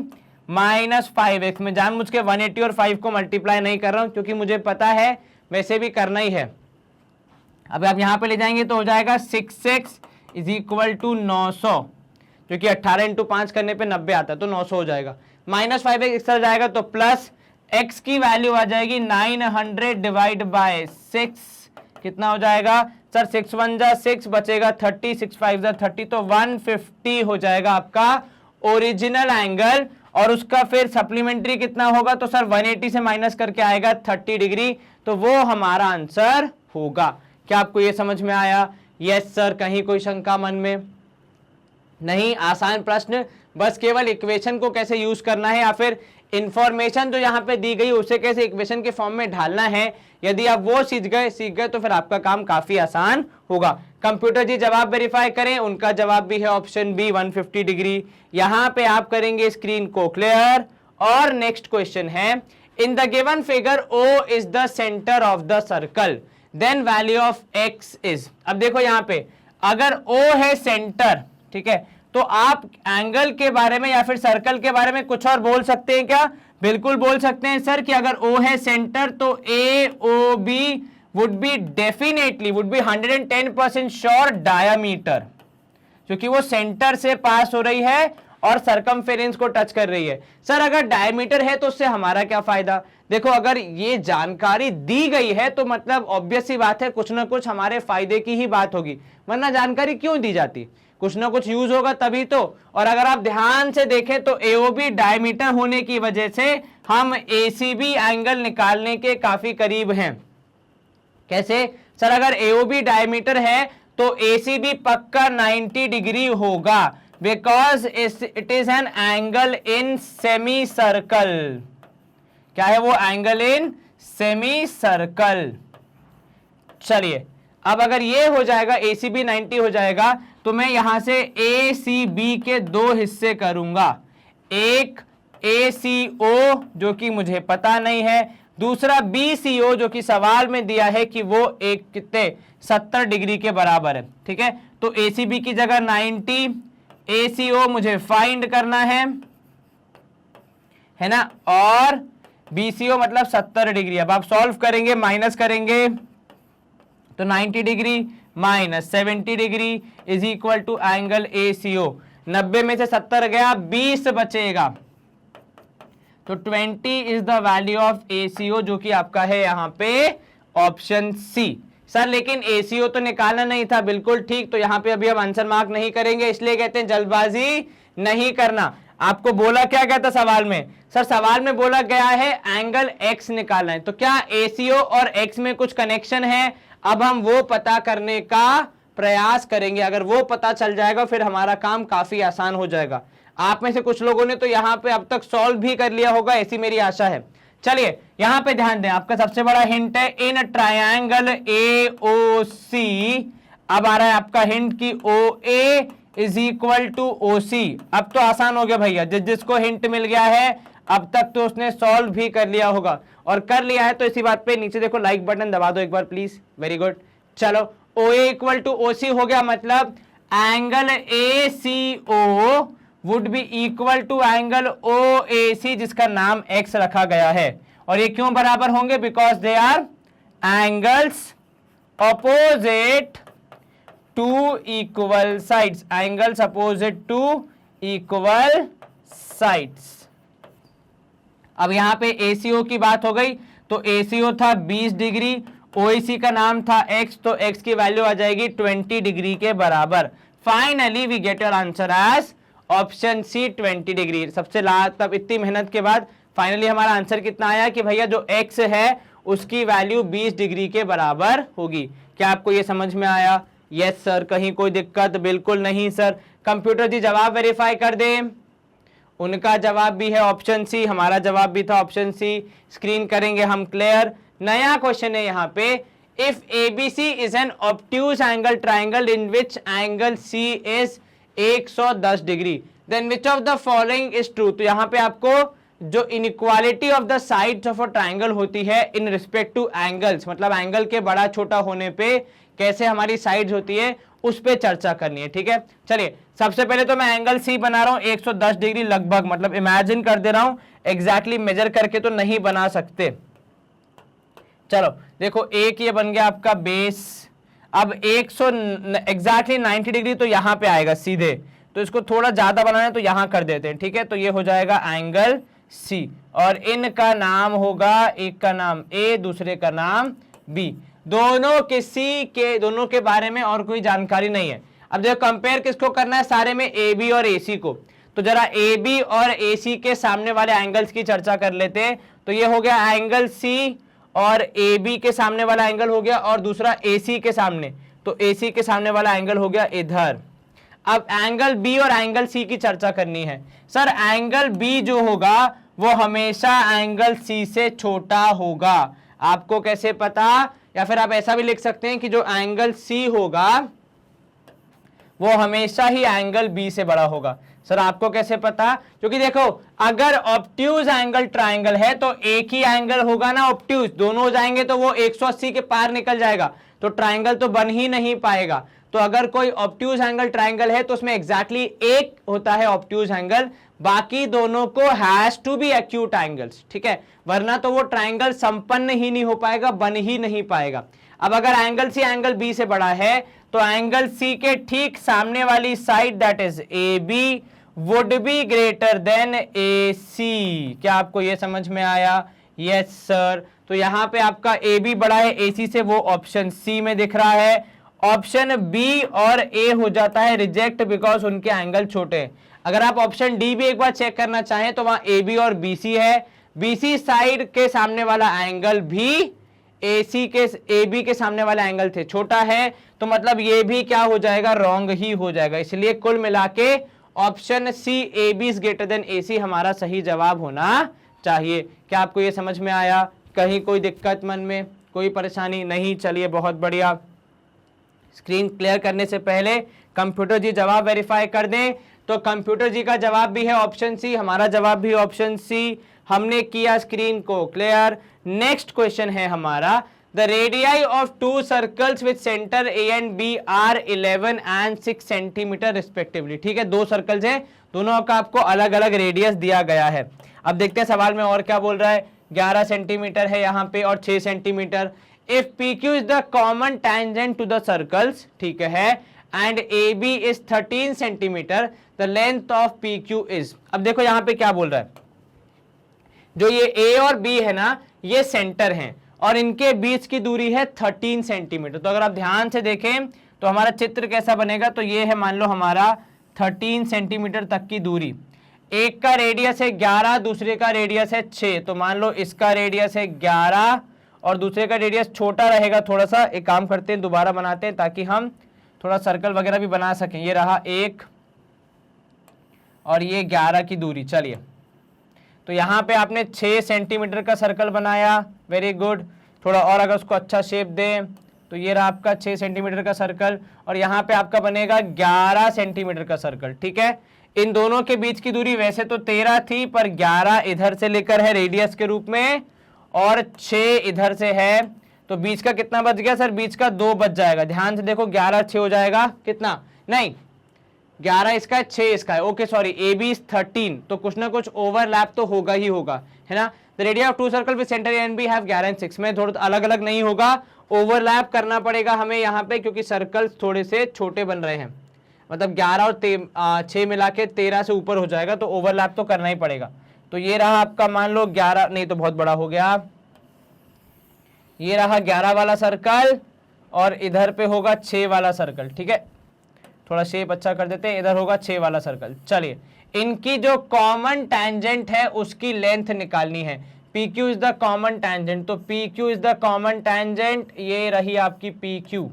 माइनस 5x। मैं जानबूझ के 180 और 5 को मल्टीप्लाई नहीं कर रहा हूं, क्योंकि मुझे पता है वैसे भी करना ही है। अब आप यहां पे ले जाएंगे तो हो जाएगा 6x इज इक्वल टू 900, क्योंकि 18 इंटू 5 करने पे 90 आता है, तो 900 हो जाएगा। माइनस 5x इस तरह जाएगा, तो प्लस x की वैल्यू आ जाएगी 900 डिवाइड बाय 6, कितना हो जाएगा सर, 6 1 जा 6 बचेगा 30, 6 5 जा 30, तो 150 हो जाएगा आपका ओरिजिनल एंगल। और उसका फिर सप्लीमेंट्री कितना होगा, तो सर 180 से माइनस करके आएगा 30 डिग्री, तो वो हमारा आंसर होगा। क्या आपको ये समझ में आया? यस सर, कहीं कोई शंका मन में नहीं? आसान प्रश्न, बस केवल इक्वेशन को कैसे यूज करना है या फिर इंफॉर्मेशन जो यहाँ पे दी गई उसे कैसे इक्वेशन के फॉर्म में ढालना है, यदि आप वो सीख गए तो फिर आपका काम काफी आसान होगा। कंप्यूटर जी जवाब वेरीफाई करें, उनका जवाब भी है ऑप्शन बी 150 डिग्री। यहां पे आप करेंगे स्क्रीन को क्लियर। और नेक्स्ट क्वेश्चन है, in the given figure O is the centre of the circle, then value of x is. अब देखो यहां पे अगर O है सेंटर, ठीक है, तो आप एंगल के बारे में या फिर सर्कल के बारे में कुछ और बोल सकते हैं क्या? बिल्कुल बोल सकते हैं सर कि अगर O है सेंटर तो AOB would be definitely, would be 110% sure diameter, क्योंकि वो सेंटर से पास हो रही है और सरकमफेरेंस को टच कर रही है। सर अगर डायमीटर है तो उससे हमारा क्या फायदा? देखो अगर ये जानकारी दी गई है तो मतलब ऑब्वियस सी बात है कुछ ना कुछ हमारे फायदे की ही बात होगी, वरना जानकारी क्यों दी जाती? कुछ ना कुछ यूज होगा तभी तो। और अगर आप ध्यान से देखें तो एओबी डायमीटर होने की वजह से हम एसीबी एंगल निकालने के काफी करीब हैं। कैसे सर? अगर एओबी डायमीटर है तो एसीबी पक्का 90 डिग्री होगा, because it is an angle in semi circle. क्या है वो? Angle in semi circle. चलिए अब अगर ये हो जाएगा, एसीबी 90 हो जाएगा, तो मैं यहां से एसीबी के दो हिस्से करूंगा, एक एसीओ जो कि मुझे पता नहीं है, दूसरा बीसीओ जो कि सवाल में दिया है कि वो एक कितने 70 डिग्री के बराबर है। ठीक है, तो एसीबी की जगह 90, एसीओ मुझे फाइंड करना है ना, और बीसीओ मतलब 70 डिग्री। अब आप सॉल्व करेंगे, माइनस करेंगे तो 90 degree minus 70 degree is equal to angle ACO. 90 में से 70 गया, 20 बचेगा, तो 20 is the value of ACO, जो कि आपका है यहां पे ऑप्शन सी। सर लेकिन एसीओ तो निकालना नहीं था, बिल्कुल ठीक, तो यहां पे अभी हम आंसर मार्क नहीं करेंगे, इसलिए कहते हैं जल्दबाजी नहीं करना। आपको बोला क्या गया था सवाल में? सर सवाल में बोला गया है एंगल एक्स निकालना है, तो क्या एसीओ और एक्स में कुछ कनेक्शन है? अब हम वो पता करने का प्रयास करेंगे। अगर वो पता चल जाएगा फिर हमारा काम काफी आसान हो जाएगा। आप में से कुछ लोगों ने तो यहां पे अब तक सॉल्व भी कर लिया होगा, ऐसी मेरी आशा है। चलिए यहां पे ध्यान दें, आपका सबसे बड़ा हिंट है इन ट्रायंगल एओसी। अब आ रहा है आपका हिंट की OA is equal to OC। अब तो आसान हो गया भैया, जिसको हिंट मिल गया है अब तक तो उसने सॉल्व भी कर लिया होगा, और कर लिया है तो इसी बात पे नीचे देखो लाइक बटन दबा दो एक बार प्लीज। Very good. चलो OA इक्वल टू OC हो गया, मतलब angle ACO would be equal to angle OAC, जिसका नाम X रखा गया है। और ये क्यों बराबर होंगे? Because they are angles opposite to equal sides, angles opposite to equal sides. अब यहां पे ACO की बात हो गई, तो ACO था 20 डिग्री, ओएसी का नाम था x, तो x की वैल्यू आ जाएगी 20 डिग्री के बराबर। Finally we get your answer as option C 20 degree. सबसे लास्ट, तब इतनी मेहनत के बाद फाइनली हमारा आंसर कितना आया कि भैया जो x है उसकी वैल्यू 20 डिग्री के बराबर होगी। क्या आपको ये समझ में आया? Yes sir. कहीं कोई दिक्कत? बिल्कुल नहीं सर। कंप्यूटर जी जवाब वेरीफाई कर दें। उनका जवाब भी है ऑप्शन सी, हमारा जवाब भी था ऑप्शन सी। स्क्रीन करेंगे हम क्लियर। नया क्वेश्चन है यहाँ पे, if ABC is an obtuse angle triangle in which angle C is 110 degree, then which of the following is true. तो यहाँ पे आपको जो inequality of the sides of a triangle होती है इन रिस्पेक्ट टू एंगल्स, मतलब एंगल के बड़ा छोटा होने पे कैसे हमारी साइड्स होती है, उस पे चर्चा करनी है। ठीक है, चलिए सबसे पहले तो मैं एंगल सी बना रहा हूं 110 डिग्री लगभग, मतलब इमेजिन कर दे रहा हूं, एग्जैक्टली मेजर करके तो नहीं बना सकते। चलो देखो, एक ये बन गया आपका बेस। अब 100 एग्जैक्टली 90 डिग्री तो यहां पे आएगा सीधे, तो इसको थोड़ा ज्यादा बनाना है तो यहां कर देते हैं। ठीक है, तो ये हो जाएगा एंगल सी, और इनका नाम होगा, एक का नाम ए, दूसरे का नाम बी। दोनों के बारे में और कोई जानकारी नहीं है। अब देखो कंपेयर किसको करना है, सारे में ए बी और ए सी को। तो जरा ए बी और ए सी के सामने वाले एंगल्स की चर्चा कर लेते हैं। तो ये हो गया एंगल सी, और ए बी के सामने वाला एंगल हो गया, और दूसरा ए सी के सामने, तो ए सी के सामने वाला एंगल हो गया इधर। अब एंगल बी और एंगल सी की चर्चा करनी है। सर एंगल बी जो होगा वो हमेशा एंगल सी से छोटा होगा। आपको कैसे पता? या फिर आप ऐसा भी लिख सकते हैं कि जो एंगल सी होगा वो हमेशा ही एंगल बी से बड़ा होगा। सर आपको कैसे पता? क्योंकि देखो, अगर ऑब्ट्यूज एंगल ट्राइंगल है तो एक ही एंगल होगा ना ऑब्ट्यूज, दोनों हो जाएंगे तो वो 180 के पार निकल जाएगा, तो ट्राइंगल तो बन ही नहीं पाएगा। तो अगर कोई ऑब्ट्यूज एंगल ट्राइंगल है तो उसमें एग्जैक्टली एक होता है ऑब्ट्यूज एंगल, बाकी दोनों को has to be acute angles. ठीक है, वरना तो वो ट्राइंगल संपन्न ही नहीं हो पाएगा, बन ही नहीं पाएगा। अब अगर एंगल सी एंगल बी से बड़ा है तो एंगल सी के ठीक सामने वाली side that is A B would be greater than A C. क्या आपको ये समझ में आया? Yes sir. तो यहां पे आपका ए बी बड़ा है ए सी से, वो ऑप्शन सी में दिख रहा है। ऑप्शन बी और ए हो जाता है रिजेक्ट, बिकॉज उनके एंगल छोटे हैं। अगर आप ऑप्शन डी भी एक बार चेक करना चाहें तो वहां ए बी और बी सी है, बी सी साइड के सामने वाला एंगल भी ए बी के सामने वाला एंगल से छोटा है, तो मतलब ये भी क्या हो जाएगा, रॉन्ग ही हो जाएगा। इसलिए कुल मिला के option C A B is greater than A C हमारा सही जवाब होना चाहिए। क्या आपको ये समझ में आया? कहीं कोई दिक्कत मन में, कोई परेशानी नहीं? चलिए बहुत बढ़िया। स्क्रीन क्लियर करने से पहले कंप्यूटर जी जवाब वेरीफाई कर दें। तो कंप्यूटर जी का जवाब भी है ऑप्शन सी, हमारा जवाब भी ऑप्शन सी। हमने किया स्क्रीन को क्लियर। नेक्स्ट क्वेश्चन है हमारा, the radii of two circles with centre A and B are 11 and 6 centimetre respectively. ठीक है, दो सर्कल्स हैं, दोनों का आपको अलग अलग रेडियस दिया गया है। अब देखते हैं सवाल में और क्या बोल रहा है। 11 सेंटीमीटर है यहाँ पे और 6 centimetre. If P Q is the common tangent to the circles, ठीक है, and A B is 13 centimetre, the length of P Q is. अब देखो यहाँ पे क्या बोल रहा है, जो ये ए और बी है ना, ये सेंटर हैं और इनके बीच की दूरी है 13 सेंटीमीटर। तो अगर आप ध्यान से देखें तो हमारा चित्र कैसा बनेगा, तो ये है मान लो हमारा 13 सेंटीमीटर तक की दूरी। एक का रेडियस है 11, दूसरे का रेडियस है 6, तो मान लो इसका रेडियस है 11 और दूसरे का रेडियस छोटा रहेगा थोड़ा सा। एक काम करते हैं, दोबारा बनाते हैं ताकि हम थोड़ा सर्कल वगैरह भी बना सकें। ये रहा 1 और ये 11 की दूरी। चलिए, तो यहाँ पे आपने 6 सेंटीमीटर का सर्कल बनाया, वेरी गुड। थोड़ा और अगर उसको अच्छा शेप दें तो ये रहा आपका 6 सेंटीमीटर का सर्कल, और यहाँ पे आपका बनेगा 11 सेंटीमीटर का सर्कल। ठीक है, इन दोनों के बीच की दूरी वैसे तो 13 थी, पर 11 इधर से लेकर है रेडियस के रूप में और 6 इधर से है, तो बीच का कितना बच गया सर? बीच का 2 बच जाएगा। ध्यान से देखो, 11 6 हो जाएगा कितना, नहीं 11 इसका है, 6 इसका है। Okay sorry, A B is 13, तो कुछ ना कुछ ओवरलैप तो होगा ही होगा, है ना। The radius of two circle with centre A and B have 11 and 6 में थोड़ा अलग अलग नहीं होगा, ओवरलैप करना पड़ेगा हमें यहाँ पे, क्योंकि सर्कल्स थोड़े से छोटे बन रहे हैं। मतलब 11 और 6 मिला के 13 से ऊपर हो जाएगा, तो ओवरलैप तो करना ही पड़ेगा। तो ये रहा आपका मान लो 11, नहीं तो बहुत बड़ा हो गया, ये रहा 11 वाला सर्कल और इधर पे होगा 6 वाला सर्कल। ठीक है, थोड़ा शेप अच्छा कर देते हैं, इधर होगा 6 वाला सर्कल। चलिए, इनकी जो कॉमन टैंजेंट है उसकी लेंथ निकालनी है। PQ is the common tangent, तो PQ is the common tangent, ये रही आपकी PQ।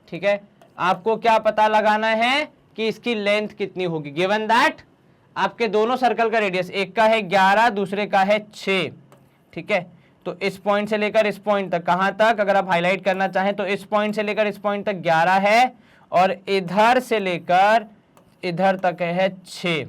ठीक है, आपको क्या पता लगाना है कि इसकी लेंथ कितनी होगी, गिवन दैट आपके दोनों सर्कल का रेडियस, एक का है 11 दूसरे का है 6। ठीक है, तो इस पॉइंट से लेकर इस पॉइंट तक, कहां तक अगर आप हाईलाइट करना चाहें तो इस पॉइंट से लेकर इस पॉइंट तक 11 है और इधर से लेकर इधर तक है 6।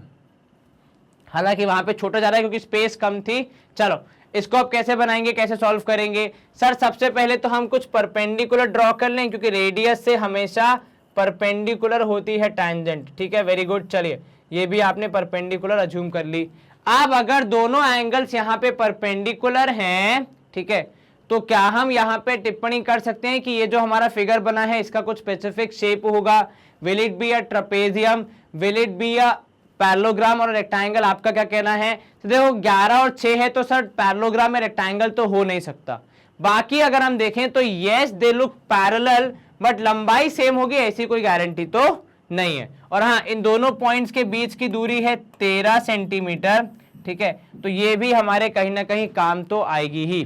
हालांकि वहां पे छोटा जा रहा है क्योंकि स्पेस कम थी। चलो, इसको आप कैसे बनाएंगे, कैसे सॉल्व करेंगे? सर सबसे पहले तो हम कुछ परपेंडिकुलर ड्रॉ कर लें, क्योंकि रेडियस से हमेशा परपेंडिकुलर होती है टैंजेंट। ठीक है, वेरी गुड। चलिए, ये भी आपने परपेंडिकुलर अज्यूम कर ली। अब अगर दोनों एंगल्स यहाँ पे परपेंडिकुलर हैं, ठीक है, तो क्या हम यहाँ पे टिप्पणी कर सकते हैं कि ये जो हमारा फिगर बना है इसका कुछ स्पेसिफिक शेप होगा? Will it be a trapezium, will it be a parallelogram और रेक्टेंगल? आपका क्या कहना है? तो देखो 11 और 6 है तो सर पैरेललोग्राम में रेक्टेंगल तो हो नहीं सकता। बाकी अगर हम देखें तो yes they look parallel, but लंबाई सेम होगी ऐसी कोई गारंटी तो नहीं है। और हाँ, इन दोनों पॉइंट्स के बीच की दूरी है 13 सेंटीमीटर। ठीक है, तो ये भी हमारे कहीं ना कहीं काम तो आएगी ही।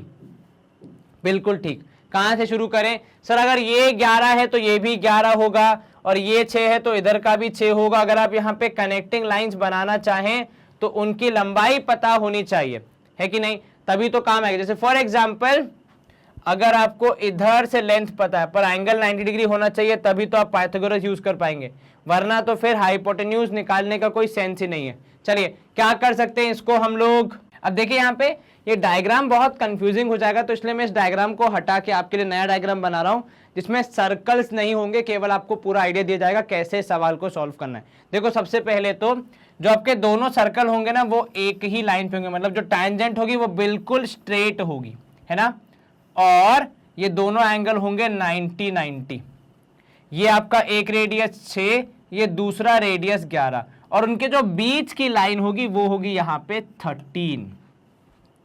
बिल्कुल ठीक। कहां से शुरू करें? सर अगर ये 11 है तो ये भी 11 होगा और ये 6 है तो इधर का भी 6 होगा। अगर आप यहाँ पे कनेक्टिंग लाइंस बनाना चाहें तो उनकी लंबाई पता होनी चाहिए, है कि नहीं? तभी तो काम आएगा। जैसे फॉर एग्जाम्पल, अगर आपको इधर से लेंथ पता है पर एंगल 90 डिग्री होना चाहिए, तभी तो आप पाइथागोरस यूज कर पाएंगे, वरना तो फिर हाइपोटेन्यूज निकालने का कोई सेंस ही नहीं है। चलिए, क्या कर सकते हैं इसको हम लोग? अब देखिए यहाँ पे ये डायग्राम बहुत कंफ्यूजिंग हो जाएगा, तो इसलिए मैं इस डायग्राम को हटा के आपके लिए नया डायग्राम बना रहा हूं जिसमें सर्कल्स नहीं होंगे, केवल आपको पूरा आइडिया दिया जाएगा कैसे सवाल को सॉल्व करना है। देखो, सबसे पहले तो जो आपके दोनों सर्कल होंगे ना वो एक ही लाइन पे होंगे, मतलब जो टैंजेंट होगी वो बिल्कुल स्ट्रेट होगी, है ना? और ये दोनों एंगल होंगे 90-90। ये आपका एक रेडियस 6, ये दूसरा रेडियस 11, और उनके जो बीच की लाइन होगी वो होगी यहाँ पे 13,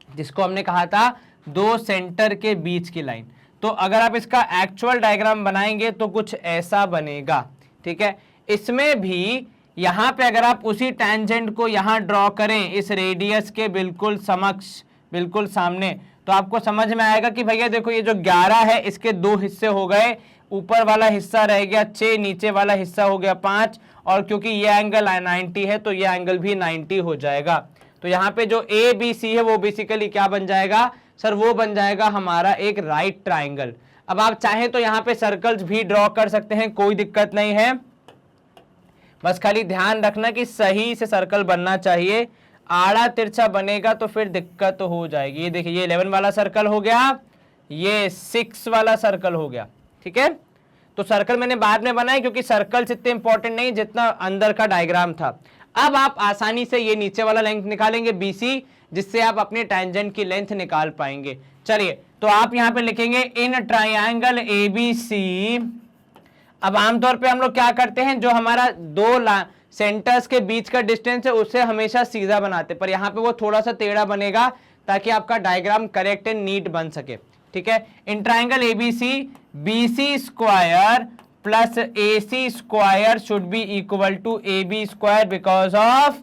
जिसको हमने कहा था दो सेंटर के बीच की लाइन। तो अगर आप इसका एक्चुअल डायग्राम बनाएंगे तो कुछ ऐसा बनेगा। ठीक है, इसमें भी यहाँ पे अगर आप उसी टैंजेंट को यहाँ ड्रॉ करें इस रेडियस के बिल्कुल समक्ष, बिल्कुल सामने, तो आपको समझ में आएगा कि भैया देखो ये जो 11 है इसके दो हिस्से हो गए, ऊपर वाला हिस्सा रह गया 6, नीचे वाला हिस्सा हो गया 5, और क्योंकि ये एंगल 90 है तो ये एंगल भी 90 हो जाएगा। तो यहाँ पे जो ए बी सी है वो बेसिकली क्या बन जाएगा? सर वो बन जाएगा हमारा एक राइट ट्राइंगल। अब आप चाहें तो यहाँ पे सर्कल्स भी ड्रॉ कर सकते हैं, कोई दिक्कत नहीं है, बस खाली ध्यान रखना कि सही से सर्कल बनना चाहिए। आड़ा तिरछा बनेगा तो फिर दिक्कत हो जाएगी। ये देखिए, ये 11 वाला सर्कल हो गया, ये 6 वाला सर्कल हो गया। ठीक है, तो सर्कल मैंने बाद में बनाया क्योंकि सर्कल्स इतने इंपॉर्टेंट नहीं जितना अंदर का डायग्राम था। अब आप आसानी से ये नीचे वाला लेंथ निकालेंगे BC, जिससे आप अपने टैंजेंट की लेंथ निकाल पाएंगे। चलिए, तो आप यहां पे लिखेंगे इन ट्राइंगल ABC। अब आमतौर पे हम लोग क्या करते हैं, जो हमारा दो सेंटर्स के बीच का डिस्टेंस है उसे हमेशा सीधा बनाते, पर यहाँ पे वो थोड़ा सा टेढ़ा बनेगा ताकि आपका डायग्राम करेक्ट एंड नीट बन सके। ठीक है, in triangle ABC BC square plus AC square should be equal to AB square, because of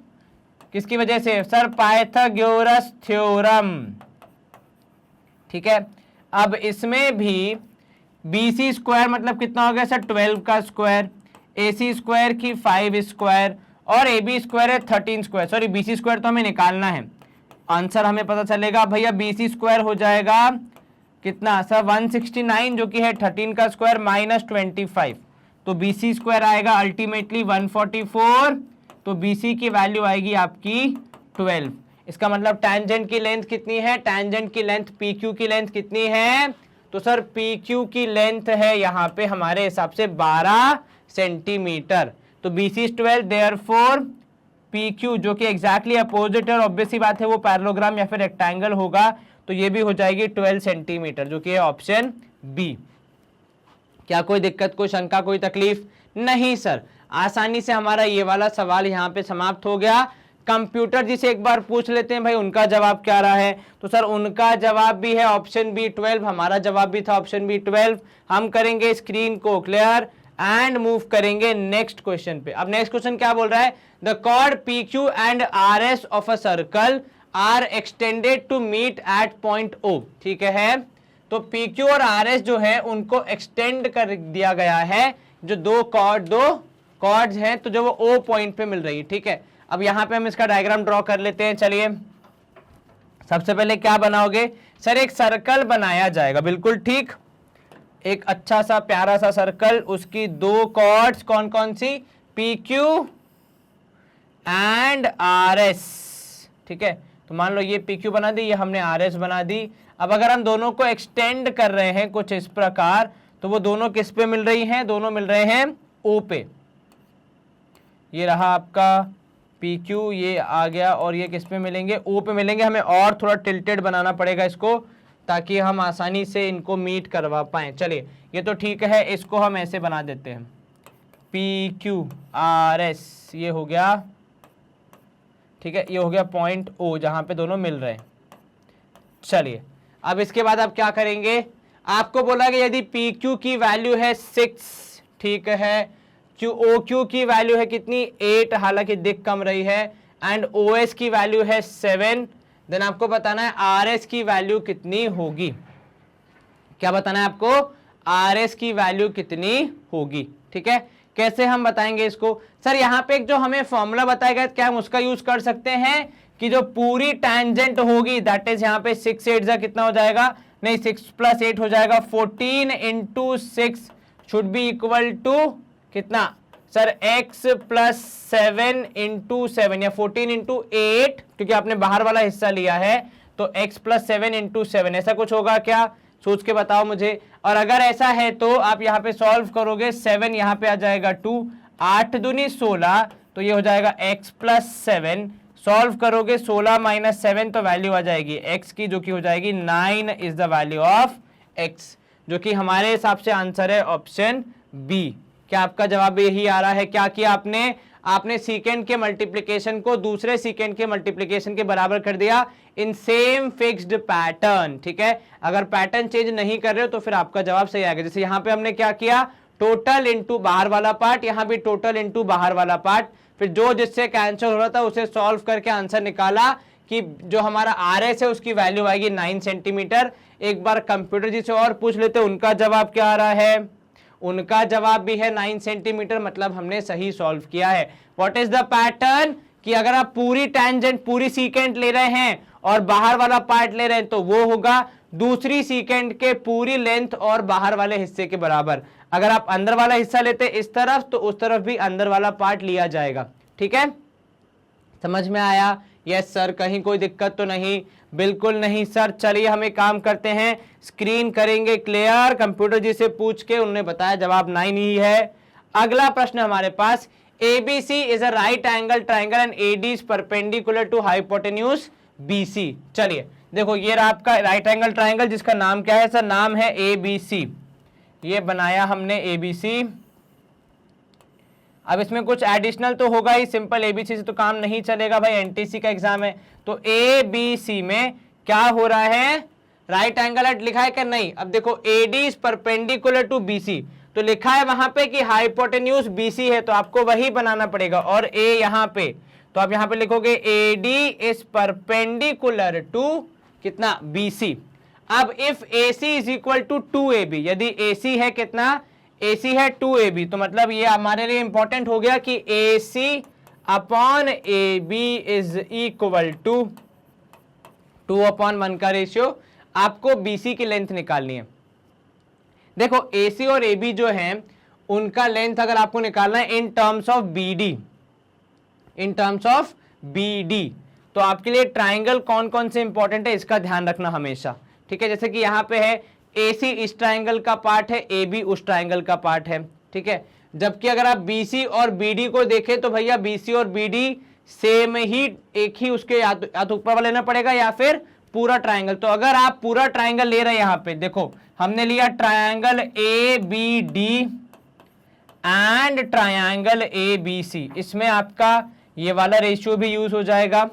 किसकी वजह से? Sir Pythagoras theorem. ठीक है, अब इसमें भी BC स्क्वायर मतलब कितना हो गया सर? 12 का स्क्वायर, AC स्क्वायर की 5 स्क्वायर, और AB स्क्वायर है 13 स्क्वायर। सॉरी, BC स्क्वायर तो हमें निकालना है, आंसर हमें पता चलेगा भैया BC स्क्वायर हो जाएगा कितना सर? 169, जो कि है 13 का स्क्वायर माइनस 25, तो BC स्क्वायर आएगा अल्टीमेटली 144, तो BC की वैल्यू आएगी आपकी 12। इसका मतलब टैंजेंट की लेंथ कितनी है? टैंजेंट की लेंथ PQ की लेंथ कितनी है? तो सर PQ की लेंथ है यहाँ पे हमारे हिसाब से 12 सेंटीमीटर। तो BC is 12, देयरफॉर PQ जो कि एग्जैक्टली अपोजिट है, ऑब्वियसली बात है वो पैरेललोग्राम या फिर रेक्टेंगल होगा, तो ये भी हो जाएगी 12 सेंटीमीटर, जो कि है ऑप्शन B। क्या कोई दिक्कत, कोई शंका, कोई तकलीफ? नहीं सर, आसानी से हमारा ये वाला सवाल यहाँ पे समाप्त हो गया। कंप्यूटर जी से एक बार पूछ लेते हैं भाई उनका जवाब क्या रहा है। तो सर उनका जवाब भी है ऑप्शन बी 12, हमारा जवाब भी था ऑप्शन बी 12। हम करेंगे स्क्रीन को क्लियर एंड मूव करेंगे नेक्स्ट क्वेश्चन पे। अब नेक्स्ट क्वेश्चन क्या बोल रहा है, the chord P Q and R S of a circle are extended to meet at point O. ठीक है, तो पी क्यू और आर एस जो है उनको एक्सटेंड कर दिया गया है, जो दो कॉर्ड्स हैं, तो जो वो ओ पॉइंट पे मिल रही है। ठीक है, अब यहां पे हम इसका डायग्राम ड्रॉ कर लेते हैं। चलिए सबसे पहले क्या बनाओगे सर, एक सर्कल बनाया जाएगा, बिल्कुल ठीक, एक अच्छा सा प्यारा सा सर्कल, उसकी दो कॉर्ड्स कौन कौन सी, P Q and R S. ठीक है, तो मान लो ये पी क्यू बना दी, ये हमने आर एस बना दी। अब अगर हम दोनों को एक्सटेंड कर रहे हैं कुछ इस प्रकार, तो वो दोनों किस पे मिल रही हैं, दोनों मिल रहे हैं ओ पे। ये रहा आपका पी क्यू, ये आ गया, और ये किस पे मिलेंगे, ओ पे मिलेंगे। हमें और थोड़ा टिल्टेड बनाना पड़ेगा इसको, ताकि हम आसानी से इनको मीट करवा पाएं। चलिए ये तो ठीक है, इसको हम ऐसे बना देते हैं, पी क्यू आर एस, ये हो गया। ठीक है, ये हो गया पॉइंट ओ जहां पे दोनों मिल रहे हैं। चलिए अब इसके बाद आप क्या करेंगे, आपको बोला कि यदि पी क्यू की वैल्यू है 6, ठीक है, क्यू ओ क्यू की वैल्यू है कितनी 8, हालांकि दिख कम रही है, एंड ओ एस की वैल्यू है 7, देन आपको बताना है आर एस की वैल्यू कितनी होगी। क्या बताना है आपको, आर एस की वैल्यू कितनी होगी। ठीक है, कैसे हम बताएंगे इसको, सर यहाँ पे एक जो हमें फॉर्मूला बताया गया, क्या हम उसका यूज कर सकते हैं कि जो पूरी टेंजेंट होगी, दैट इज यहाँ पे 6 8 जा कितना हो जाएगा, नहीं 6 + 8 हो जाएगा 14 × 6 शुड बी इक्वल टू कितना सर, x + 7 × 7 या 14 × 8, क्योंकि आपने बाहर वाला हिस्सा लिया है, तो x + 7 × 7 ऐसा कुछ होगा क्या, सोच के बताओ मुझे। और अगर ऐसा है तो आप यहाँ पे सॉल्व करोगे, 7 यहाँ पे आ जाएगा 2, 8 दूनी 16, तो ये हो जाएगा x + 7, सॉल्व करोगे 16 - 7 तो वैल्यू आ जाएगी x की, जो कि हो जाएगी 9 is the value of x, जो कि हमारे हिसाब से आंसर है ऑप्शन बी। क्या आपका जवाब यही आ रहा है, क्या किया आपने सीकेंड के मल्टीप्लिकेशन को दूसरे सीकेंड के मल्टीप्लिकेशन के बराबर कर दिया इन सेम फिक्स्ड पैटर्न। ठीक है, अगर पैटर्न चेंज नहीं कर रहे हो तो फिर आपका जवाब सही आएगा। जैसे यहाँ पे हमने क्या किया, टोटल इंटू बाहर वाला पार्ट, यहाँ भी टोटल इंटू बाहर वाला पार्ट, फिर जो जिससे कैंसिल हो रहा था उसे सॉल्व करके आंसर निकाला कि जो हमारा आर एस है उसकी वैल्यू आएगी 9 सेंटीमीटर। एक बार कंप्यूटर जी से और पूछ लेते उनका जवाब क्या आ रहा है, उनका जवाब भी है 9 सेंटीमीटर, मतलब हमने सही सॉल्व किया है। व्हाट इज द पैटर्न, कि अगर आप पूरी टेंजेंट पूरी सीकेंड ले रहे हैं और बाहर वाला पार्ट ले रहे हैं तो वो होगा दूसरी सीकेंड के पूरी लेंथ और बाहर वाले हिस्से के बराबर। अगर आप अंदर वाला हिस्सा लेते इस तरफ तो उस तरफ भी अंदर वाला पार्ट लिया जाएगा। ठीक है, समझ में आया, यस सर, कहीं कोई दिक्कत तो नहीं, बिल्कुल नहीं सर। चलिए हम एक काम करते हैं, स्क्रीन करेंगे क्लियर, कंप्यूटर जी से पूछ के उन्होंने बताया जवाब 9 ही है। अगला प्रश्न हमारे पास, ABC is a right angle triangle and AD is perpendicular to hypotenuse BC। चलिए देखो ये रहा आपका राइट एंगल ट्राइंगल, जिसका नाम क्या है सर, नाम है ABC, ये बनाया हमने ABC। अब इसमें कुछ एडिशनल तो होगा ही, सिंपल ABC से तो काम नहीं चलेगा भाई, NTC का एग्जाम है। तो ABC में क्या हो रहा है, राइट एंगल लिखा है क्या, नहीं। अब देखो AD is perpendicular to BC, तो लिखा है वहां पे कि हाइपोटेन्यूज BC है, तो आपको वही बनाना पड़ेगा, और A यहाँ पे, तो आप यहाँ पे लिखोगे AD इज परपेंडिकुलर टू कितना BC। अब if AC is equal to 2AB, यदि AC है कितना, AC है 2AB, तो मतलब ये हमारे लिए इंपॉर्टेंट हो गया कि AC upon AB is equal to 2/1 का रेशियो। आपको BC की लेंथ निकालनी है। देखो AC और AB जो हैं उनका लेंथ अगर आपको निकालना है इन टर्म्स ऑफ BD, तो आपके लिए ट्राइंगल कौन कौन से इंपॉर्टेंट है इसका ध्यान रखना हमेशा। ठीक है, जैसे कि यहाँ पे है AC इस ट्राइंगल का पार्ट है, AB उस ट्राइंगल का पार्ट है। ठीक है, जबकि अगर आप BC और BD को देखें तो भैया BC और BD सेम ही, एक ही उसके या तो ऊपर वाला लेना पड़ेगा या फिर पूरा ट्राइंगल। तो अगर आप पूरा ट्राइंगल ले रहे हैं, यहाँ पे देखो हमने लिया triangle ABD and triangle ABC, इसमें आपका ये वाला रेशियो भी यूज हो जाएगा।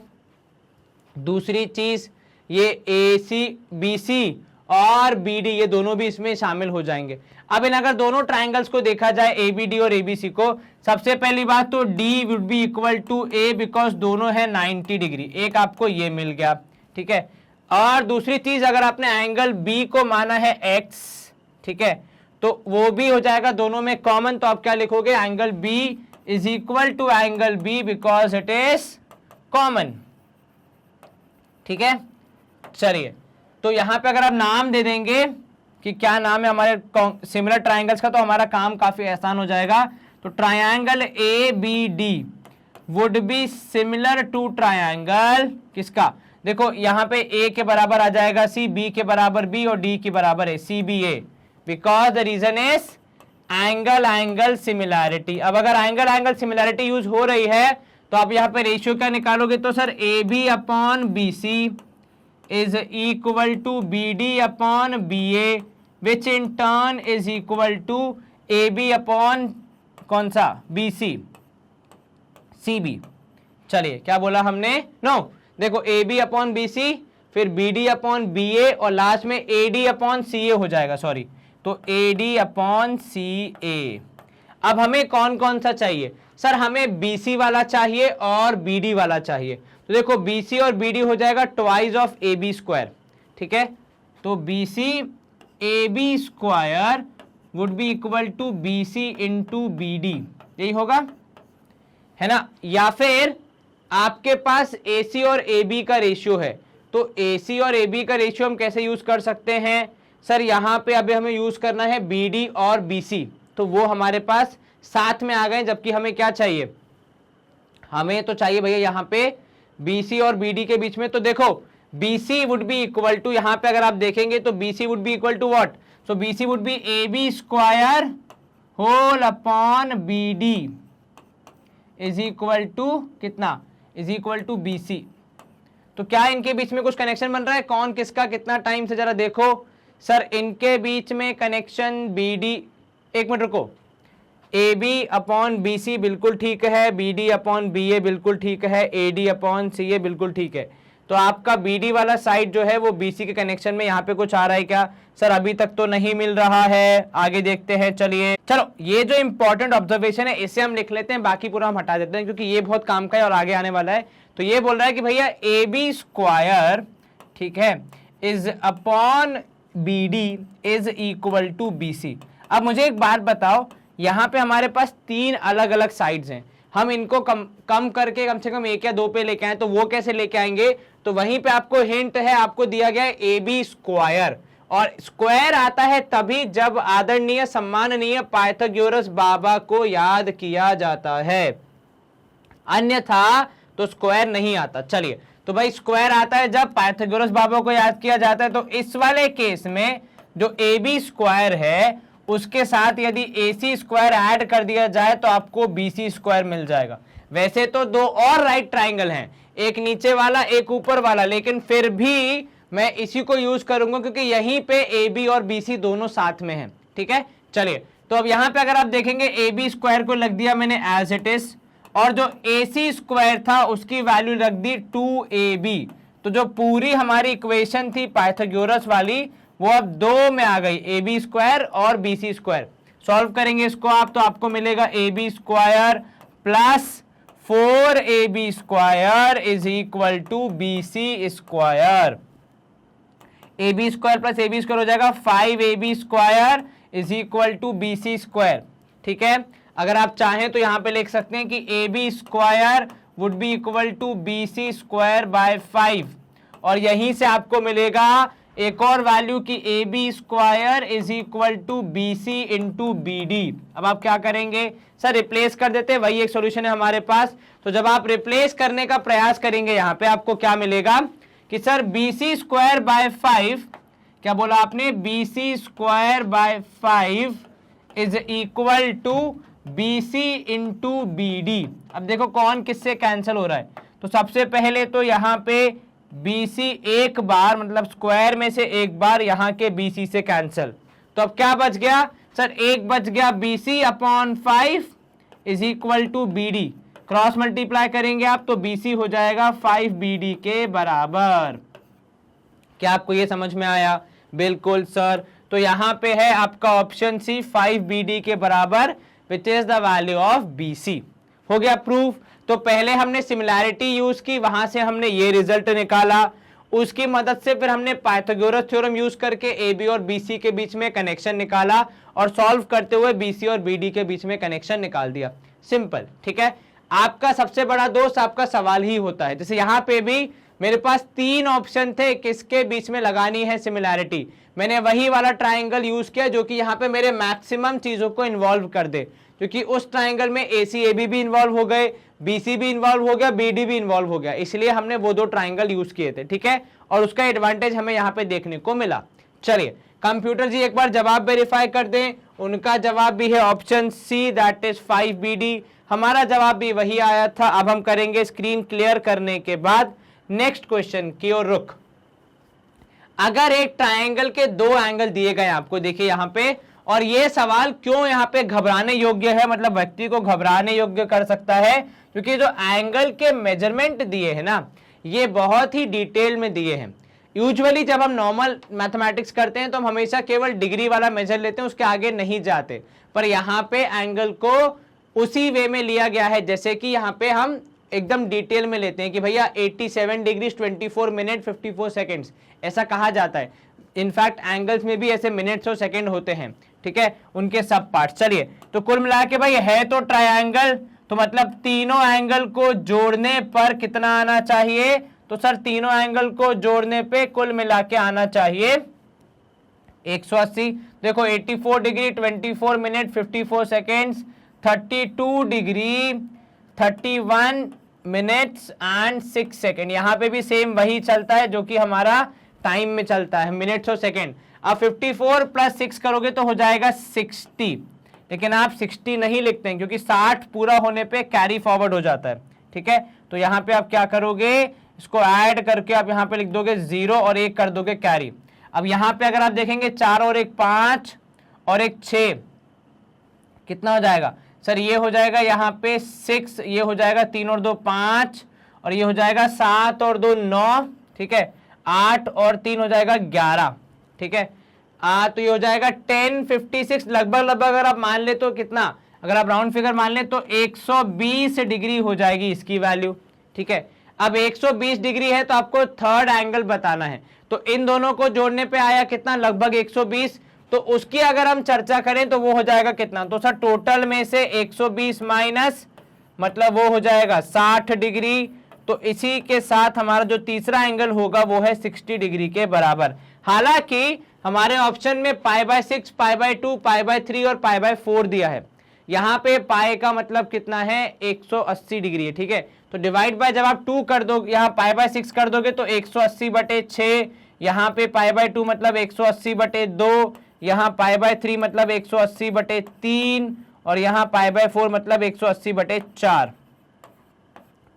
दूसरी चीज ये AC BC और BD ये दोनों भी इसमें शामिल हो जाएंगे। अब इन अगर दोनों ट्राइंगल्स को देखा जाए ABD और ABC को, सबसे पहली बात तो D would be equal to A because दोनों है 90 डिग्री, एक आपको ये मिल गया, ठीक है। और दूसरी चीज अगर आपने एंगल B को माना है X, ठीक है, तो वो भी हो जाएगा दोनों में कॉमन, तो आप क्या लिखोगे, angle B is equal to angle B because it is common, ठीक है। चलिए, तो यहां पे अगर आप नाम दे देंगे कि क्या नाम है हमारे सिमिलर ट्राइंगल्स का, तो हमारा काम काफी आसान हो जाएगा। तो triangle ABD would be similar to triangle किसका, देखो यहां पे A के बराबर आ जाएगा C, B के बराबर B और D के बराबर है CBA, because the reason is angle angle similarity. अब अगर एंगल एंगल सिमिलैरिटी यूज हो रही है तो आप यहाँ पे रेशियो क्या निकालोगे, तो sir AB upon BC is equal to BD upon BA which in turn is equal to AB upon कौन सा BC CB। चलिए क्या बोला हमने, नो देखो AB अपॉन BC फिर BD अपॉन BA और लास्ट में AD अपॉन CA हो जाएगा, सॉरी, तो AD अपॉन CA। अब हमें कौन कौन सा चाहिए, सर हमें BC वाला चाहिए और BD वाला चाहिए। तो देखो BC और BD हो जाएगा ट्वाइस ऑफ AB स्क्वायर, ठीक है, तो BC AB square would be equal to BC into BD, यही होगा, है ना। या फिर आपके पास AC और AB का रेशियो है, तो AC और AB का रेशियो हम कैसे यूज कर सकते हैं, सर यहाँ पे अभी हमें यूज करना है BD और BC, तो वो हमारे पास साथ में आ गए, जबकि हमें क्या चाहिए, हमें तो चाहिए भैया यहाँ पे BC और BD के बीच में। तो देखो BC would be equal to, यहाँ पे अगर आप देखेंगे तो BC would be equal to what, so BC would be AB square whole upon BD is equal to कितना, इज इक्वल टू BC। तो क्या इनके बीच में कुछ कनेक्शन बन रहा है, कौन किसका कितना टाइम से, जरा देखो सर इनके बीच में कनेक्शन BD, एक मिनट रुको, AB अपॉन BC बिल्कुल ठीक है, BD अपॉन BA बिल्कुल ठीक है, AD अपॉन CA बिल्कुल ठीक है। तो आपका BD वाला साइड जो है वो BC के कनेक्शन में यहाँ पे कुछ आ रहा है क्या, सर अभी तक तो नहीं मिल रहा है, आगे देखते हैं। चलिए चलो, ये जो इंपॉर्टेंट ऑब्जर्वेशन है इसे हम लिख लेते हैं, बाकी पूरा हम हटा देते हैं क्योंकि ये बहुत काम का है और आगे आने वाला है। तो ये बोल रहा है कि भैया AB स्क्वायर, ठीक है, is upon BD is equal to BC। अब मुझे एक बात बताओ, यहाँ पे हमारे पास तीन अलग अलग साइड्स हैं, हम इनको कम करके कम से कम एक या दो पे लेके आए, तो वो कैसे लेके आएंगे, तो वहीं पे आपको हिंट है, आपको दिया गया है AB स्क्वायर, और स्क्वायर आता है तभी जब आदरणीय सम्माननीय पाइथागोरस बाबा को याद किया जाता है, अन्यथा तो स्क्वायर नहीं आता। चलिए, तो भाई स्क्वायर आता है जब पाइथागोरस बाबा को याद किया जाता है, तो इस वाले केस में जो AB स्क्वायर है उसके साथ यदि AC स्क्वायर ऐड कर दिया जाए तो आपको BC स्क्वायर मिल जाएगा। वैसे तो दो और राइट ट्राइंगल हैं, एक नीचे वाला एक ऊपर वाला, लेकिन फिर भी मैं इसी को यूज करूंगा क्योंकि यहीं पे AB और BC दोनों साथ में हैं, ठीक है। चलिए, तो अब यहां पे अगर आप देखेंगे AB स्क्वायर को लग दिया मैंने एज इट इज, और जो AC स्क्वायर था उसकी वैल्यू रख दी 2AB। तो जो पूरी हमारी इक्वेशन थी पाइथागोरस वाली वो अब दो में आ गई, AB स्क्वायर और BC स्क्वायर। सॉल्व करेंगे इसको आप, तो आपको मिलेगा AB square plus 4AB square is equal to BC square. AB square plus AB square हो जाएगा 5AB square is equal to BC square, ठीक है। अगर आप चाहें तो यहां पे लिख सकते हैं कि AB square would be equal to BC square by 5, और यहीं से आपको मिलेगा एक और वैल्यू की AB square is equal to BC into BD। अब आप क्या करेंगे, सर रिप्लेस कर देते हैं, वही एक सॉल्यूशन है हमारे पास। तो जब आप रिप्लेस करने का प्रयास करेंगे यहाँ पे आपको क्या मिलेगा कि सर BC स्क्वायर बाय 5, क्या बोला आपने, BC square by 5 is equal to BC into BD। अब देखो कौन किससे कैंसिल हो रहा है, तो सबसे पहले तो यहाँ पे BC एक बार, मतलब स्क्वायर में से एक बार यहाँ के BC से कैंसिल, तो अब क्या बच गया, सर एक बच गया BC upon 5 is equal to BD। Cross multiply करेंगे आप तो BC हो जाएगा 5BD के बराबर। क्या आपको ये समझ में आया? बिल्कुल सर। तो यहां पे है आपका ऑप्शन सी 5BD के बराबर which is the value of BC। हो गया प्रूफ। तो पहले हमने सिमिलैरिटी यूज की, वहां से हमने ये रिजल्ट निकाला, उसकी मदद से फिर हमने पाइथागोरस थ्योरम यूज करके AB और BC के बीच में कनेक्शन निकाला और सॉल्व करते हुए BC और BD के बीच में कनेक्शन निकाल दिया। सिंपल, ठीक है। आपका सबसे बड़ा दोस्त आपका सवाल ही होता है। जैसे यहां पे भी मेरे पास 3 ऑप्शन थे किसके बीच में लगानी है सिमिलैरिटी, मैंने वही वाला ट्राइंगल यूज किया जो कि यहाँ पे मेरे मैक्सिमम चीजों को इन्वॉल्व कर दे, क्योंकि उस ट्राइंगल में ACAB भी इन्वॉल्व हो गए, BC भी इन्वॉल्व हो गया, BD भी इन्वॉल्व हो गया, इसलिए हमने वो 2 ट्राइंगल यूज किए थे, ठीक है। और उसका एडवांटेज हमें यहाँ पे देखने को मिला। चलिए कंप्यूटर जी एक बार जवाब वेरीफाई कर दें। उनका जवाब भी है option see that is 5BD। हमारा जवाब भी वही आया था। अब हम करेंगे स्क्रीन क्लियर करने के बाद नेक्स्ट क्वेश्चन की ओर रुख। अगर एक ट्राइंगल के 2 एंगल दिए गए आपको, देखिए यहां पे, और ये सवाल क्यों यहां पे घबराने योग्य है, मतलब व्यक्ति को घबराने योग्य कर सकता है, क्योंकि जो एंगल के मेजरमेंट दिए हैं ना, ये बहुत ही डिटेल में दिए हैं। यूजुअली जब हम नॉर्मल मैथमेटिक्स करते हैं तो हम हमेशा केवल डिग्री वाला मेजर लेते हैं, उसके आगे नहीं जाते, पर यहाँ पे एंगल को उसी वे में लिया गया है जैसे कि यहाँ पे हम एकदम डिटेल में लेते हैं कि भैया 87 डिग्री 24 मिनट 54 सेकेंड्स, ऐसा कहा जाता है। इनफैक्ट एंगल्स में भी ऐसे मिनट्स और सेकेंड होते हैं, ठीक है, उनके सब पार्ट। चलिए तो कुल मिला के भाई है तो ट्रायंगल, तो मतलब तीनों एंगल को जोड़ने पर कितना आना चाहिए, तो सर तीनों एंगल को जोड़ने पे कुल मिला के आना चाहिए 180। देखो 84 degree 24 minute 54 seconds, 32 degree 31 minutes and 6 second, यहां पे भी सेम वही चलता है जो कि हमारा टाइम में चलता है, मिनट्स और सेकेंड। अब 54 प्लस 6 करोगे तो हो जाएगा 60, लेकिन आप 60 नहीं लिखते हैं क्योंकि 60 पूरा होने पे कैरी फॉरवर्ड हो जाता है, ठीक है। तो यहां पे आप क्या करोगे, इसको ऐड करके आप यहां पे लिख दोगे 0 और 1 कर दोगे कैरी। अब यहां पे अगर आप देखेंगे 4 और 1 5 और 1 6, कितना हो जाएगा सर, ये हो जाएगा यहाँ पे 6, ये हो जाएगा 3 और 2 5, और ये हो जाएगा 7 और 2 9, ठीक है, 8 और 3 हो जाएगा 11, ठीक है। तो ये हो जाएगा 1056 लगभग अगर आप मान ले तो कितना, अगर आप राउंड फिगर मान ले तो 120 डिग्री हो जाएगी इसकी वैल्यू, ठीक है। अब 120 डिग्री है तो आपको थर्ड एंगल बताना है, तो इन दोनों को जोड़ने पे आया कितना, लगभग 120, तो उसकी अगर हम चर्चा करें तो वो हो जाएगा कितना, तो सर टोटल में से 120 माइनस मतलब वो हो जाएगा 60 डिग्री, तो इसी के साथ हमारा जो तीसरा एंगल होगा वो है 60 डिग्री के बराबर। हालांकि हमारे ऑप्शन में π/6, π/2, π/3 और π/4 दिया है, यहाँ पे पाई का मतलब कितना है 180 डिग्री है, ठीक है। तो डिवाइड बाय जब आप 2 कर दो, यहाँ π/6 कर दोगे तो 180/6, यहाँ पे π/2 मतलब 180/2, यहाँ π/3 मतलब 180/3, और यहाँ π/4 मतलब 180/4,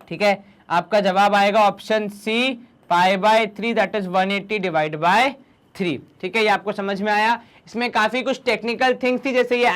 ठीक है। आपका जवाब आएगा option C π/3 that is 180 divide by 3, ठीक है। ये आपको समझ में आया। इसमें काफी कुछ टेक्निकल थिंग्स थी, जैसे ये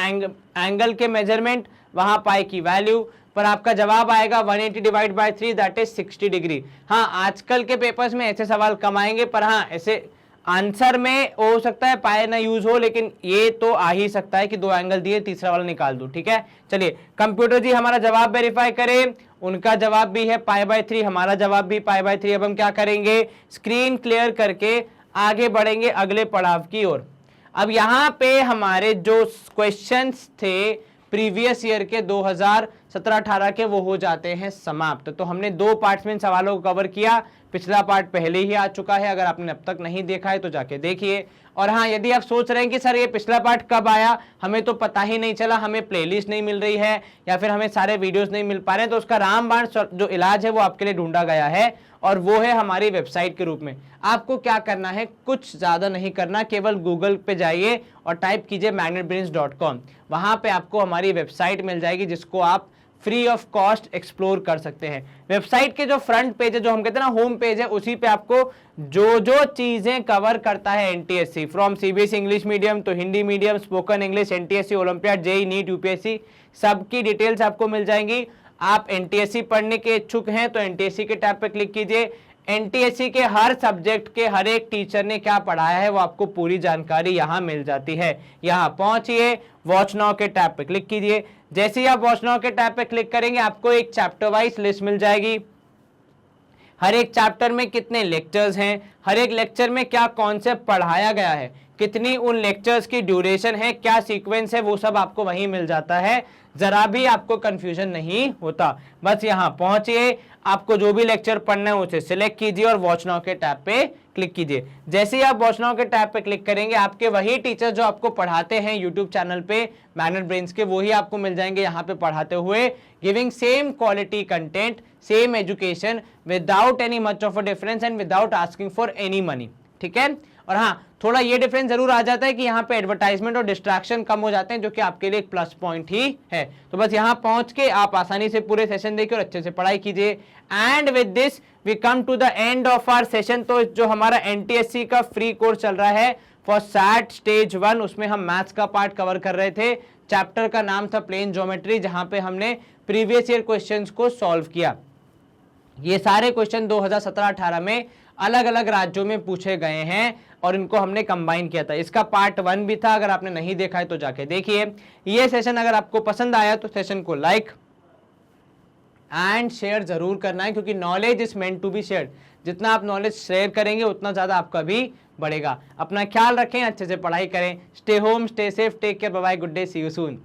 एंगल के मेजरमेंट, वहां पाई की वैल्यू, पर आपका जवाब आएगा 180 divide by 3 that is 60 degree. हाँ, आजकल के पेपर्स में ऐसे सवाल कम आएंगे, पर हाँ ऐसे आंसर में हो सकता है पाए ना यूज हो, लेकिन ये तो आ ही सकता है कि 2 एंगल दिए तीसरा वाला निकाल दो, ठीक है। चलिए कंप्यूटर जी हमारा जवाब वेरीफाई करें। उनका जवाब भी है π/3, हमारा जवाब भी π/3। अब हम क्या करेंगे, स्क्रीन क्लियर करके आगे बढ़ेंगे अगले पड़ाव की ओर। अब यहाँ पे हमारे जो क्वेश्चंस थे प्रीवियस ईयर के 2017-18 के, वो हो जाते हैं समाप्त। तो हमने 2 पार्ट्स में इन सवालों को कवर किया, पिछला पार्ट पहले ही आ चुका है, अगर आपने अब तक नहीं देखा है तो जाके देखिए। और हाँ, यदि आप सोच रहे हैं कि सर ये पिछला पार्ट कब आया, हमें तो पता ही नहीं चला, हमें प्लेलिस्ट नहीं मिल रही है या फिर हमें सारे वीडियोस नहीं मिल पा रहे हैं, तो उसका रामबाण जो इलाज है वो आपके लिए ढूंढा गया है, और वो है हमारी वेबसाइट के रूप में। आपको क्या करना है, कुछ ज्यादा नहीं करना, केवल गूगल पे जाइए और टाइप कीजिए magnetbrains.com, वहां पे आपको हमारी वेबसाइट मिल जाएगी जिसको आप फ्री ऑफ कॉस्ट एक्सप्लोर कर सकते हैं। वेबसाइट के जो फ्रंट पेज है, जो हम कहते हैं ना होम पेज है, उसी पे आपको जो जो चीजें कवर करता है NTSC, from CBSE English medium तो Hindi medium, spoken English, NTSC, olympiad, JEE, NEET, UPSC, सबकी डिटेल्स आपको मिल जाएंगी। आप एनटीएससी पढ़ने के इच्छुक हैं तो एनटीएससी के टैब पे क्लिक कीजिए। एनटीएससी के हर सब्जेक्ट के हर एक टीचर ने क्या पढ़ाया है वो आपको पूरी जानकारी यहां मिल जाती है। यहां पहुंचिए, वॉच नाउ के टैब पे क्लिक कीजिए। जैसे ही आप वॉच नाउ के टैब पे क्लिक करेंगे आपको एक चैप्टर वाइज लिस्ट मिल जाएगी। हर एक चैप्टर में कितने लेक्चर्स हैं, हर एक लेक्चर में क्या कॉन्सेप्ट पढ़ाया गया है, कितनी उन लेक्चर्स की ड्यूरेशन है, क्या सीक्वेंस है, वो सब आपको वहीं मिल जाता है। जरा भी आपको कंफ्यूजन नहीं होता। बस यहाँ पहुंचिए, आपको जो भी लेक्चर पढ़ना है उसे सिलेक्ट कीजिए और वॉच नाउ के टैब पे क्लिक कीजिए। जैसे ही आप वॉच नाउ के टैब पे क्लिक करेंगे आपके वही टीचर जो आपको पढ़ाते हैं यूट्यूब चैनल पे मैनेट ब्रेन्स के, वही आपको मिल जाएंगे यहाँ पे पढ़ाते हुए, giving same quality content, same education without any much of a difference and without asking for any money. ठीक है। और हाँ, थोड़ा ये डिफरेंस जरूर आ जाता है कि यहाँ पे एडवर्टाइजमेंट और डिस्ट्रैक्शन कम हो जाते हैं, जो कि आपके लिए एक प्लस पॉइंट ही है। तो बस यहाँ पहुंच के आप आसानी से पूरे सेशन देखिए और अच्छे से पढ़ाई कीजिए। And with this we come to the end of our session. तो जो हमारा एनटीएससी का फ्री कोर्स चल रहा है फॉर सैट स्टेज 1, उसमें हम मैथ्स का पार्ट कवर कर रहे थे। चैप्टर का नाम था प्लेन ज्योमेट्री, जहां पे हमने प्रीवियस ईयर क्वेश्चंस को सॉल्व किया। ये सारे क्वेश्चन 2017-18 में अलग अलग राज्यों में पूछे गए हैं और इनको हमने कंबाइन किया था। इसका पार्ट 1 भी था, अगर आपने नहीं देखा है तो जाके देखिए। ये सेशन अगर आपको पसंद आया तो सेशन को लाइक एंड शेयर जरूर करना है, क्योंकि knowledge is meant to be shared. जितना आप नॉलेज शेयर करेंगे उतना ज्यादा आपका भी बढ़ेगा। अपना ख्याल रखें, अच्छे से पढ़ाई करें। Stay home, stay safe, take care, bye bye, good day, see you soon.